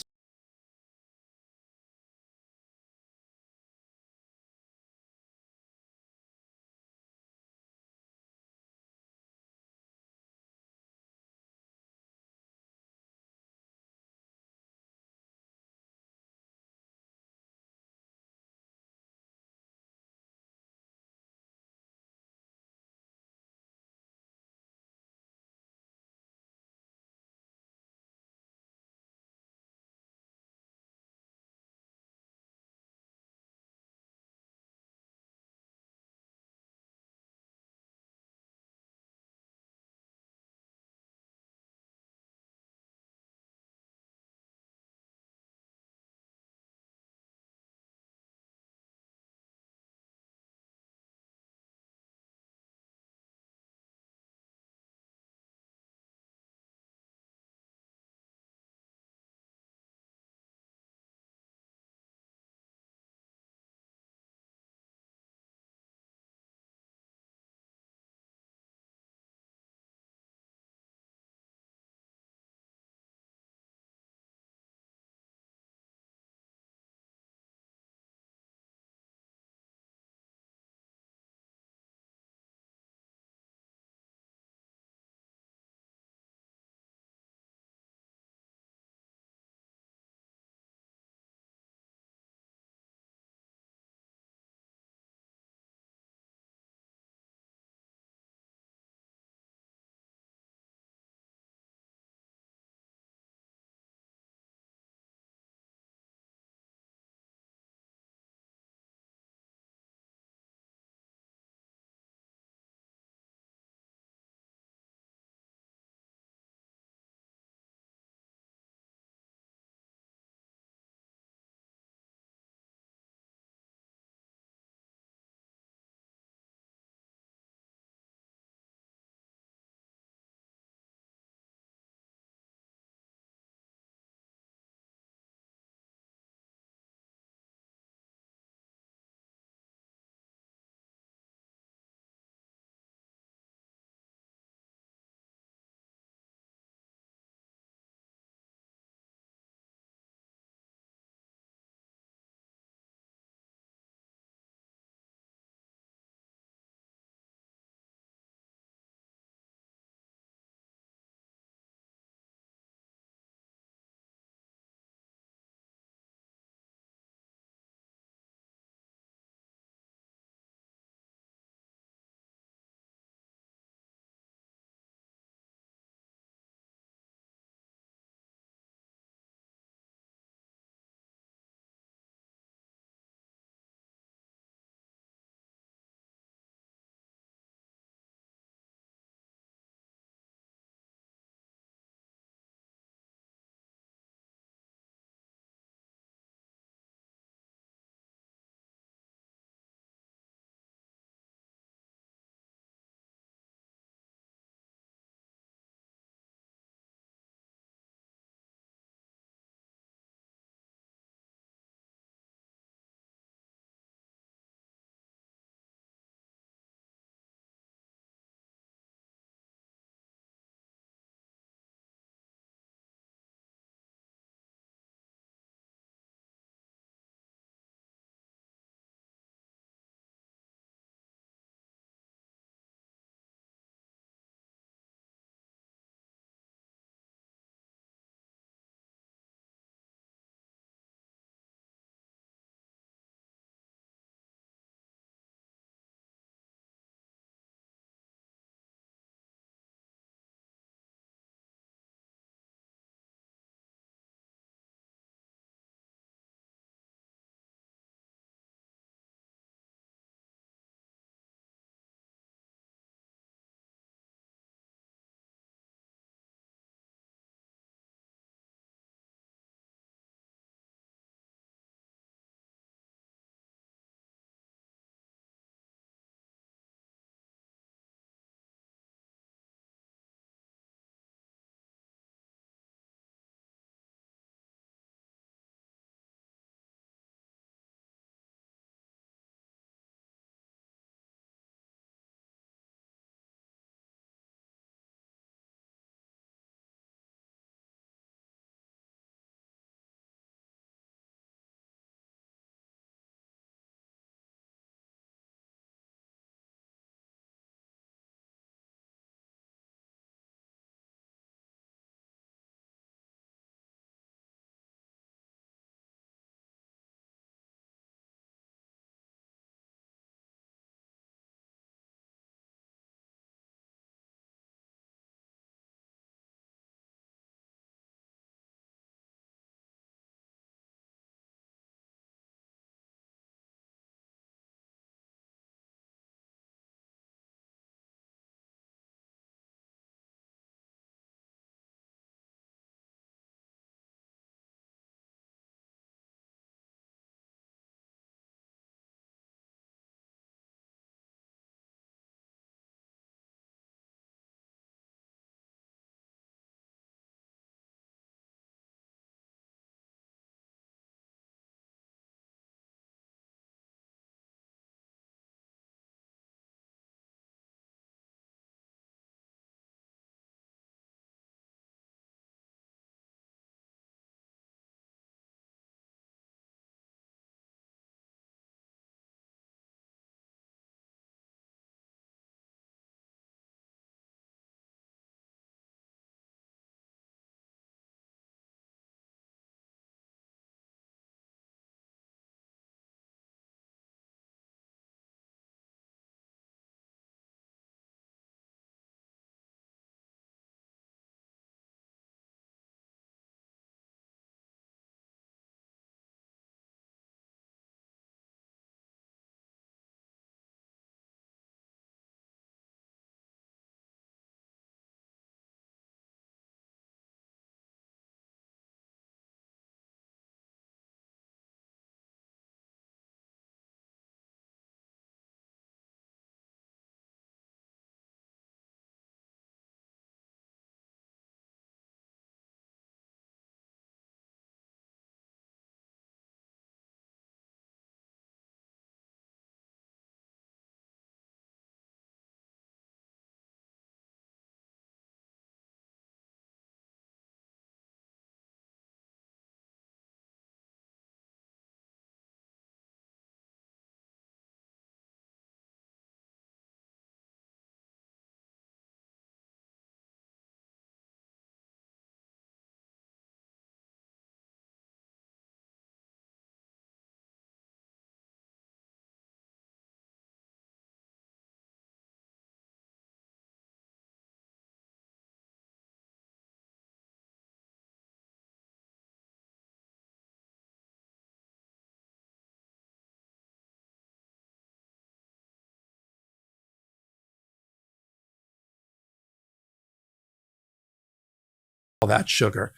that sugar.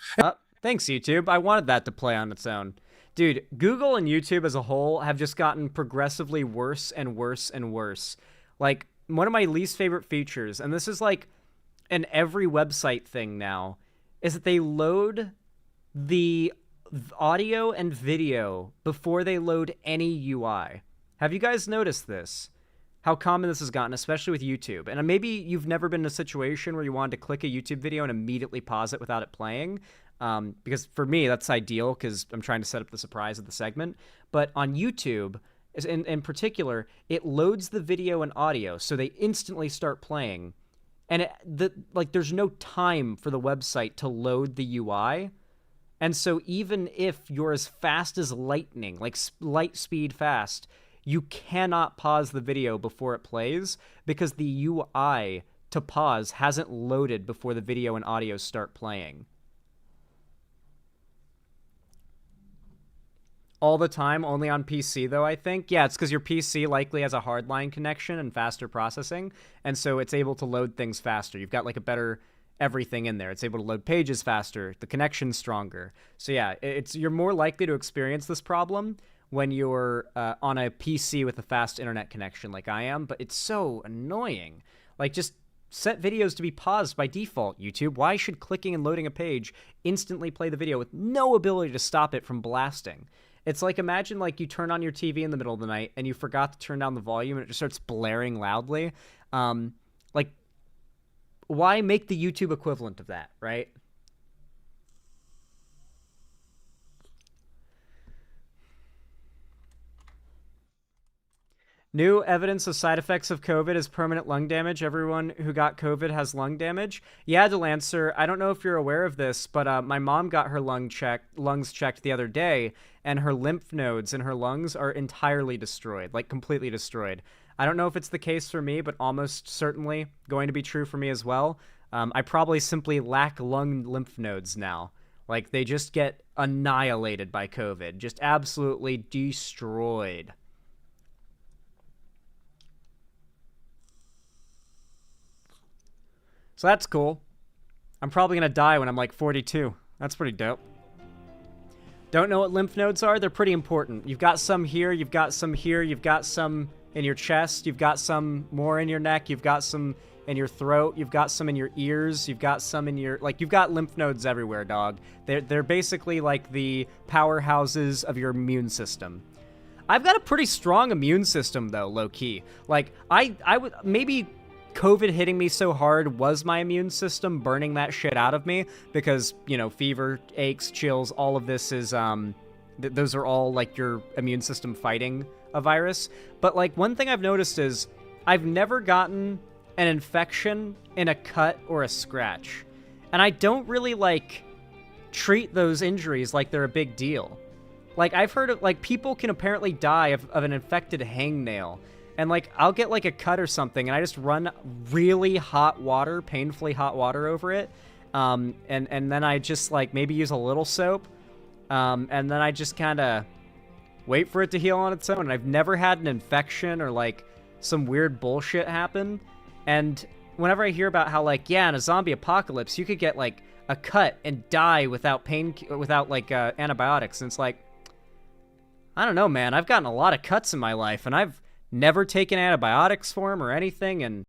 Thanks, YouTube. I wanted that to play on its own. Dude, Google and YouTube as a whole have just gotten progressively worse and worse and worse. Like, one of my least favorite features, and this is like an every website thing now, is that they load the audio and video before they load any UI. Have you guys noticed this? How common this has gotten, especially with YouTube. And maybe you've never been in a situation where you wanted to click a YouTube video and immediately pause it without it playing. Because for me, that's ideal because I'm trying to set up the surprise of the segment. But on YouTube, in particular, it loads the video and audio, so they instantly start playing. And there's no time for the website to load the UI. And so even if you're as fast as lightning, like light speed fast, you cannot pause the video before it plays because the UI to pause hasn't loaded before the video and audio start playing. All the time, only on PC, though, I think. Yeah, it's because your PC likely has a hardline connection and faster processing, and so it's able to load things faster. You've got, like, a better everything in there. It's able to load pages faster, the connection's stronger. So, yeah, you're more likely to experience this problem when you're on a PC with a fast internet connection like I am, but it's so annoying. Like, just set videos to be paused by default, YouTube. Why should clicking and loading a page instantly play the video with no ability to stop it from blasting? It's like, imagine like you turn on your TV in the middle of the night and you forgot to turn down the volume and it just starts blaring loudly. Like, why make the YouTube equivalent of that, right? New evidence of side effects of COVID is permanent lung damage. Everyone who got COVID has lung damage. Yeah, Delancer, I don't know if you're aware of this, but my mom got her lungs checked the other day, and her lymph nodes in her lungs are entirely destroyed, like completely destroyed. I don't know if it's the case for me, but almost certainly going to be true for me as well. I probably simply lack lung lymph nodes now. Like, they just get annihilated by COVID, just absolutely destroyed. So that's cool. I'm probably going to die when I'm like 42. That's pretty dope. Don't know what lymph nodes are? They're pretty important. You've got some here, you've got some here, you've got some in your chest, you've got some more in your neck, you've got some in your throat, you've got some in your ears, you've got some in your... Like, you've got lymph nodes everywhere, dog. They're basically like the powerhouses of your immune system. I've got a pretty strong immune system, though, low-key. Like, I would... Maybe... COVID hitting me so hard was my immune system burning that shit out of me because, you know, fever, aches, chills, all of this is, those are all, like, your immune system fighting a virus. But, like, one thing I've noticed is I've never gotten an infection in a cut or a scratch. And I don't really, like, treat those injuries like they're a big deal. Like, I've heard of, like, people can apparently die of an infected hangnail. And, like, I'll get, like, a cut or something, and I just run really hot water, painfully hot water over it. And then I just, like, maybe use a little soap. And then I just kind of wait for it to heal on its own. And I've never had an infection or, like, some weird bullshit happen. And whenever I hear about how, like, yeah, in a zombie apocalypse, you could get, like, a cut and die without antibiotics. And it's like, I don't know, man. I've gotten a lot of cuts in my life, and I've never taken antibiotics for them or anything, and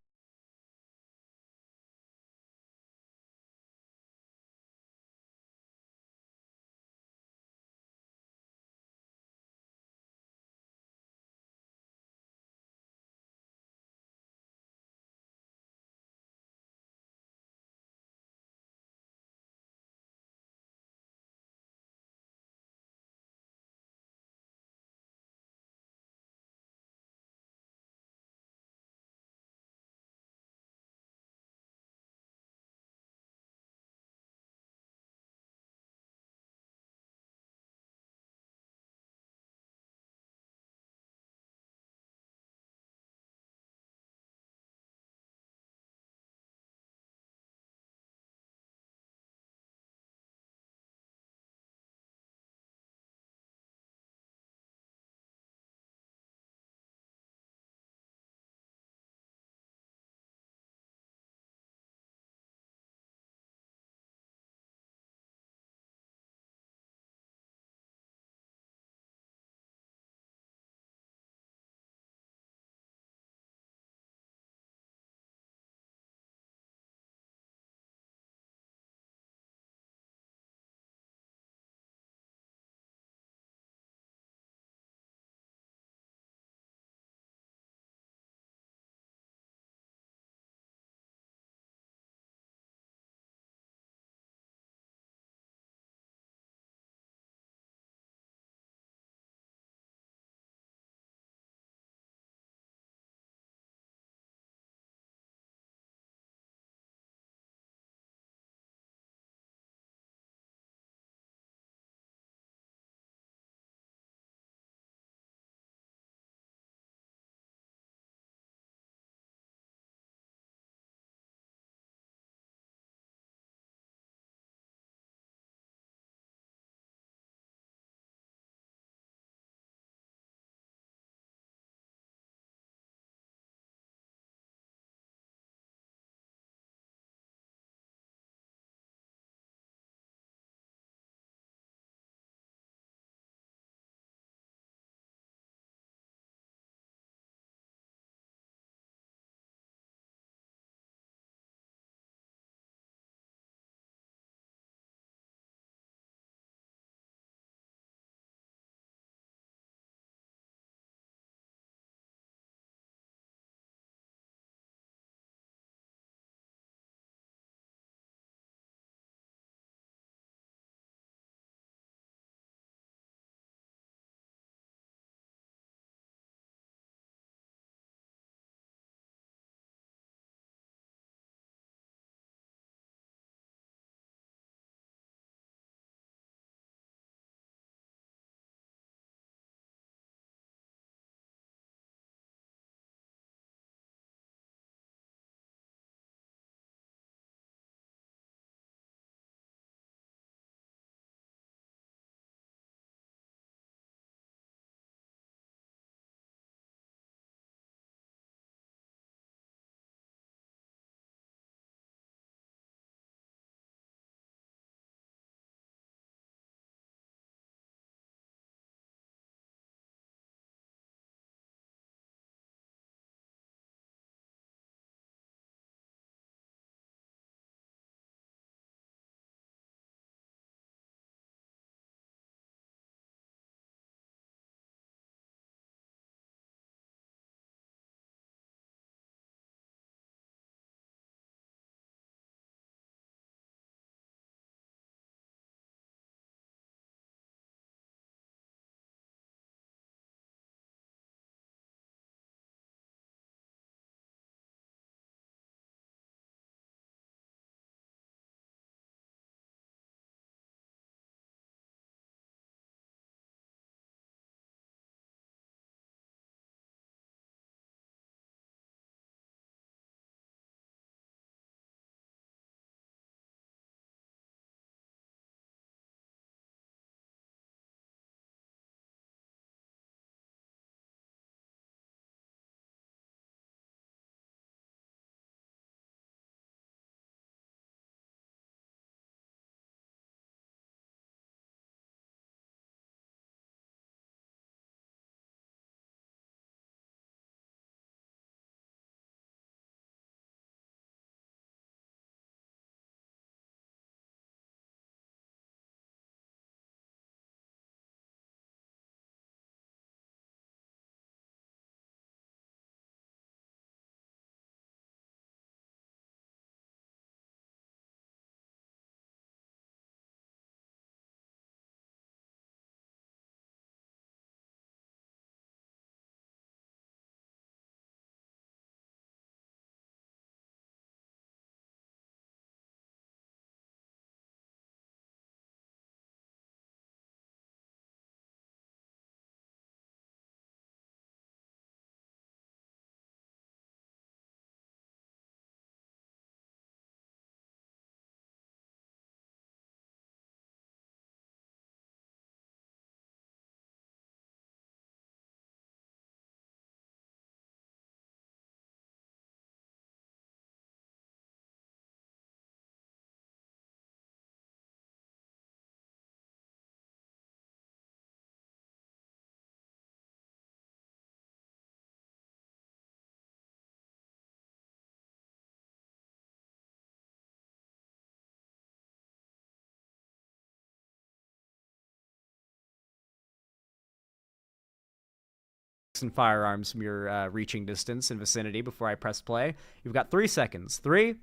and firearms from your reaching distance and vicinity before I press play. You've got 3 seconds. 3,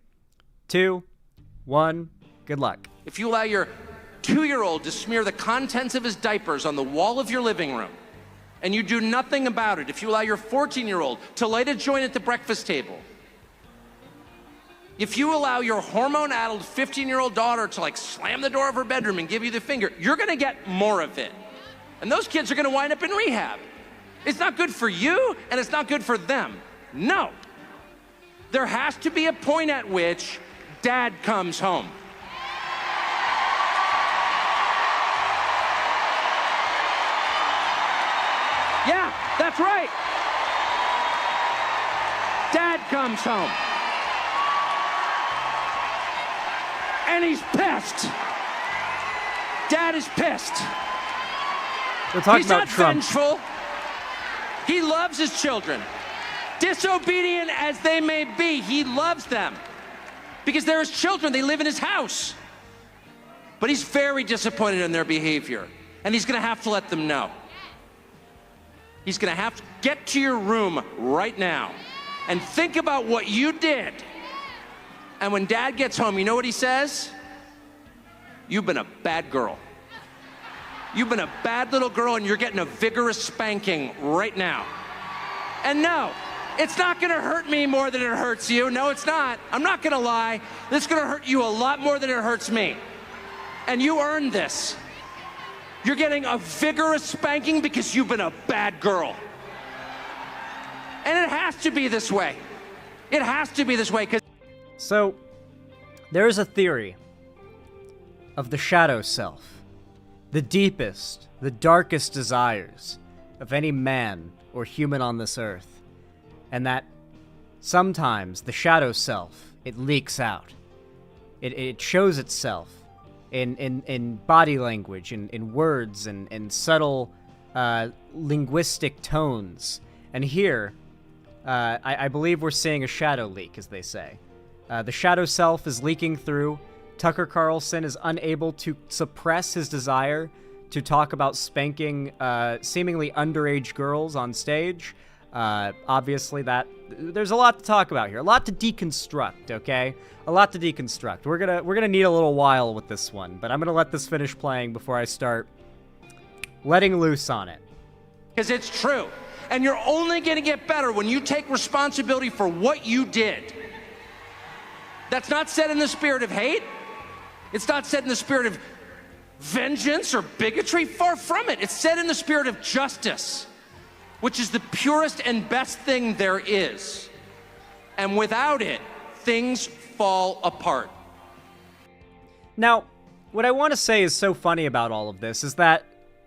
2, 1. Good luck. If you allow your 2-year-old to smear the contents of his diapers on the wall of your living room, and you do nothing about it, if you allow your 14-year-old to light a joint at the breakfast table, if you allow your hormone-addled 15-year-old daughter to like slam the door of her bedroom and give you the finger, you're gonna get more of it. And those kids are gonna wind up in rehab. It's not good for you, and it's not good for them. No. There has to be a point at which dad comes home. Yeah, that's right. Dad comes home. And he's pissed. Dad is pissed. We're talking He's about not Trump. vengeful. He loves his children. Disobedient as they may be, he loves them. Because they're his children, they live in his house. But he's very disappointed in their behavior. And he's gonna have to let them know. He's gonna have to get to your room right now and think about what you did. And when dad gets home, you know what he says? You've been a bad girl. You've been a bad little girl and you're getting a vigorous spanking right now. And no, it's not gonna hurt me more than it hurts you. No, it's not. I'm not gonna lie. This is gonna hurt you a lot more than it hurts me. And you earned this. You're getting a vigorous spanking because you've been a bad girl. And it has to be this way. It has to be this way because... So, there is a theory of the shadow self, the deepest, the darkest desires of any man or human on this earth, and that sometimes the shadow self, it leaks out. It shows itself in body language, in words, and subtle linguistic tones. And here, I believe we're seeing a shadow leak, as they say. The shadow self is leaking through. Tucker Carlson is unable to suppress his desire to talk about spanking seemingly underage girls on stage. Obviously, there's a lot to talk about here, a lot to deconstruct. Okay, a lot to deconstruct. We're gonna need a little while with this one, but I'm gonna let this finish playing before I start letting loose on it. Because it's true, and you're only gonna get better when you take responsibility for what you did. That's not said in the spirit of hate. It's not said in the spirit of vengeance or bigotry. Far from it. It's said in the spirit of justice, which is the purest and best thing there is. And without it, things fall apart. Now, what I want to say is so funny about all of this is that,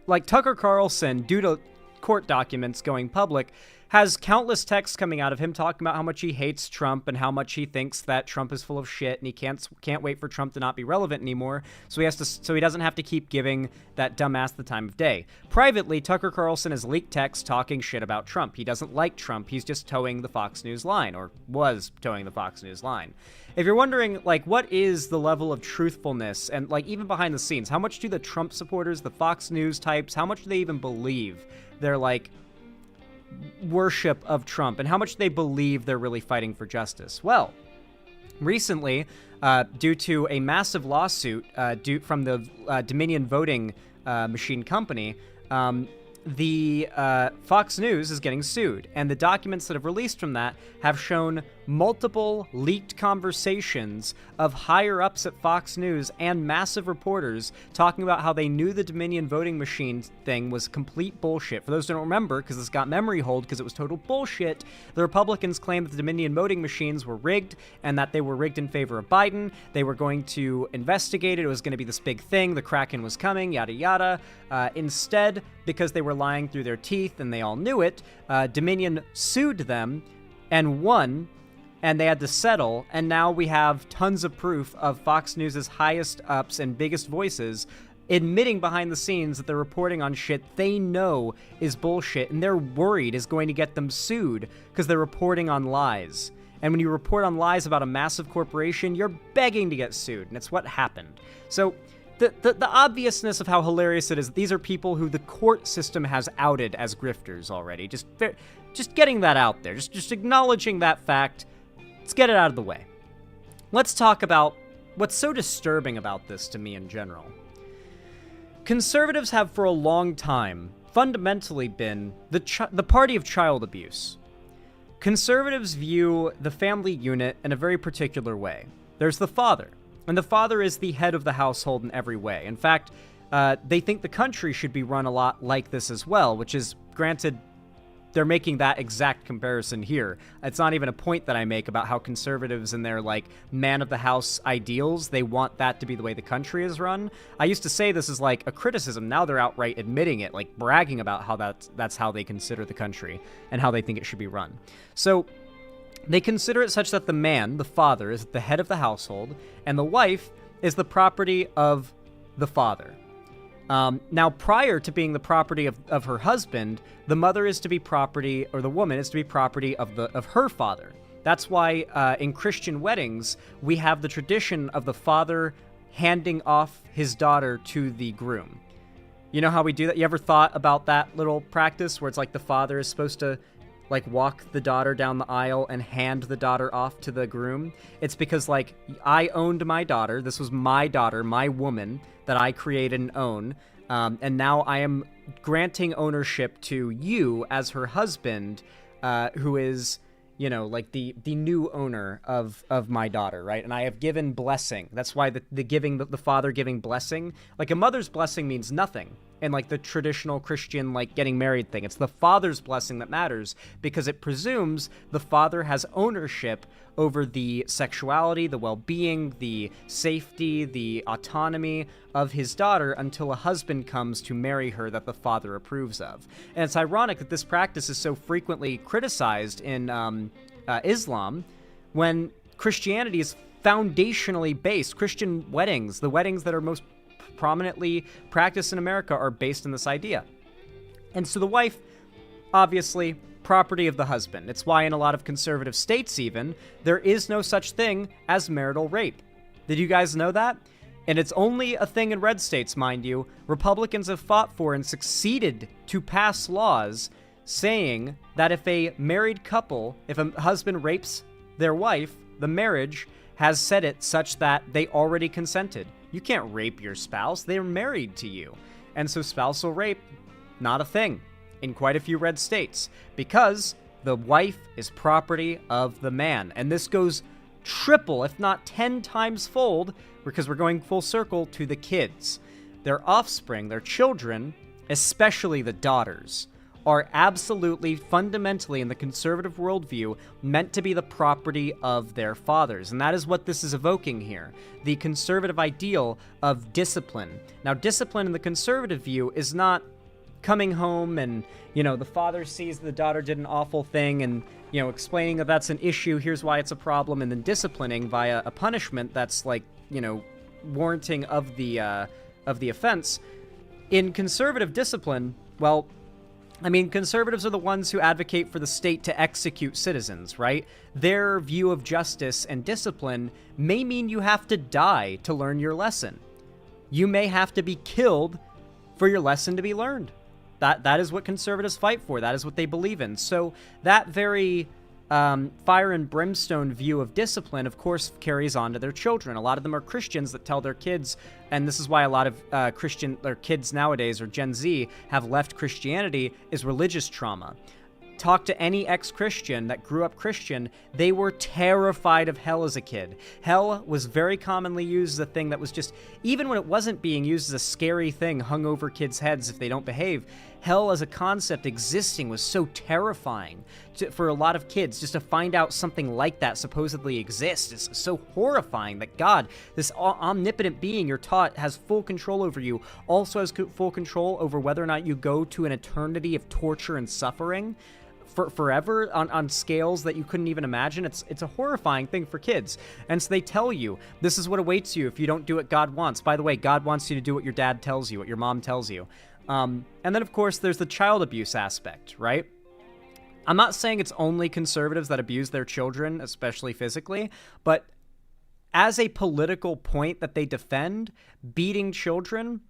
like, Tucker Carlson, due to court documents going public, has countless texts coming out of him talking about how much he hates Trump and how much he thinks that Trump is full of shit and he can't wait for Trump to not be relevant anymore, so he doesn't have to keep giving that dumbass the time of day. Privately, Tucker Carlson has leaked texts talking shit about Trump. He doesn't like Trump. He's just towing the Fox News line, or was towing the Fox News line. If you're wondering, like, what is the level of truthfulness and, like, even behind the scenes, how much do the Trump supporters, the Fox News types, how much do they even believe their, like, worship of Trump, and how much they believe they're really fighting for justice? Well, recently, due to a massive lawsuit from the Dominion voting machine company, the Fox News is getting sued, and the documents that have released from that have shown multiple leaked conversations of higher-ups at Fox News and massive reporters talking about how they knew the Dominion voting machine thing was complete bullshit. For those who don't remember, because this got memory hold because it was total bullshit, the Republicans claimed that the Dominion voting machines were rigged and that they were rigged in favor of Biden. They were going to investigate it. It was going to be this big thing. The Kraken was coming, yada yada. Instead, because they were lying through their teeth and they all knew it, Dominion sued them and won, and they had to settle, and now we have tons of proof of Fox News' highest ups and biggest voices admitting behind the scenes that they're reporting on shit they know is bullshit, and they're worried is going to get them sued because they're reporting on lies. And when you report on lies about a massive corporation, you're begging to get sued, and it's what happened. So the obviousness of how hilarious it is. These are people who the court system has outed as grifters already. Just getting that out there. Just acknowledging that fact. Let's get it out of the way. Let's talk about what's so disturbing about this to me in general. Conservatives have for a long time fundamentally been the party of child abuse. Conservatives view the family unit in a very particular way. There's the father, and the father is the head of the household in every way. In fact, they think the country should be run a lot like this as well, which is, granted, they're making that exact comparison here. It's not even a point that I make about how conservatives and their, like, man of the house ideals, they want that to be the way the country is run. I used to say this is like a criticism. Now they're outright admitting it, like bragging about how that's how they consider the country and how they think it should be run. So they consider it such that the man, the father, is the head of the household, and the wife is the property of the father. Now, prior to being the property of her husband, the mother is to be property, or the woman is to be property of her father. That's why in Christian weddings, we have the tradition of the father handing off his daughter to the groom. You know how we do that? You ever thought about that little practice where it's like the father is supposed to like walk the daughter down the aisle and hand the daughter off to the groom? It's because, like, I owned my daughter. This was my daughter, my woman that I created and own. And now I am granting ownership to you as her husband, who is, you know, like the new owner of my daughter, right? And I have given blessing. That's why the father giving blessing, like a mother's blessing means nothing. And like the traditional Christian, like getting married thing, it's the father's blessing that matters because it presumes the father has ownership over the sexuality, the well-being, the safety, the autonomy of his daughter until a husband comes to marry her that the father approves of. And it's ironic that this practice is so frequently criticized in Islam when Christianity is foundationally based. Christian weddings, the weddings that are most prominently practiced in America, are based on this idea. And so the wife, obviously, property of the husband. It's why in a lot of conservative states even, there is no such thing as marital rape. Did you guys know that? And it's only a thing in red states, mind you. Republicans have fought for and succeeded to pass laws saying that if a married couple, if a husband rapes their wife, the marriage has said it such that they already consented. You can't rape your spouse. They're married to you. And so spousal rape, not a thing in quite a few red states because the wife is property of the man. And this goes triple, if not 10 times fold, because we're going full circle to the kids. Their offspring, their children, especially the daughters, are absolutely, fundamentally, in the conservative worldview, meant to be the property of their fathers. And that is what this is evoking here. The conservative ideal of discipline. Now, discipline in the conservative view is not coming home and, you know, the father sees the daughter did an awful thing and, you know, explaining that that's an issue, here's why it's a problem, and then disciplining via a punishment that's, like, you know, warranting of the offense. In conservative discipline, well, I mean, conservatives are the ones who advocate for the state to execute citizens, right? Their view of justice and discipline may mean you have to die to learn your lesson. You may have to be killed for your lesson to be learned. That is what conservatives fight for. That is what they believe in. So that very fire and brimstone view of discipline, of course, carries on to their children. A lot of them are Christians that tell their kids, and this is why a lot of kids nowadays, or Gen Z, have left Christianity, is religious trauma. Talk to any ex-Christian that grew up Christian, they were terrified of hell as a kid. Hell was very commonly used as a thing that was just, even when it wasn't being used as a scary thing hung over kids' heads if they don't behave, hell as a concept existing was so terrifying for a lot of kids. Just to find out something like that supposedly exists is so horrifying that God, this omnipotent being you're taught has full control over you, also has full control over whether or not you go to an eternity of torture and suffering forever on scales that you couldn't even imagine. It's a horrifying thing for kids. And so they tell you, this is what awaits you if you don't do what God wants. By the way, God wants you to do what your dad tells you, what your mom tells you. And then, of course, there's the child abuse aspect, right? I'm not saying it's only conservatives that abuse their children, especially physically, but as a political point that they defend, beating children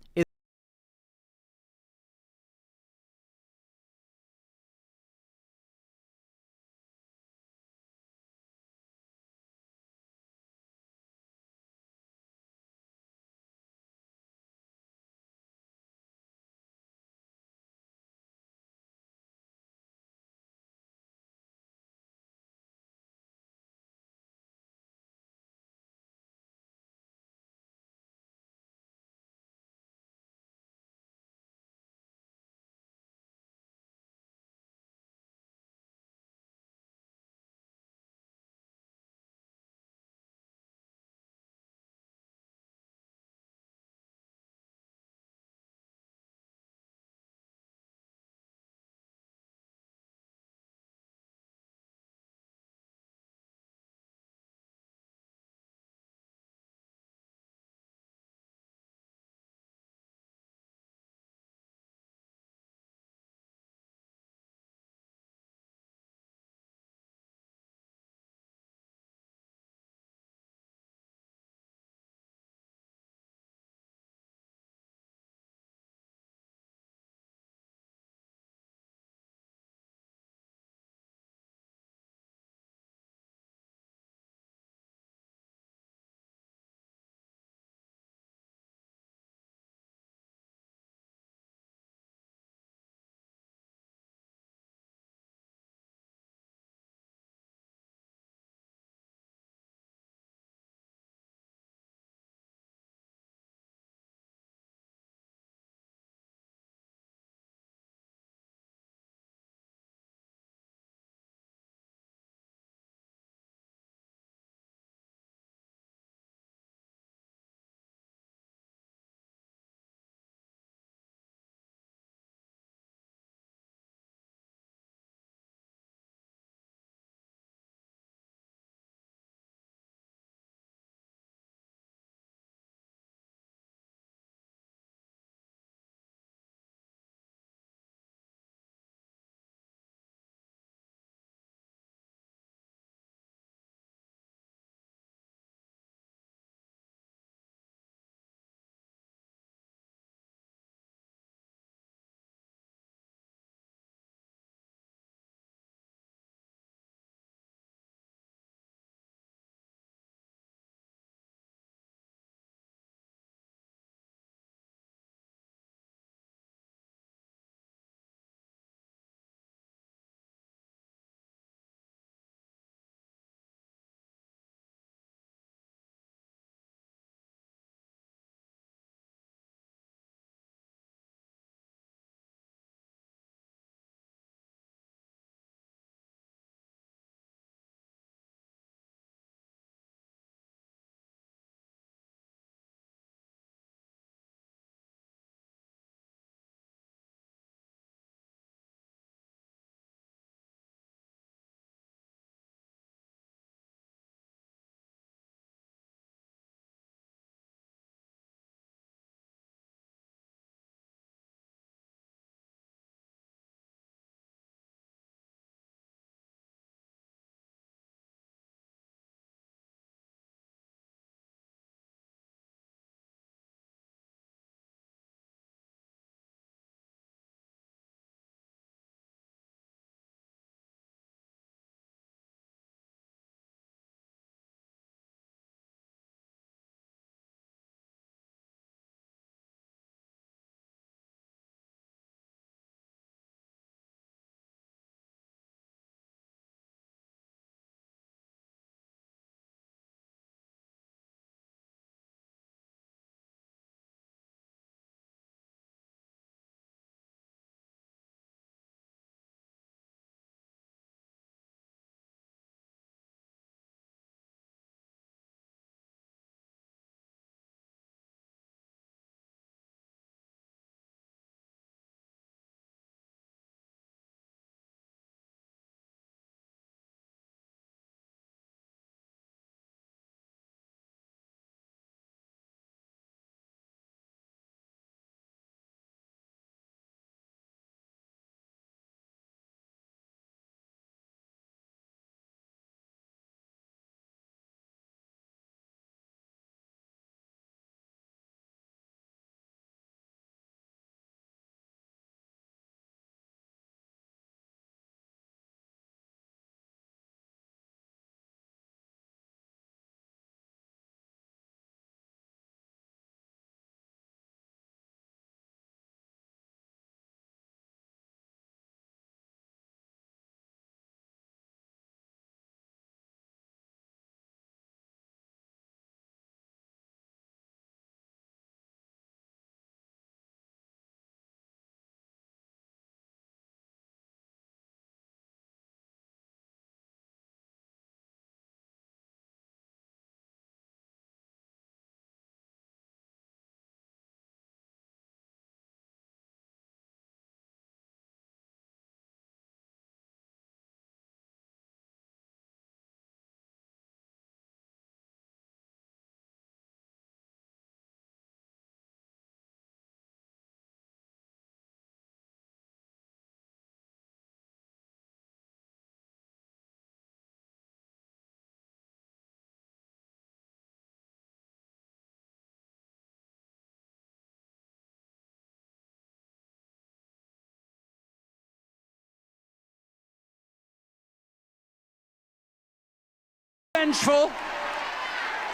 vengeful.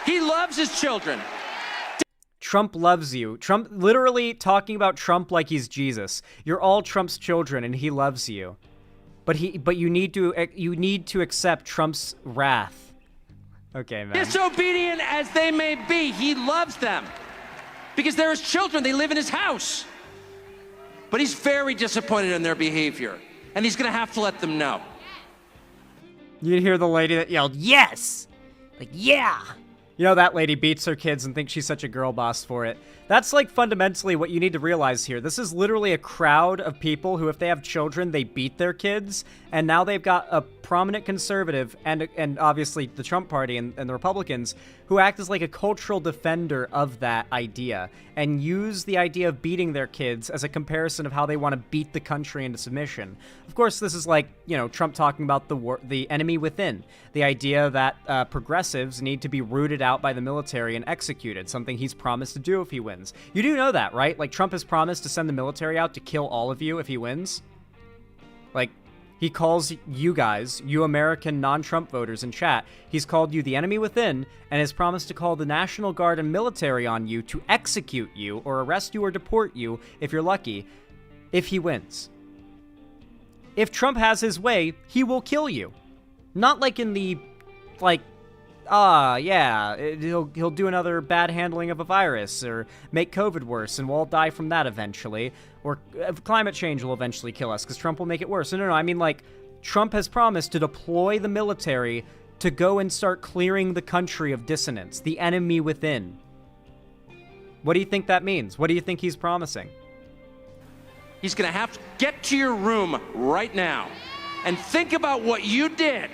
He loves his children. Trump loves you. Trump literally talking about Trump like he's Jesus. You're all Trump's children and he loves you. But you need to accept Trump's wrath. Okay, man. Disobedient as they may be, he loves them. Because they're his children, they live in his house. But he's very disappointed in their behavior. And he's gonna have to let them know. You hear the lady that yelled, yes! Like, yeah! You know, that lady beats her kids and thinks she's such a girl boss for it. That's like fundamentally what you need to realize here. This is literally a crowd of people who, if they have children, they beat their kids. And now they've got a prominent conservative and obviously the Trump party and the Republicans who act as like a cultural defender of that idea and use the idea of beating their kids as a comparison of how they want to beat the country into submission. Of course, this is like, you know, Trump talking about the enemy within, the idea that progressives need to be rooted out by the military and executed, something he's promised to do if he wins. You do know that, right? Like, Trump has promised to send the military out to kill all of you if he wins. Like, he calls you guys, you American non-Trump voters in chat, he's called you the enemy within and has promised to call the National Guard and military on you to execute you or arrest you or deport you, if you're lucky, if he wins. If Trump has his way, he will kill you. Not like in the, like, he'll do another bad handling of a virus or make COVID worse and we'll all die from that eventually. Or climate change will eventually kill us because Trump will make it worse. No, I mean, like, Trump has promised to deploy the military to go and start clearing the country of dissidents, the enemy within. What do you think that means? What do you think he's promising? He's gonna have to get to your room right now and think about what you did.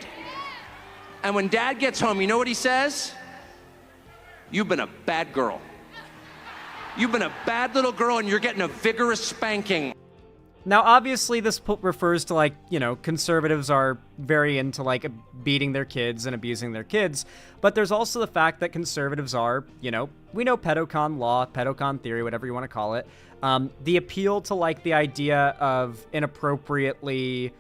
And when Dad gets home, you know what he says? You've been a bad girl. You've been a bad little girl and you're getting a vigorous spanking. Now, obviously, this refers to, like, you know, conservatives are very into, like, beating their kids and abusing their kids. But there's also the fact that conservatives are, you know, we know pedocon law, pedocon theory, whatever you want to call it. The appeal to, like, the idea of inappropriately,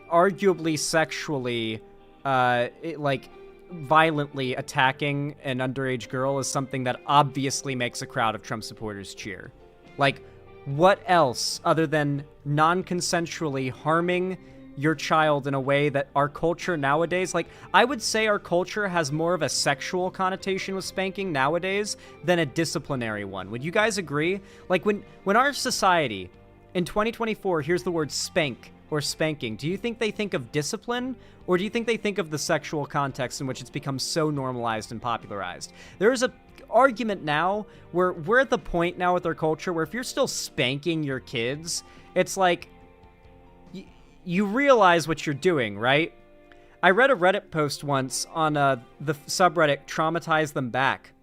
arguably sexually, violently attacking an underage girl is something that obviously makes a crowd of Trump supporters cheer. Like, what else other than non-consensually harming your child in a way that our culture nowadays, like, I would say our culture has more of a sexual connotation with spanking nowadays than a disciplinary one. Would you guys agree? Like, when our society in 2024 hears the word spank or spanking, do you think they think of discipline, or do you think they think of the sexual context in which it's become so normalized and popularized? There is a argument now where we're at the point now with our culture where if you're still spanking your kids, it's like you realize what you're doing, right? I read a Reddit post once on the subreddit Traumatize Them Back,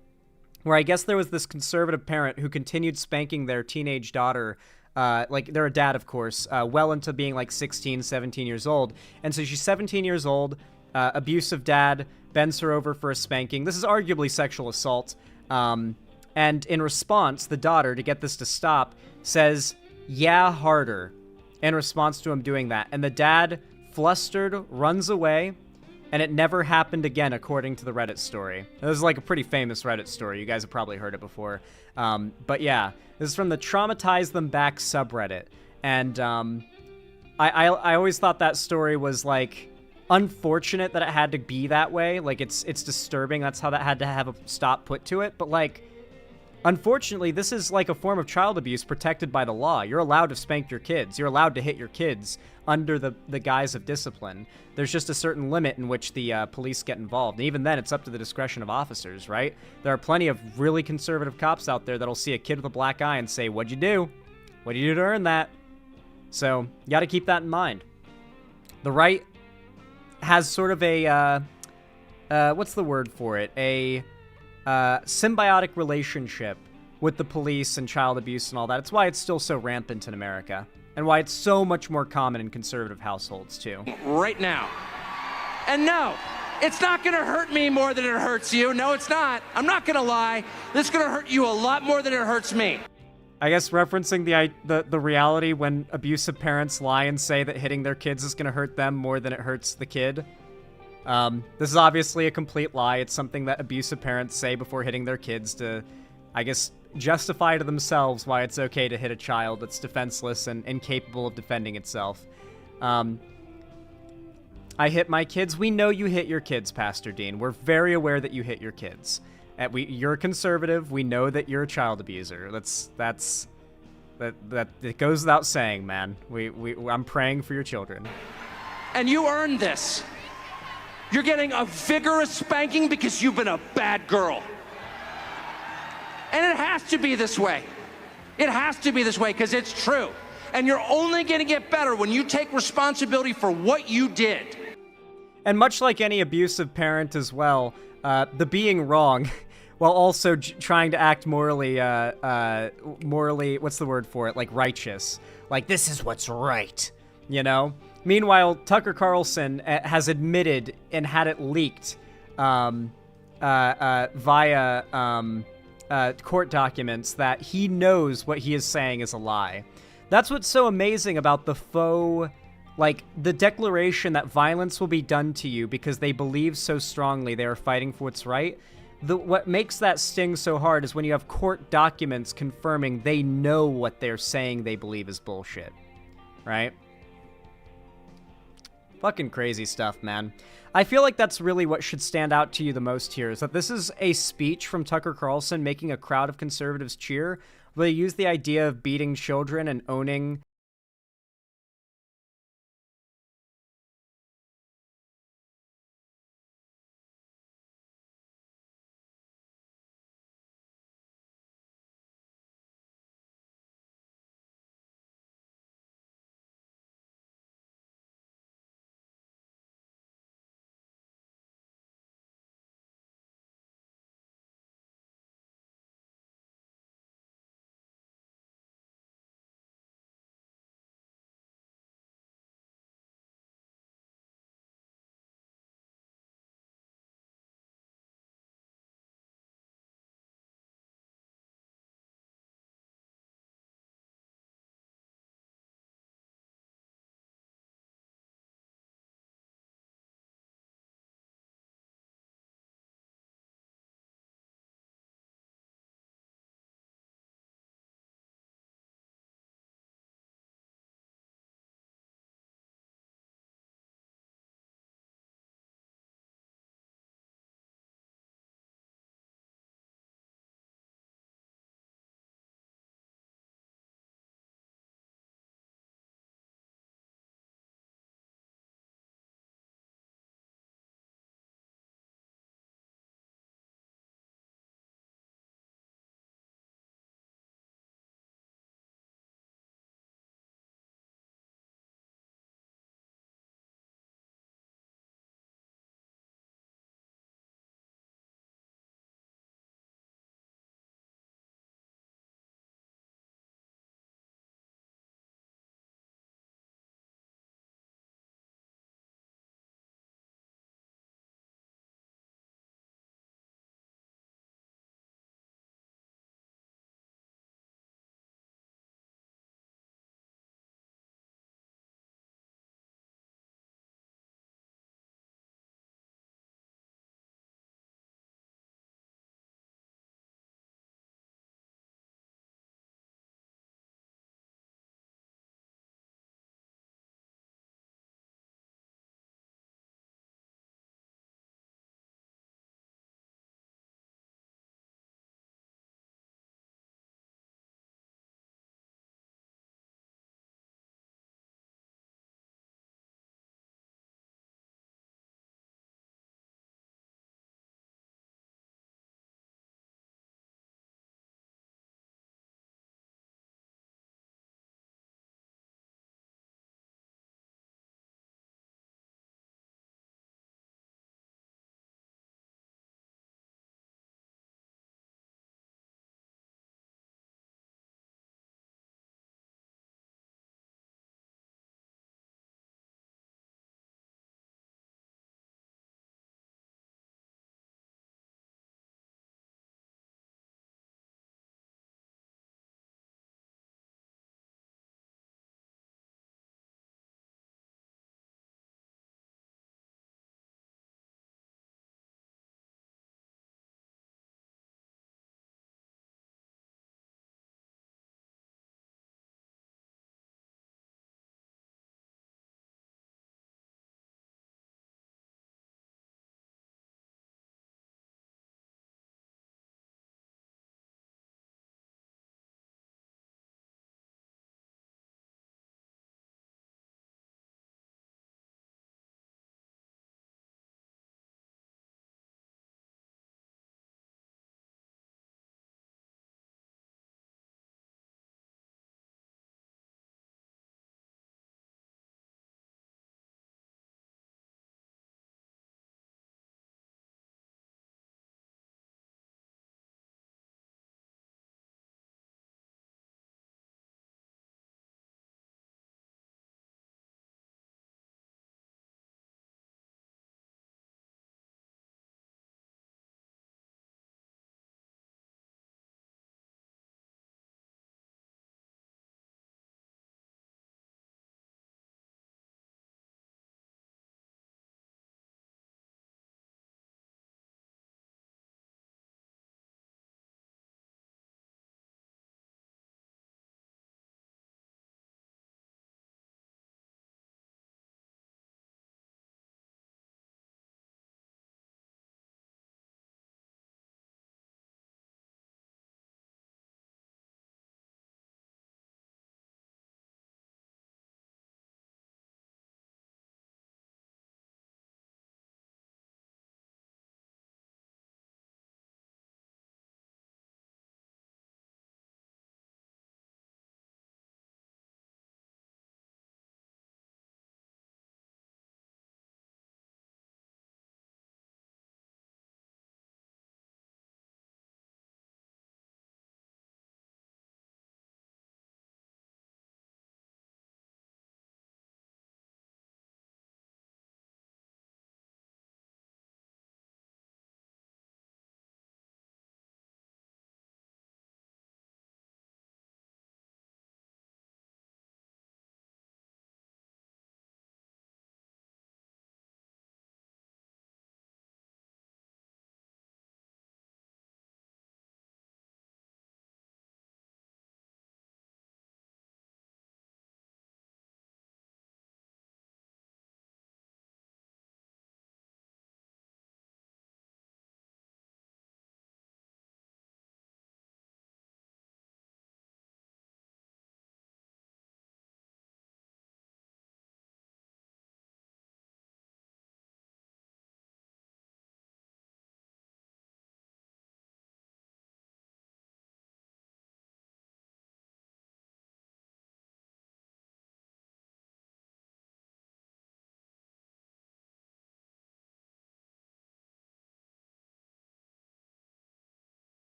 where I guess there was this conservative parent who continued spanking their teenage daughter. Like, they're a dad, of course, well into being like 16, 17 years old. And so she's 17 years old, abusive dad, bends her over for a spanking. This is arguably sexual assault. And in response, the daughter, to get this to stop, says, "Yeah, harder," in response to him doing that. And the dad, flustered, runs away, and it never happened again, according to the Reddit story. This is like a pretty famous Reddit story. You guys have probably heard it before. But yeah, this is from the Traumatize Them Back subreddit. And I always thought that story was, like, unfortunate that it had to be that way. Like, it's disturbing. That's how that had to have a stop put to it. But, like, unfortunately, this is like a form of child abuse protected by the law. You're allowed to spank your kids. You're allowed to hit your kids under the guise of discipline. There's just a certain limit in which the police get involved. And even then, it's up to the discretion of officers, right? There are plenty of really conservative cops out there that'll see a kid with a black eye and say, "What'd you do? What'd you do to earn that?" So, you gotta keep that in mind. The right has sort of a, what's the word for it? A symbiotic relationship with the police and child abuse and all that. It's why it's still so rampant in America, and why it's so much more common in conservative households, too. Right now. And no, it's not gonna hurt me more than it hurts you. No, it's not. I'm not gonna lie. This is gonna hurt you a lot more than it hurts me. I guess referencing the reality when abusive parents lie and say that hitting their kids is gonna hurt them more than it hurts the kid. This is obviously a complete lie. It's something that abusive parents say before hitting their kids to, I guess, justify to themselves why it's okay to hit a child that's defenseless and incapable of defending itself. I hit my kids. We know you hit your kids, Pastor Dean. We're very aware that you hit your kids. You're a conservative. We know that you're a child abuser. That it goes without saying, man. I'm praying for your children. And you earned this. You're getting a vigorous spanking because you've been a bad girl. And it has to be this way. It has to be this way because it's true. And you're only going to get better when you take responsibility for what you did. And much like any abusive parent as well, the being wrong, while also trying to act morally, what's the word for it? Like righteous. Like, this is what's right, you know? Meanwhile, Tucker Carlson has admitted and had it leaked via court documents that he knows what he is saying is a lie. That's what's so amazing about the faux, like, the declaration that violence will be done to you because they believe so strongly they are fighting for what's right. What makes that sting so hard is when you have court documents confirming they know what they're saying they believe is bullshit, right? Fucking crazy stuff, man. I feel like that's really what should stand out to you the most here, is that this is a speech from Tucker Carlson making a crowd of conservatives cheer, where they use the idea of beating children and owning